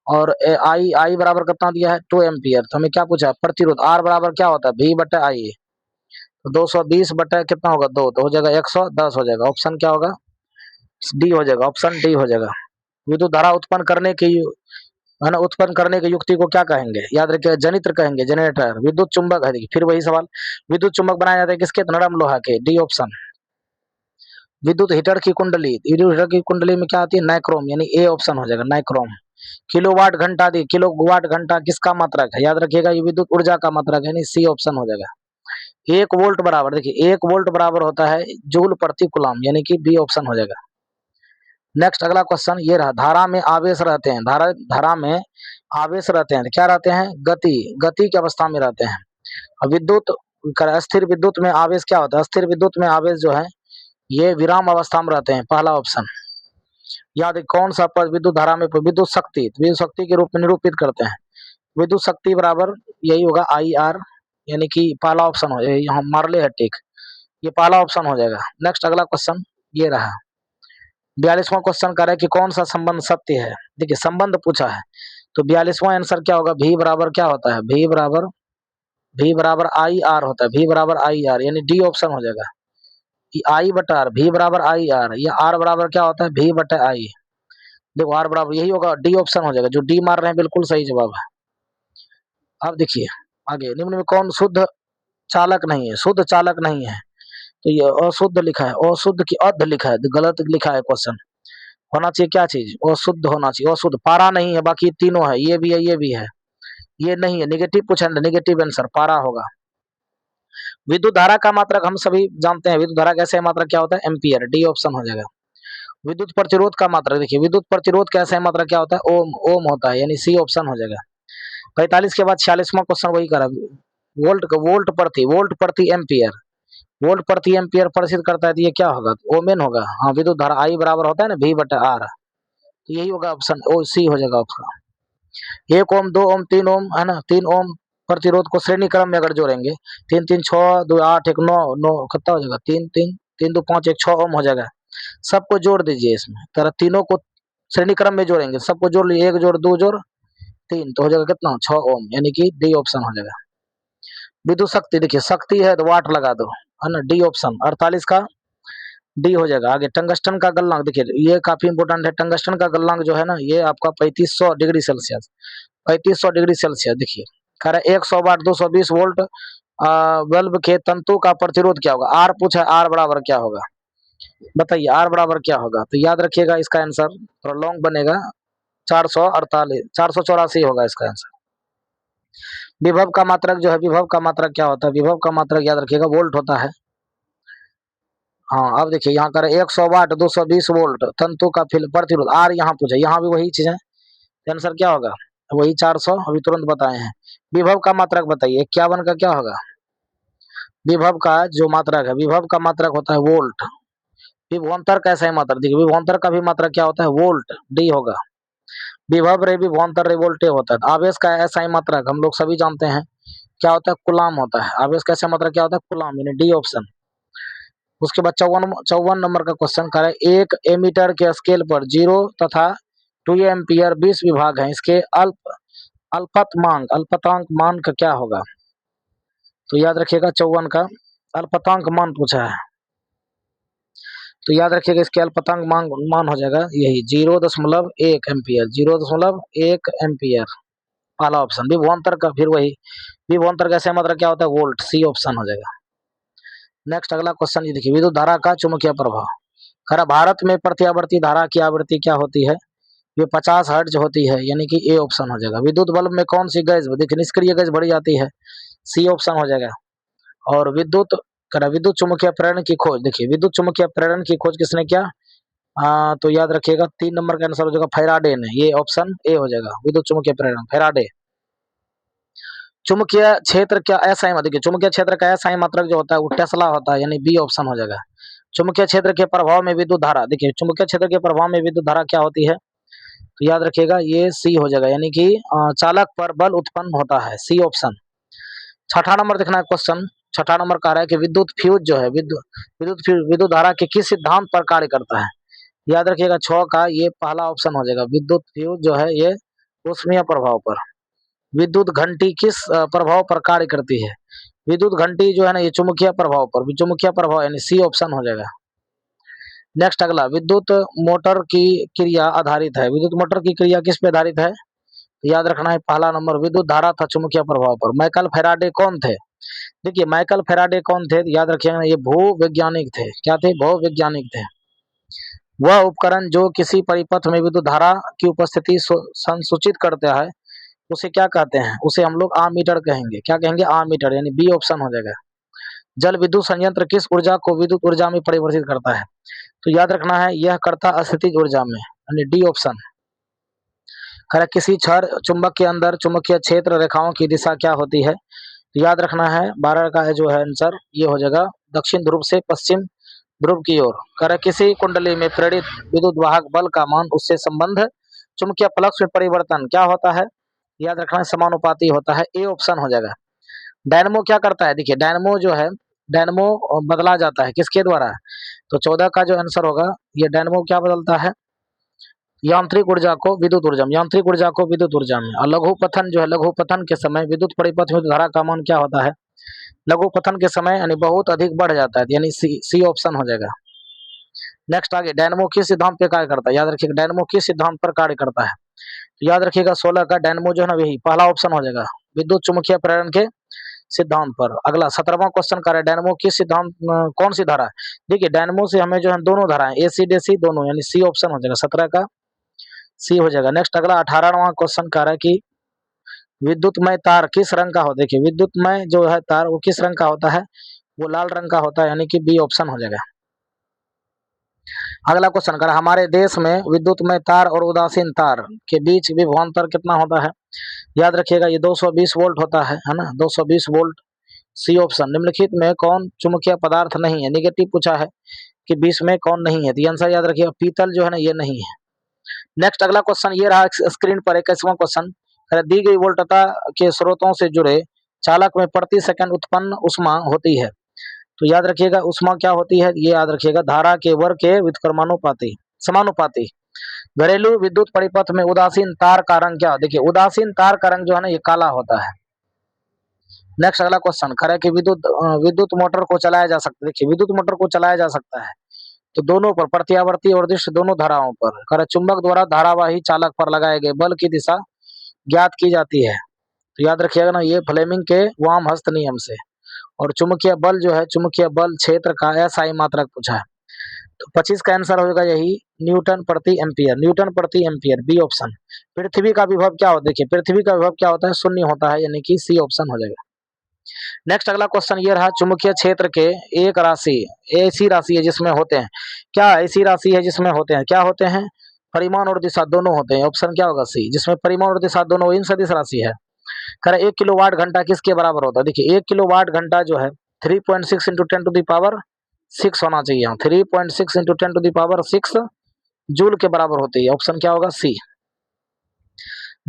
और आई बराबर कितना दिया है 2 एम्पियर, तो हमें क्या पूछा है प्रतिरोध, आर बराबर क्या होता है V बटा आई, तो 220 बटा कितना होगा 2, तो हो जाएगा 110 हो जाएगा, ऑप्शन क्या होगा डी हो जाएगा, ऑप्शन डी हो जाएगा। विद्युत धारा उत्पन्न करने की है ना, उत्पन्न करने की युक्ति को क्या कहेंगे, याद रखिए जनित्र कहेंगे, जनरेटर। विद्युत चुंबक है, देखिए फिर वही सवाल, विद्युत चुंबक बनाया जाता है किसके, नरम लोहा के, डी ऑप्शन। विद्युत हीटर की कुंडली, विद्युत हीटर की कुंडली में क्या आती है नाइक्रोम, यानी ए ऑप्शन हो जाएगा नाइक्रोम। किलोवाट घंटा दी, किलोवाट घंटा किसका मात्रक है, याद रखिएगा ये विद्युत ऊर्जा का मात्रक है, यानी सी ऑप्शन हो जाएगा। 1 वोल्ट बराबर, देखिए 1 वोल्ट बराबर होता है जूल प्रति कूलम, यानी कि बी ऑप्शन हो जाएगा। नेक्स्ट अगला क्वेश्चन ये रहा, धारा में आवेश रहते हैं, धारा में आवेश रहते हैं, क्या रहते हैं, गति की अवस्था में रहते हैं। विद्युत अस्थिर विद्युत में आवेश क्या होता है, अस्थिर विद्युत में आवेश जो है ये विराम अवस्था में रहते हैं, पहला ऑप्शन। याद कौन सा पद विद्युत धारा में, विद्युत शक्ति के रूप में निरूपित करते हैं, विद्युत शक्ति बराबर यही होगा आई आर, यानी कि पहला ऑप्शन हो, यहाँ मारले है टिक, ये पहला ऑप्शन हो जाएगा। नेक्स्ट अगला क्वेश्चन ये रहा, 42वां क्वेश्चन कर रहा है कि कौन सा संबंध सत्य है। देखिए संबंध पूछा है तो 42वां आंसर क्या होगा, भी बराबर क्या होता है, भी बराबर आई आर होता है, भी बराबर आई आर, यानी डी ऑप्शन हो जाएगा। आई बटा आर, भी बराबर आई आर, या आर बराबर क्या होता है, भी बटा आई। देखो आर बराबर यही होगा, डी ऑप्शन हो जाएगा, जो डी मार रहे हैं बिल्कुल सही जवाब है। अब देखिए आगे, निम्न में कौन शुद्ध चालक नहीं है, शुद्ध चालक नहीं है, तो ये अशुद्ध लिखा है, अशुद्ध की अध लिखा है, गलत लिखा है क्वेश्चन। होना चाहिए क्या चीज, अशुद्ध होना चाहिए, अशुद्ध। पारा नहीं है, बाकी तीनों है, ये भी है, ये भी है, ये नहीं है, निगेटिव पूछा, निगेटिव आंसर पारा होगा। विद्युत धारा का मात्रक हम सभी जानते हैं, विद्युत धारा कैसे मात्रक क्या होता है, एम्पियर, डी ऑप्शन हो जाएगा। विद्युत प्रतिरोध का मात्रक, देखिए विद्युत प्रतिरोध कैसे मात्रक क्या होता है, ओम, ओम होता है, यानी सी ऑप्शन हो जाएगा। 45 के बाद 46वां क्वेश्चन वही करा, वोल्ट प्रति एम्पियर, वोल्ट प्रति एम्पियर प्रसिद्ध करता है, तो ये क्या होगा, ओमेन होगा। हाँ, विद्युत धारा आई बराबर होता है ना, भी बटा आर, तो यही होगा ऑप्शन ओ, सी हो जाएगा आपका। 1 ओम, 2 ओम, 3 ओम है ना, 3 ओम प्रतिरोध को श्रेणी क्रम में अगर जोड़ेंगे, 3 3 6 2 8 1 9 9 कितना हो जाएगा, 3 3 3 2 5 1 6 ओम हो जाएगा। सबको जोड़ दीजिए इसमें, तरह तीनों को श्रेणी क्रम में जोड़ेंगे, सबको जोड़ लीजिए, 1 जोड़ 2 जोड़ 3, तो हो जाएगा कितना, 6 ओम, यानी कि डी ऑप्शन हो जाएगा। विद्युत शक्ति, देखिए शक्ति है तो वाट लगा दो, है ना, डी ऑप्शन, 48 का डी हो जाएगा। आगे टंगस्टन का गलनांक, देखिए ये काफी इंपोर्टेंट है, टंगस्टन का गलनांक जो है ना, ये आपका 3500 डिग्री सेल्सियस, 3500 डिग्री सेल्सियस। देखिए कह रहा है 100 वाट 220 वोल्ट बल्ब के तंतु का प्रतिरोध क्या होगा, आर पूछा है, आर बराबर क्या होगा, बताइए आर बराबर क्या होगा, तो याद रखिएगा इसका आंसर थोड़ा लॉन्ग बनेगा, 484 होगा इसका आंसर। विभव का मात्रक जो है, विभव का मात्रक क्या होता है, विभव का मात्रक याद रखिएगा वोल्ट होता है। हाँ अब देखिए यहाँ कर 100 वाट 220 वोल्ट तंतु का प्रतिरोध, आर यहाँ पूछे, यहाँ भी वही चीज है, आंसर क्या होगा, वही 400, अभी तुरंत बताए हैं। विभव का मात्रक बताइए, 51 का क्या होगा, विभव का जो मात्रक है, विभव का मात्रक होता है वोल्ट। विभवांतर कैसा है मात्रक, देखिए विभवांतर का भी मात्रक क्या होता है, वोल्ट, डी होगा। विभव रे विभवांतर रे वोल्टे होता है। आवेश का ऐसा ही मात्रक हम लोग सभी जानते हैं, क्या होता है, कुलाम होता है। आवेश का ऐसा मात्रक क्या होता है, कुलाम, यानी डी ऑप्शन। उसके बाद 54 नंबर का क्वेश्चन कर एक एमीटर के स्केल पर 0 तथा 2 एम्पियर 20 विभाग हैं, इसके अल्पतांक मान का क्या होगा, तो याद रखिएगा 54 का अल्पतांक मान पूछा है, तो याद रखिएगा इसके अल्पतांक मान हो जाएगा यही 0.1 एम्पियर, 0.1 एम्पियर, पहला ऑप्शन। विभवांतर का फिर वही, विभवांतर का मात्रा क्या होता है, वोल्ट, सी ऑप्शन हो जाएगा। नेक्स्ट अगला क्वेश्चन ये देखिए, विद्युत धारा का चुंबकीय प्रभाव, खरा भारत में प्रत्यावर्ती धारा की आवृत्ति क्या होती है, ये 50 हर्ट्ज होती है, यानी कि ए ऑप्शन हो जाएगा। विद्युत बल्ब में कौन सी गैस, देखिए निष्क्रिय गैस भरी जाती है, सी ऑप्शन हो जाएगा। और विद्युत चुंबकीय प्रेरण की खोज, देखिए विद्युत चुंबकीय प्रेरण की खोज किसने किया, तो याद रखिएगा 3 नंबर का आंसर हो जाएगा फैराडे ने, ये ऑप्शन ए हो जाएगा, विद्युत चुंबकीय प्रेरण फैराडे। चुंबकीय क्षेत्र क्या ऐसा ही, देखिए चुंबकीय क्षेत्र का ऐसा ही मात्रक जो होता है वो टेस्ला होता है, यानी बी ऑप्शन हो जाएगा। चुंबकीय क्षेत्र के प्रभाव में विद्युत धारा, देखिए चुंबकीय क्षेत्र के प्रभाव में विद्युत धारा क्या होती है, तो याद रखिएगा ये सी हो जाएगा, यानी कि चालक पर बल उत्पन्न होता है, सी ऑप्शन। 6ठा नंबर देखना है क्वेश्चन, 6ठा नंबर कह रहा है कि विद्युत फ्यूज जो है, विद्युत धारा के किस सिद्धांत पर कार्य करता है, याद रखिएगा 6 का ये पहला ऑप्शन हो जाएगा। विद्युत फ्यूज जो है ये ऊष्मीय प्रभाव पर। विद्युत घंटी किस प्रभाव पर कार्य करती है, विद्युत घंटी जो है ना ये चुंबकीय प्रभाव पर, चुंबकीय प्रभाव, यानी सी ऑप्शन हो जाएगा। नेक्स्ट अगला, विद्युत मोटर की क्रिया आधारित है, विद्युत मोटर की क्रिया किस पे आधारित है, याद रखना है पहला नंबर विद्युत धारा था चुंबकीय प्रभाव पर। माइकल फैराडे कौन थे, देखिए माइकल फैराडे कौन थे, याद रखिएगा ये भू वैज्ञानिक थे, क्या थे, भू वैज्ञानिक थे। वह उपकरण जो किसी परिपथ में विद्युत धारा की उपस्थिति संसूचित करता है उसे क्या कहते हैं? उसे हम लोग आमीटर कहेंगे। क्या कहेंगे? आमीटर, यानी बी ऑप्शन हो जाएगा। जल विद्युत संयंत्र किस ऊर्जा को विद्युत ऊर्जा में परिवर्तित करता है? तो याद रखना है, यह करता अस्थितिज ऊर्जा में, यानी डी ऑप्शन। खैर, किसी छड़ चुंबक के अंदर चुंबकीय क्षेत्र रेखाओं की दिशा क्या होती है? तो याद रखना है 12 का जो है आंसर ये हो जाएगा दक्षिण ध्रुव से पश्चिम ध्रुव की ओर। कर किसी कुंडली में प्रेरित विद्युत वाहक बल का मान उससे संबंध चुंबकीय फ्लक्स में परिवर्तन क्या होता है? याद रखना है समानुपाती होता है, ए ऑप्शन हो जाएगा। डायनमो क्या करता है? देखिए डायनमो जो है, डायनमो बदला जाता है किसके द्वारा? तो 14 का जो आंसर होगा ये डायनमो क्या बदलता है? यांत्रिक ऊर्जा को विद्युत ऊर्जा में, यांत्रिक ऊर्जा को विद्युत ऊर्जा में। और लघु पथन जो है, लघु पथन के समय विद्युत परिपथ में धारा का मान क्या होता है? लघु पथन के समय यानी बहुत अधिक बढ़ जाता है, यानी सी ऑप्शन हो जाएगा। नेक्स्ट आगे, डायनमो किस सिद्धांत पे कार्य करता है? याद रखिएगा डायनमो किस सिद्धांत पर कार्य करता है? तो याद रखिएगा 16 का डायनमो जो है ना यही पहला ऑप्शन हो जाएगा, विद्युत चुम्बकीय प्रेरण के सिद्धांत पर। अगला 17वां क्वेश्चन कर रहा है डायनमो किस सिद्धांत कौन सी धारा? देखिए डायनमो से हमें जो है दोनों धारा है, एसी डीसी दोनों, यानी सी ऑप्शन हो जाएगा, 17 का सी हो जाएगा। नेक्स्ट अगला 18वां क्वेश्चन कह रहा है कि विद्युतमय तार किस रंग का हो? देखिए विद्युतमय जो है तार वो किस रंग का होता है? वो लाल रंग का होता है, यानी कि बी ऑप्शन हो जाएगा। अगला क्वेश्चन कर हमारे देश में विद्युतमय तार और उदासीन तार के बीच विभवांतर कितना होता है? याद रखिएगा ये 220 वोल्ट होता है ना, 220 वोल्ट, सी ऑप्शन। निम्नलिखित में कौन चुंबकीय पदार्थ नहीं है? निगेटिव पूछा है कि 20 में कौन नहीं है, तो आंसर याद रखिएगा पीतल जो है ना ये नहीं है। नेक्स्ट अगला क्वेश्चन ये रहा स्क्रीन पर 21वां क्वेश्चन, दी गई वोल्टता के स्रोतों से जुड़े चालक में प्रति सेकंड उत्पन्न उष्मा होती है। तो याद रखिएगा उष्मा क्या होती है? ये याद रखिएगा धारा के वर्ग के व्युत्क्रमानुपाती, समानुपाती। घरेलू विद्युत परिपथ में उदासीन तार का रंग क्या? देखिए उदासीन तार का रंग जो है ना ये काला होता है। नेक्स्ट अगला क्वेश्चन करे कि विद्युत मोटर को चलाया जा सकता है। देखिए विद्युत मोटर को चलाया जा सकता है तो दोनों पर, प्रत्यावर्ती और दिश दोनों धाराओं पर। करे चुंबक द्वारा धारावाही चालक पर लगाए गए बल की दिशा ज्ञात की जाती है। तो याद रखिएगा ना ये फ्लेमिंग के वाम हस्त नियम से। और चुंबकीय बल जो है, चुंबकीय बल क्षेत्र का एसआई मात्रक पूछा है। तो 25 का आंसर होगा यही न्यूटन प्रति एम्पियर, न्यूटन प्रति एम्पियर, बी ऑप्शन। पृथ्वी का विभव क्या होता है? देखिए पृथ्वी का विभव क्या होता है? शून्य होता है, यानी कि सी ऑप्शन हो जाएगा। नेक्स्ट अगला क्वेश्चन ये रहा चुंबकीय क्षेत्र के एक राशि, ऐसी राशि है जिसमें होते हैं क्या? ऐसी राशि है जिसमें होते हैं क्या? होते हैं परिमाण और दिशा दोनों होते हैं, ऑप्शन क्या होगा? सी, जिसमें परिमाण और दिशा दोनों, इन सदिश राशि है। कह 1 किलोवाट घंटा किसके बराबर होता है? देखिए 1 किलोवाट घंटा जो है 3.6 इंटू 10 टू द पावर 6 होना चाहिए, 3.6 into 10 to the power 6 joule के बराबर होती है, ऑप्शन क्या होगा? सी।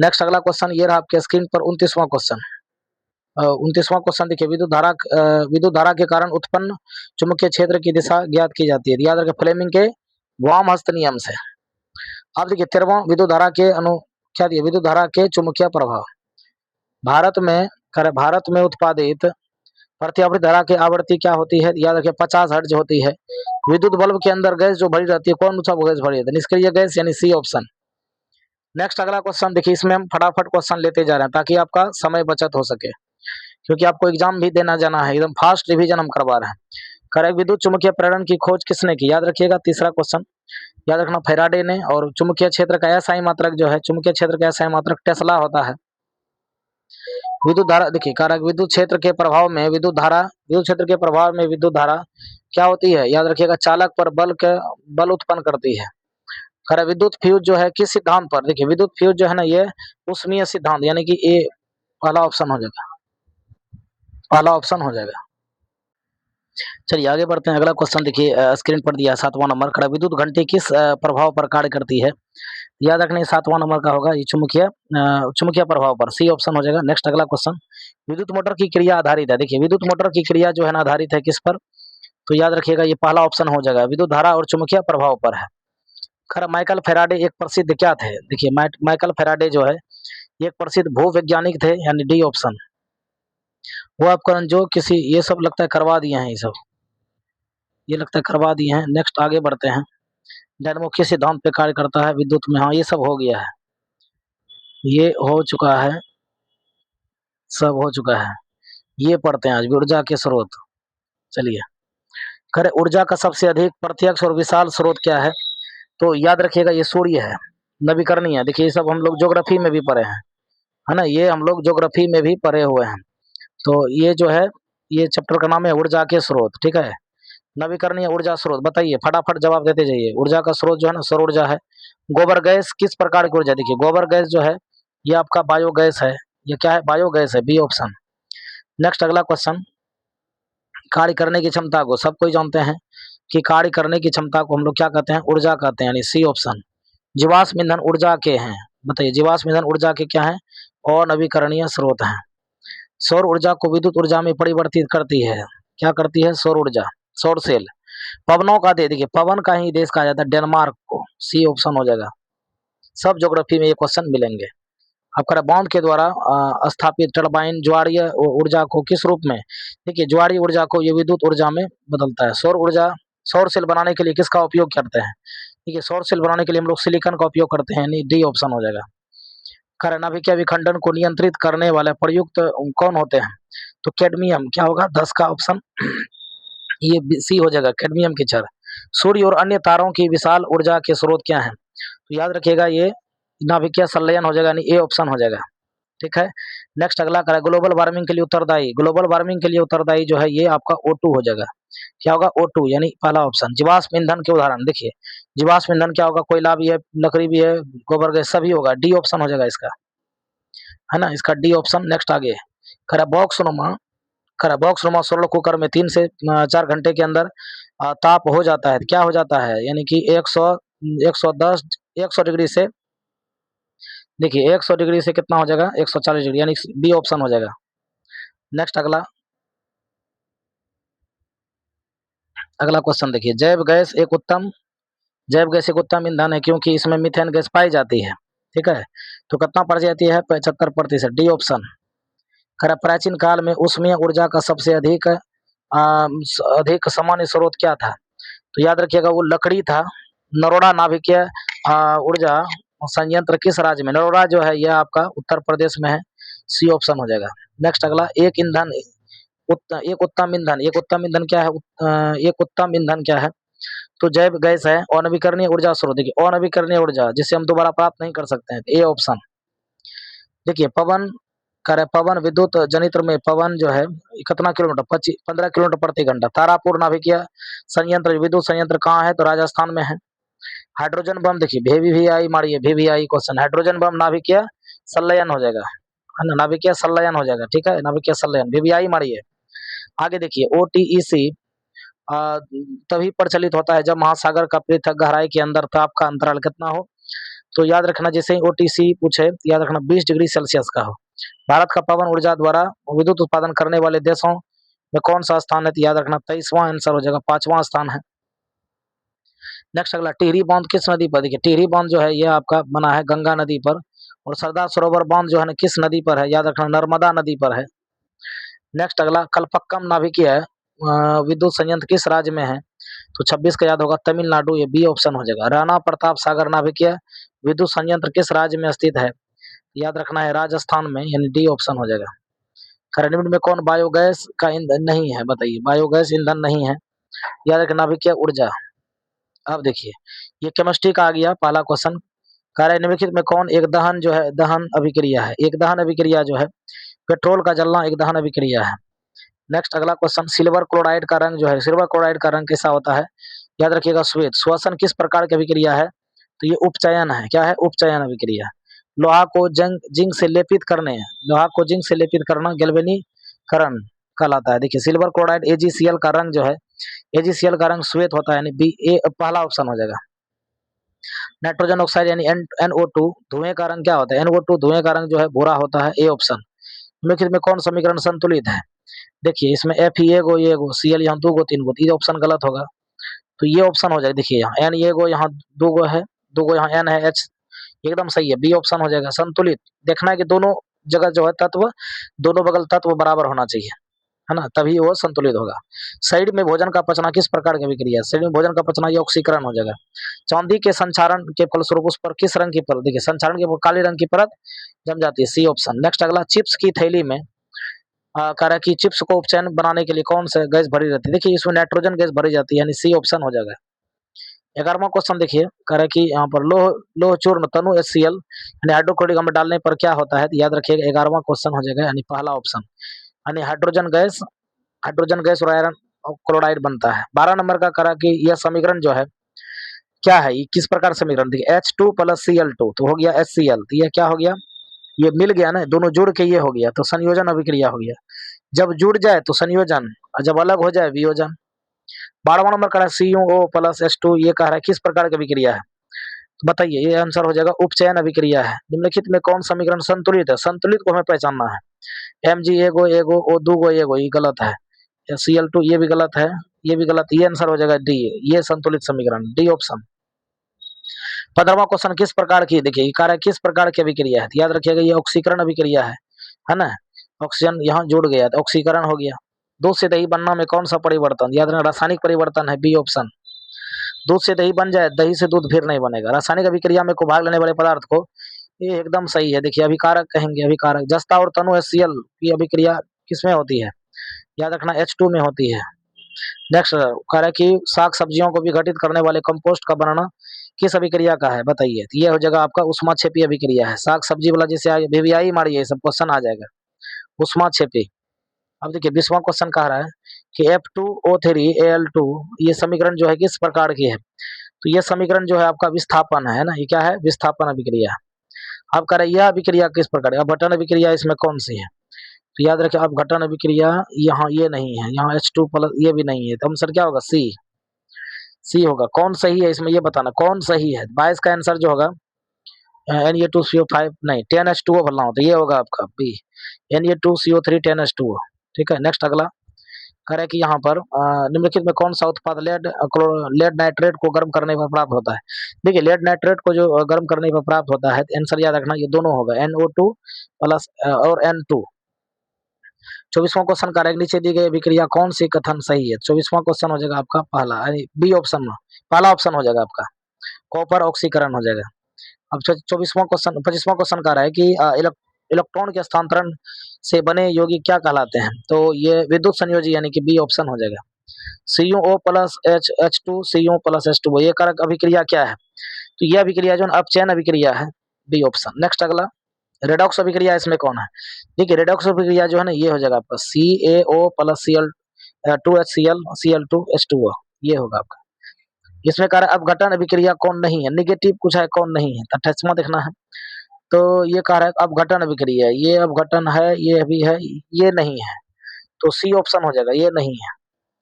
नेक्स्ट अगला क्वेश्चन ये रहा आपके स्क्रीन पर 29वां क्वेश्चन। 29वां क्वेश्चन देखिए विद्युत धारा के कारण उत्पन्न चुंबकीय क्षेत्र की दिशा ज्ञात की जाती है, याद रखें फ्लेमिंग के वाम हस्त नियम से। अब देखिए 13वां विद्युत धारा के क्या दिया? विद्युत धारा के चुंबकीय प्रभाव। भारत में उत्पादित प्रत्यावर्ती धारा की आवृत्ति क्या होती है? याद रखिए 50 हर्ट्ज होती है। विद्युत बल्ब के अंदर गैस जो भरी रहती है कौन सा गैस भरी रहती है? निष्क्रिय गैस, यानी सी ऑप्शन। नेक्स्ट अगला क्वेश्चन देखिए इसमें हम फटाफट क्वेश्चन लेते जा रहे हैं ताकि आपका समय बचत हो सके, क्योंकि आपको एग्जाम भी देना जाना है, एकदम फास्ट रिवीजन हम करवा रहे हैं। करेक्ट, विद्युत चुंबकीय प्रेरण की खोज किसने की? याद रखिएगा तीसरा क्वेश्चन याद रखना फैराडे ने। और चुंबकीय क्षेत्र का एसआई मात्रक जो है, चुंबकीय क्षेत्र का एसआई मात्रक टेस्ला होता है। विद्युत धारा देखिए कारक विद्युत क्षेत्र के प्रभाव में विद्युत क्षेत्र के प्रभाव में विद्युत धारा क्या होती है? याद रखिएगा चालक पर बल उत्पन्न करती है। खरा विद्युत फ्यूज जो है किस सिद्धांत पर? देखिए विद्युत फ्यूज जो है ना ये उष्मीय सिद्धांत, यानी कि ए पहला ऑप्शन हो जाएगा, पहला ऑप्शन हो जाएगा। चलिए आगे बढ़ते हैं। अगला क्वेश्चन देखिए स्क्रीन पर दिया 7वां नंबर, खड़ा विद्युत घंटी किस प्रभाव पर कार्य करती है? याद रखने 7वां नंबर का होगा ये चुंबकीय प्रभाव पर, सी ऑप्शन हो जाएगा। नेक्स्ट अगला क्वेश्चन, विद्युत मोटर की क्रिया आधारित है। देखिए विद्युत मोटर की क्रिया जो है ना आधारित है किस पर? तो याद रखिएगा ये पहला ऑप्शन हो जाएगा, विद्युत धारा और चुंबकीय प्रभाव पर है। खैर माइकल फेराडे एक प्रसिद्ध क्या थे? देखिए माइकल फेराडे जो है एक प्रसिद्ध भूवैज्ञानिक थे, यानी डी ऑप्शन। वो उपकरण जो किसी, ये सब लगता है करवा दिए हैं, ये सब ये लगता है करवा दिए हैं। नेक्स्ट आगे बढ़ते हैं। डायनामो किस सिद्धांत पे कार्य करता है विद्युत में? हाँ ये सब हो गया है, ये हो चुका है, सब हो चुका है। ये पढ़ते हैं आज ऊर्जा के स्रोत। चलिए खैर ऊर्जा का सबसे अधिक प्रत्यक्ष और विशाल स्रोत क्या है? तो याद रखिएगा ये सूर्य है, नवीकरणीय। देखिए ये सब हम लोग ज्योग्राफी में भी पढ़े हैं, है ना, ये हम लोग ज्योग्राफी में भी पढ़े हुए हैं। तो ये जो है, ये चैप्टर का नाम है ऊर्जा के स्रोत, ठीक है। नवीकरणीय ऊर्जा स्रोत, बताइए फटाफट जवाब देते जाइए। ऊर्जा का स्रोत जो है ना, सौर ऊर्जा है। गोबर गैस किस प्रकार की ऊर्जा, देखिए गोबर गैस जो है ये आपका बायोगैस है, ये क्या है, बायोगैस है, बी ऑप्शन। नेक्स्ट अगला क्वेश्चन, कार्य करने की क्षमता को सब कोई जानते हैं कि कार्य करने की क्षमता को हम लोग क्या कहते हैं, ऊर्जा कहते हैं, यानी सी ऑप्शन। जीवाश्म ईंधन ऊर्जा के हैं, बताइए जीवाश्म ईंधन ऊर्जा के क्या है, और नवीकरणीय स्रोत हैं। सौर ऊर्जा को विद्युत ऊर्जा में परिवर्तित करती है, क्या करती है, सौर ऊर्जा, सौर सेल। पवनों का दे, देखिए पवन का ही देश कहा जाता है डेनमार्क को, सी ऑप्शन हो जाएगा। सब ज्योग्राफी में ये क्वेश्चन मिलेंगे। आपका बांध के द्वारा स्थापित टरबाइन ज्वारीय ऊर्जा को किस रूप में, देखिए ज्वारीय ऊर्जा को ये विद्युत ऊर्जा में बदलता है। सौर ऊर्जा, सौर सेल बनाने के लिए किसका उपयोग करते हैं, देखिए सौर सेल बनाने के लिए हम लोग सिलिकॉन का उपयोग करते हैं, डी ऑप्शन हो जाएगा। नाभिकीय विखंडन को नियंत्रित करने वाले प्रयुक्त कौन होते हैं, तो कैडमियम, क्या होगा 10 का ऑप्शन, ये सी हो जाएगा, कैडमियम की क्षय। सूर्य और अन्य तारों की विशाल ऊर्जा के स्रोत क्या हैं, तो याद रखिएगा ये नाभिकीय संलयन हो जाएगा, यानी ए ऑप्शन हो जाएगा, ठीक है। नेक्स्ट अगला करें, ग्लोबल वार्मिंग के लिए उत्तरदायी, ग्लोबल वार्मिंग के लिए उत्तरदायी जो है ये आपका O2 हो जाएगा, क्या होगा O2, यानी पहला ऑप्शन। जीवाश्म ईंधन के उदाहरण, देखिए जीवाश्म ईंधन क्या होगा, कोयला भी है, लकड़ी भी है, गोबर गैस सभी होगा, डी ऑप्शन हो जाएगा इसका, है ना, इसका डी ऑप्शन। नेक्स्ट आगे करें, बॉक्स नुमा सोलर कुकर में 3 से 4 घंटे के अंदर ताप हो जाता है, क्या हो जाता है, यानी कि 100 डिग्री से, देखिए 100 डिग्री से कितना हो जाएगा, 140 डिग्री, यानी बी ऑप्शन हो जाएगा। नेक्स्ट अगला क्वेश्चन देखिए, जैव गैस एक उत्तम ईंधन है क्योंकि इसमें मीथेन गैस पाई जाती है, ठीक है। तो कितना पड़ जाती है, 75%, डी ऑप्शन। प्राचीन काल में ऊष्मीय ऊर्जा का सबसे अधिक सामान्य स्रोत क्या था, तो याद रखिएगा वो लकड़ी था। नरोड़ा नाभिकीय ऊर्जा संयंत्र किस राज्य में, नरोड़ा जो है यह आपका उत्तर प्रदेश में है, सी ऑप्शन हो जाएगा। नेक्स्ट अगला, एक उत्तम ईंधन क्या है, एक उत्तम ईंधन क्या है, तो जैव गैस है। अनवीकरणीय ऊर्जा स्रोत, देखिए अनवीकरणीय ऊर्जा जिसे हम दोबारा प्राप्त नहीं कर सकते हैं, ए ऑप्शन। देखिए पवन विद्युत जनित्र में पवन जो है कितना किलोमीटर, 15 किलोमीटर प्रति घंटा। तारापुर नाभिकीय संयंत्र, विद्युत संयंत्र कहाँ है, तो राजस्थान में है। हाइड्रोजन बम, देखिए VVI मारिए, VVI क्वेश्चन, हाइड्रोजन बम नाभिकीय संलयन हो जाएगा, है ना, नाभिकीय संलयन हो जाएगा, ठीक है, नाभिकीय संलयन, VVI मारिए। आगे देखिए OTEC तभी प्रचलित होता है जब महासागर का पृथक गहराई के अंदर ताप का अंतराल कितना हो, तो याद रखना जैसे ही OTC पूछे याद रखना 20 डिग्री सेल्सियस का हो। भारत का पवन ऊर्जा द्वारा विद्युत उत्पादन करने वाले देशों में कौन सा स्थान है, तो याद रखना 23वां आंसर हो जाएगा, 5वां स्थान है। नेक्स्ट अगला, टिहरी बांध किस नदी पर, देखिए टिहरी बांध जो है ये आपका बना है गंगा नदी पर। और सरदार सरोवर बांध जो है ना किस नदी पर है, याद रखना नर्मदा नदी पर है। नेक्स्ट अगला, कलपक्कम नाभिकीय विद्युत संयंत्र किस राज्य में है, तो 26 का याद होगा तमिलनाडु, ये बी ऑप्शन हो जाएगा। राणा प्रताप सागर नाभिकीय विद्युत संयंत्र किस राज्य में स्थित है, याद रखना है राजस्थान में, यानी डी ऑप्शन हो जाएगा। निम्न में कौन बायोगैस का ईंधन नहीं है, बताइए बायोगैस ईंधन नहीं है, याद रखना नाभिकीय ऊर्जा। अब देखिए ये केमिस्ट्री का आ गया पहला क्वेश्चन। कार्य निम्नलिखित में कौन एक दहन जो है, दहन अभिक्रिया है, एक दहन अभिक्रिया जो है, पेट्रोल का जलना एक दहन अभिक्रिया है। नेक्स्ट अगला क्वेश्चन, सिल्वर क्लोराइड का रंग जो है, सिल्वर क्लोराइड का रंग कैसा होता है, याद रखिएगा श्वेत। श्वसन किस प्रकार की अभिक्रिया है, तो ये उपचयन है, क्या है, उपचयन अभिक्रिया। लोहा को जिंक से लेपित करना गैल्वेनीकरण कहलाता है। देखिए सिल्वर क्लोराइड AgCl का रंग जो है, AgCl का रंग श्वेत होता है, यानी बी ए पहला ऑप्शन हो जाएगा। नाइट्रोजन ऑक्साइड यानी NO2 धुएं का रंग क्या होता है, NO2 धुएं का रंग जो है भूरा होता है, ए ऑप्शन। निम्नलिखित में कौन समीकरण संतुलित है, देखिए इसमें Fe एगो ये गो, Cl यहाँ 2 गो 3 गो, ये ऑप्शन गलत होगा, तो ये ऑप्शन हो जाएगा। देखिए यहाँ N ये गो, यहाँ 2 गो है, 2 गो यहाँ N है, H एकदम सही है, बी ऑप्शन हो जाएगा। संतुलित देखना है कि दोनों जगह जो है तत्व, दोनों बगल तत्व बराबर होना चाहिए, है ना, तभी वो संतुलित होगा। शरीर में भोजन का पचना किस प्रकार की अभिक्रिया, शरीर में भोजन का पचना ये ऑक्सीकरण हो जाएगा। चांदी के संचारण के फलस्वरूप उस पर किस रंग की परत, देखिए संचारण के काले रंग की परत जम जाती है, सी ऑप्शन। नेक्स्ट अगला, चिप्स की थैली में कह रहा है कि चिप्स को उपचयन बनाने के लिए कौन सा गैस भरी रहती है, देखिए इसमें नाइट्रोजन गैस भरी जाती है, यानी सी ऑप्शन हो जाएगा। 11वां क्वेश्चन देखिए, कह रहा है कि यहाँ पर लोह लोह चूर्ण तनु HCl यानी हाइड्रोक्लोरिक अम्ल डालने पर क्या होता है, तो याद रखिएगा 11वां क्वेश्चन हो जाएगा, यानी पहला ऑप्शन यानी हाइड्रोजन गैस और आयरन क्लोराइड बनता है। 12 नंबर का करा कि यह समीकरण जो है क्या है, ये किस प्रकार समीकरण, देखिए H2 प्लस Cl2 तो हो गया HCl, तो यह क्या हो गया, ये मिल गया ना, दोनों जुड़ के ये हो गया, तो संयोजन अभिक्रिया हो गया। जब जुड़ जाए तो संयोजन और जब अलग हो जाए वियोजन। 12वां नंबर कह रहा है CuO प्लस H2, ये कह रहा है किस प्रकार की अभिक्रिया है, तो बताइए, ये आंसर हो जाएगा उपचयन अभिक्रिया है। निम्नलिखित में कौन समीकरण संतुलित है, संतुलित को हमें पहचानना है। Mg एगो एगो O दूगो एगो, ये गलत है। Cl2 ये भी गलत है, ये भी गलत, ये आंसर हो जाएगा डी, ये संतुलित समीकरण डी ऑप्शन। 15वां क्वेश्चन किस प्रकार की, देखिए कार्य किस प्रकार की अभिक्रिया है, तो याद रखिएगा ये ऑक्सीकरण अभिक्रिया है ना, ऑक्सीजन यहाँ जुड़ गया तो ऑक्सीकरण हो गया। दूध से दही बनना में कौन सा परिवर्तन, याद रखना रासायनिक परिवर्तन है, बी ऑप्शन। दूध से दही बन जाए, दही से दूध फिर नहीं बनेगा। रासायनिक अभिक्रिया में को भाग लेने वाले पदार्थ को, ये एकदम सही है, देखिए अभिकारक कहेंगे, अभिकारक। जस्ता और तनु HCl की अभिक्रिया किसमें होती है, याद रखना H2 में होती है। नेक्स्ट कह रहा है कि साग सब्जियों को विघटित करने वाले कंपोस्ट का बनाना किस अभिक्रिया का है, बताइए, तो ये हो जाएगा आपका उष्माक्षेपी अभिक्रिया है। साग सब्जी वाला जैसे VVI मारिए सब क्वेश्चन आ जाएगा, उष्माक्षेपी। अब देखिए 20वां क्वेश्चन कह रहा है कि F2O3Al2 ये समीकरण जो है किस प्रकार की है, तो ये समीकरण जो है आपका विस्थापन है ना, ये क्या है, विस्थापन अभिक्रिया। अब कह रहा है यह अभिक्रिया किस प्रकार है, अपघटन अभिक्रिया इसमें कौन सी है, तो याद रखिए अपघटन अभिक्रिया यहाँ ये नहीं है, यहाँ H2 प्लस ये भी नहीं है, तो आंसर क्या होगा, सी होगा। कौन सही है इसमें ये बताना, कौन सही है। 22 का आंसर जो होगा Na2CO5 नहीं 10H2O भरना हो, तो ये होगा आपका बी, Na2CO3 10H2O। ठीक है, नेक्स्ट अगला करें कि यहाँ पर निम्नलिखित में कौन सा उत्पाद लेड नाइट्रेट को गर्म करने पर प्राप्त होता है। देखिए लेड नाइट्रेट को जो गर्म करने पर प्राप्त होता है, आंसर याद रखना ये दोनों होगा, NO2 प्लस और N2। 24वां क्वेश्चन का नीचे दी गई अभिक्रिया कौन सी कथन सही है, 24वां क्वेश्चन हो जाएगा आपका पहला, यानी बी ऑप्शन, पहला ऑप्शन हो जाएगा आपका, कॉपर ऑक्सीकरण हो जाएगा। अब 25वां क्वेश्चन कह रहा है कि इलेक्ट्रॉन के स्थानांतरण से बने यौगिक क्या कहलाते हैं, तो ये विद्युत संयोजी यानी कि बी ऑप्शन हो जाएगा। CuO plus H2 CuO plus H2O ये कारक अभिक्रिया क्या है, तो यह अभिक्रिया जो अपचयन अभिक्रिया है, बी ऑप्शन। नेक्स्ट अगला रेडॉक्स अभिक्रिया इसमें कौन है, देखिए रेडॉक्स अभिक्रिया जो है ना ये हो जाएगा आपका CaO प्लस Cl2HCl Cl2H2O, ये होगा आपका। इसमें कह रहा है अपघटन अभिक्रिया कौन नहीं है, निगेटिव कुछ है कौन नहीं है, 28वां देखना है। तो ये कह रहा है अपघटन अभिक्रिया, ये अपघटन है, ये भी है, ये नहीं है, तो सी ऑप्शन हो जाएगा, ये नहीं है।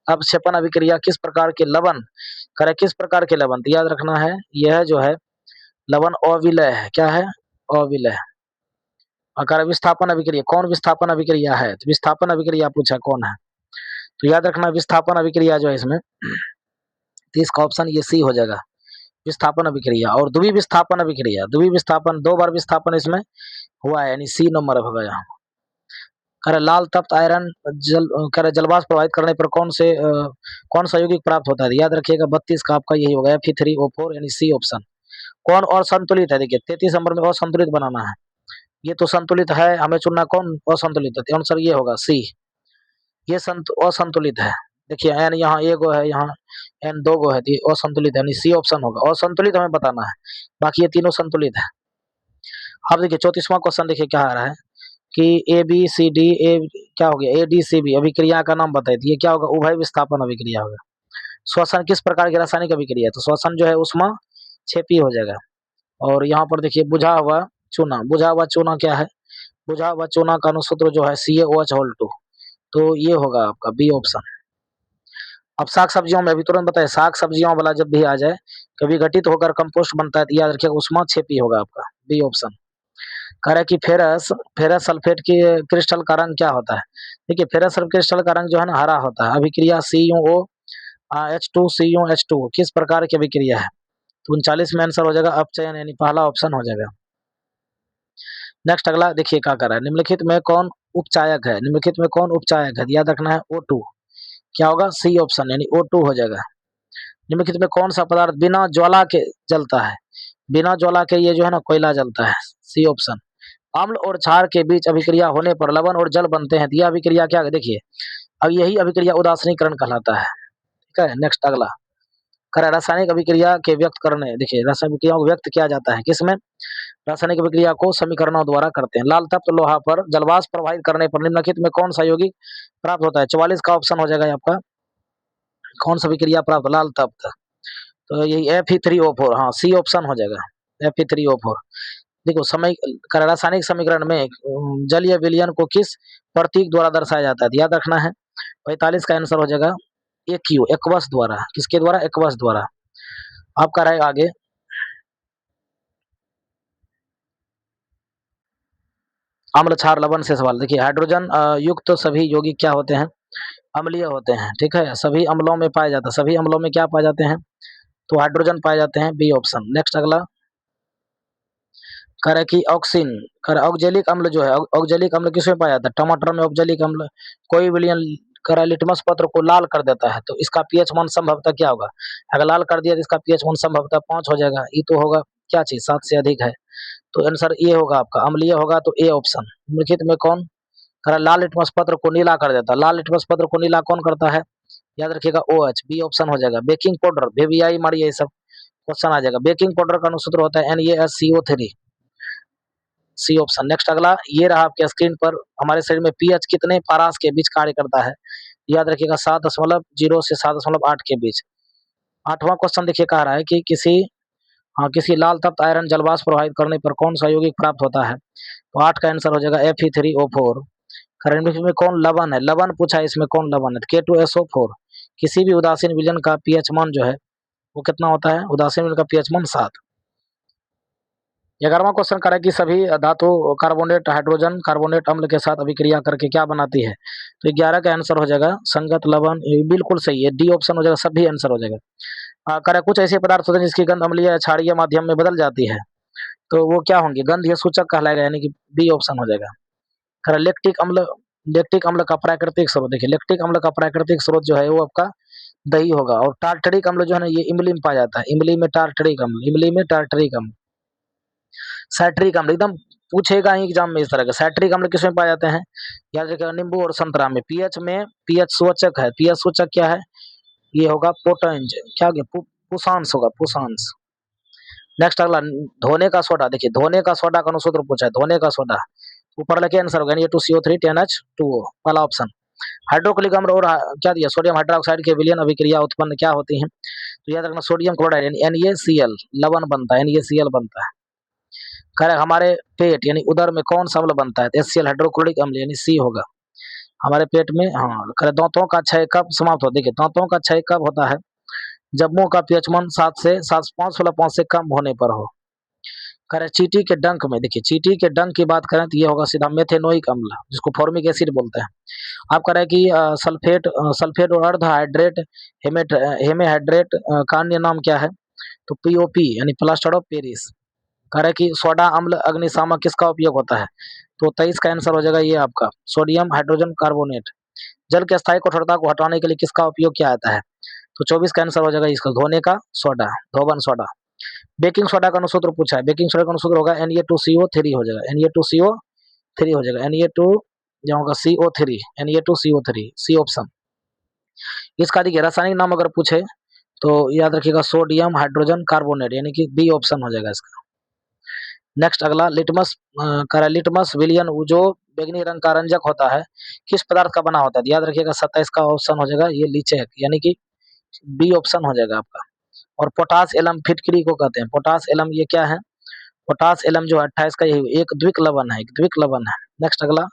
अपक्षेपण अभिक्रिया किस प्रकार के लवण, कह रहा है किस प्रकार के लवण, तो याद रखना है यह जो है लवण अविलय है, क्या है, अविलय। और कह रहा है विस्थापन अभिक्रिया, कौन विस्थापन अभिक्रिया है, तो विस्थापन अभिक्रिया पूछा कौन है, तो याद रखना विस्थापन अभिक्रिया जो है इसमें, तो इसका ऑप्शन ये सी हो जाएगा, विस्थापन अभिक्रिया। और द्विवीय विस्थापन अभिक्रिया, द्विवीय विस्थापन 2 बार विस्थापन इसमें हुआ है, यानी सी नंबर होगा यहाँ। कह रहा लाल तप्त आयरन कह रहा जलवाष्प प्रभावित करने पर कौन सा यौगिक प्राप्त होता है, याद रखिएगा 32 का आपका यही होगा Fe3O4 यानी सी ऑप्शन। कौन और संतुलित है, देखिए 33 नंबर में असंतुलित बनाना है, ये तो संतुलित है, हमें चुनना कौन असंतुलित है, आंसर ये होगा सी, ये असंतुलित है। देखिए एन यहाँ एक गो है, यहाँ एन दो गो है, तो ये असंतुलित है, यानी सी ऑप्शन होगा। असंतुलित हमें बताना है, बाकी ये तीनों संतुलित है। अब देखिए 34वां क्वेश्चन देखिए क्या आ रहा है कि ABCD ए क्या हो गया ADCB अभिक्रिया का नाम बताइए, ये क्या होगा, उभय विस्थापन अभिक्रिया होगा। श्वसन किस प्रकार की रासायनिक अभिक्रिया है, तो श्वसन जो है उष्मा क्षेपी हो जाएगा। और यहाँ पर देखिए बुझा हुआ चूना, बुझा हुआ चूना क्या है, बुझा हुआ चूना का अनुसूत्र जो है CaOH2, तो ये होगा आपका बी ऑप्शन। अब साग सब्जियों में अभी तुरंत बताए, साग सब्जियों वाला जब भी आ जाए कभी घटित होकर कंपोस्ट बनता है, तो याद रखिएगा उष्मा क्षेपी होगा आपका, बी ऑप्शन। कह रहा है कि फेरस सल्फेट की क्रिस्टल का रंग क्या होता है, देखिए फेरस क्रिस्टल का रंग जो है ना हरा होता है। अभिक्रिया CuO H2 CuH2 किस प्रकार की अभिक्रिया है, तो 39 में आंसर हो जाएगा अपचयन, यानी पहला ऑप्शन हो जाएगा। नेक्स्ट अगला देखिए क्या कर रहा है, निम्नलिखित में कौन उपचायक है, निम्नलिखित में कौन उपचायक है, याद रखना है O2, क्या होगा, सी ऑप्शन यानी O2 हो जाएगा। निम्नलिखित में कौन सा पदार्थ बिना ज्वाला के जलता है, बिना ज्वाला के ये जो है ना कोयला जलता है, सी ऑप्शन। अम्ल और क्षार के बीच अभिक्रिया होने पर लवण और जल बनते हैं, यह अभिक्रिया क्या है, देखिए अब यही अभिक्रिया उदासीनीकरण कहलाता है। ठीक है, नेक्स्ट अगला रासायनिक अभिक्रिया के व्यक्त करने, देखिए रासायनिक अभिक्रिया को व्यक्त किया जाता है किसमें, रासायनिक अभिक्रिया को समीकरणों द्वारा करते हैं। लाल तप्त लोहा पर जलवाष्प प्रवाहित करने पर निम्नलिखित में कौन सा यौगिक प्राप्त होता है? 44 का ऑप्शन हो जाएगा आपका, कौन सा अभिक्रिया प्राप्त, लाल तप्त, तो यही Fe3O4, हाँ सी ऑप्शन हो जाएगा Fe3O4। देखो समय रासायनिक समीकरण में जलीय विलयन को किस प्रतीक द्वारा दर्शाया जाता है? याद रखना है, 45 का आंसर हो जाएगा एक्यू, एक्वस द्वारा। किसके द्वारा? एक्वस द्वारा। आपका रहेगा आगे अम्ल क्षार लवण से सवाल। देखिए हाइड्रोजन युक्त तो सभी यौगिक क्या होते हैं? अम्लीय होते हैं, ठीक है। सभी अम्लों में पाए जाते हैं, सभी अम्लों में क्या पाए जाते हैं? तो हाइड्रोजन पाए जाते हैं, बी ऑप्शन। नेक्स्ट अगला कह रहा है कि ऑक्सीन, कह रहा है ऑक्जेलिक अम्ल जो है, ऑक्जेलिक अम्ल किसमें पाया जाता है? टमाटर में ऑक्जेलिक अम्ल। कोई विलयन कह रहा है लिटमस पत्र को लाल कर देता है, तो इसका पीएच मान संभवतः क्या होगा? अगर लाल कर दिया तो इसका पीएच मान संभवतः 5 हो जाएगा। ये तो होगा क्या चीज, 7 से अधिक है, तो आंसर ए होगा आपका, अम्लीय होगा, तो ए ऑप्शन। निम्नलिखित में कौन कह रहा है लाल लिटमस पत्र को नीला कर देता है? लाल लिटमस पत्र को नीला कौन करता है? याद रखिएगा OH, बी ऑप्शन हो जाएगा। बेकिंग पाउडर, VVI मारिए, ये सब क्वेश्चन आ जाएगा। बेकिंग पाउडर का अनुसूत्र होता है NaSCO3, सी ऑप्शन। नेक्स्ट अगला ये रहा आपके स्क्रीन पर, हमारे शरीर में पीएच कितने पारास के बीच कार्य करता है? याद रखिएगा 7.0 से 7.8 के बीच। आठवां क्वेश्चन देखिए कह रहा है कि किसी लाल तप्त आयरन जलवाष्प प्रभावित करने पर कौन सा यौगिक प्राप्त होता है? तो 8 का आंसर हो जाएगा Fe3O4। करंट में कौन लवण है? लवण पूछा है, इसमें कौन लवण है? K2SO4। किसी भी उदासीन विलयन का पीएच मान जो है वो कितना होता है? उदासीन विलयन का पीएच मान 7। 11वां क्वेश्चन करें कि सभी धातु कार्बोनेट हाइड्रोजन कार्बोनेट अम्ल के साथ अभिक्रिया करके क्या बनाती है? तो 11 का आंसर हो जाएगा संगत लवण, बिल्कुल सही है, डी ऑप्शन हो जाएगा, सभी आंसर हो जाएगा। करें कुछ ऐसे पदार्थ होते हैं जिसकी गंध अम्लीय या क्षारीय माध्यम में बदल जाती है, तो वो क्या होंगे? गंधीय सूचक कहलाएगा, यानी कि बी ऑप्शन हो जाएगा। करें लेक्टिक अम्ल का प्राकृतिक स्रोत, देखिए लेक्टिक अम्ल का प्राकृतिक स्रोत जो है वो आपका दही होगा। और टार्टरिक अम्ल जो है ना, ये इमली में पाया जाता है, इमली में टार्टरिक अम्ल, इमली में टार्टरिक अम्ल। साइट्रिक अम्ल एकदम पूछेगा ही एग्जाम में इस तरह का, साइट्रिक अम्ल किसमें पाए जाते हैं? याद रखिएगा नींबू और संतरा में। पीएच में पीएच सूचक है, पीएच सूचक क्या है? ये होगा पोटेंज, क्या हो गया? पुषांश होगा, पुषांश। नेक्स्ट अगला धोने का सोडा, देखिए धोने का सोडा का अनुसूत्र पूछा है, धोने का सोडा ऊपर लिखे आंसर होगा Na2CO3 10H2O, वाला ऑप्शन। हाइड्रोक्लिक अम्ल और क्या दिया? सोडियम हाइड्रोक्साइड के विलयन अभिक्रिया उत्पन्न क्या होती है? तो याद रखना सोडियम क्लोराइड यानी NaCl, लवण बनता है, NaCl बनता है। कह रहे हमारे पेट यानी उदर में कौन सा अम्ल बनता है? HCl हाइड्रोक्लोरिक अम्ल, यानी सी होगा हमारे पेट में। हाँ कह रहे दांतों का क्षय कब समाप्त हो? देखिए दांतों का क्षय कब होता है? जब मुंह का पीएच मान 7 से 5.5 से कम होने पर हो। कह रहे चींटी के डंक में, देखिए चींटी के डंक की बात करें तो ये होगा सीधा मेथेनोइक अम्ल, जिसको फॉर्मिक एसिड बोलते हैं। आप कह रहे हैं कि सल्फेट और अर्ध हाइड्रेट हेमेहाइड्रेट का अन्य नाम क्या है? तो POP यानी प्लास्टर ऑफ पेरिस। कह रहे हैं कि सोडा अम्ल अग्निशामक किसका उपयोग होता है? तो 23 का आंसर हो जाएगा ये आपका सोडियम हाइड्रोजन कार्बोनेट। जल के अस्थायी कठोरता को हटाने के लिए किसका उपयोग किया जाता है? तो 24 का आंसर हो जाएगा इसका धोने का सोडा, धोबन सोडा। बेकिंग सोडा का अनुसूत्र पूछा है, बेकिंग सोडा का अनुसूत्र होगा Na2CO3 हो जाएगा, Na2CO3 हो जाएगा, Na2 जो होगा CO3, Na2CO3, सी ऑप्शन। इसका देखिए रासायनिक नाम अगर पूछे तो याद रखिएगा सोडियम हाइड्रोजन कार्बोनेट, यानी कि बी ऑप्शन हो जाएगा इसका। नेक्स्ट अगला लिटमस विलियन जो बैगनी रंग का रंजक होता है किस पदार्थ का बना होता है? याद रखिएगा 27 का ऑप्शन हो जाएगा ये लीचेक, यानी कि बी ऑप्शन हो जाएगा आपका। और पोटास एलम फिटकरी को कहते हैं, पोटास एलम ये क्या है? पोटास एलम जो 28 का यही एक द्विक लवण है, एक द्विक लवण है। नेक्स्ट अगला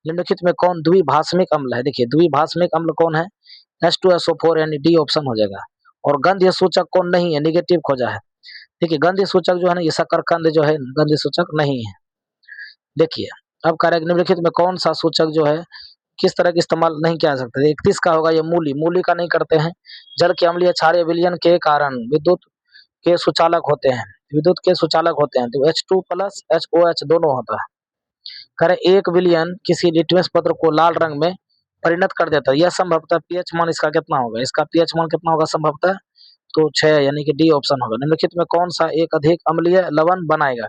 निम्नलिखित में कौन द्विभाषमिक अम्ल है? देखिए द्विभाषमिक अम्ल कौन है? H2SO4, यानी डी ऑप्शन हो जाएगा। और गंधीय सूचक कौन नहीं है? निगेटिव खोजा है। देखिए गंधीय सूचक जो है ना, ये शकरकंद जो है गंधीय सूचक नहीं है। देखिए अब कार्य निम्नलिखित में कौन सा सूचक जो है किस तरह के इस्तेमाल नहीं किया जा सकता? 31 का होगा ये मूली, मूली का नहीं करते हैं। जल के अम्लीय क्षारीय विलयन के कारण विद्युत के सुचालक होते हैं, विद्युत के सुचालक होते हैं, तो H2 प्लस HOH दोनों होता है। करे एक विलयन किसी लिटमस पत्र को लाल रंग में परिणत कर देता है, यह संभवतः पीएच मान इसका कितना होगा? इसका पीएच मान कितना होगा संभवतः? तो 6, यानी कि डी ऑप्शन होगा। निम्नलिखित में कौन सा एक अधिक अम्लीय लवण बनाएगा?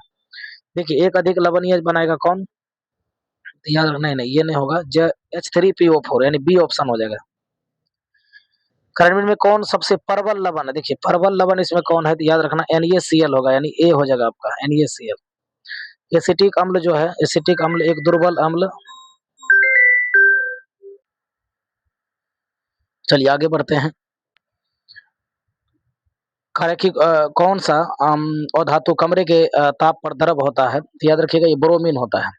देखिए एक अधिक लवणीय बनाएगा कौन? याद नहीं नहीं ये नहीं होगा, H3PO4, यानी बी ऑप्शन हो जाएगा। कर्मिल में कौन सबसे प्रबल लवण है? देखिए प्रबल लवण इसमें कौन है, तो याद रखना NaCl होगा, यानी ए हो जाएगा आपका NaCl। एसिटिक अम्ल जो है, एसिटिक अम्ल एक दुर्बल अम्ल। चलिए आगे बढ़ते हैं। कि कौन सा अधातु कमरे के ताप पर द्रव होता है, तो याद रखिएगा ये ब्रोमीन होता है।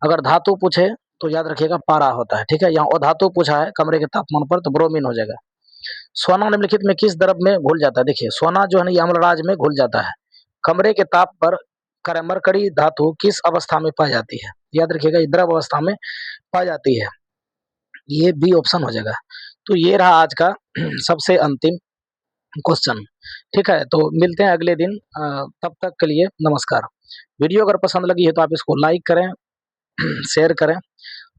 अगर धातु पूछे तो याद रखिएगा पारा होता है, ठीक है। यहाँ अधातु पूछा है कमरे के तापमान पर, तो ब्रोमीन हो जाएगा। सोना निम्नलिखित में किस द्रव में घुल जाता है? देखिए सोना जो है ना ये अम्लराज में घुल जाता है। कमरे के ताप पर मरकरी धातु किस अवस्था में पाई जाती है? याद रखिएगा ये द्रव अवस्था में पाई जाती है। ये बी ऑप्शन हो जाएगा। तो ये रहा आज का सबसे अंतिम क्वेश्चन, ठीक है। तो मिलते हैं अगले दिन, तब तक के लिए नमस्कार। वीडियो अगर पसंद लगी है तो आप इसको लाइक करें, शेयर करें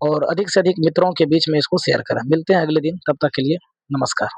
और अधिक से अधिक मित्रों के बीच में इसको शेयर करें। मिलते हैं अगले दिन, तब तक के लिए नमस्कार।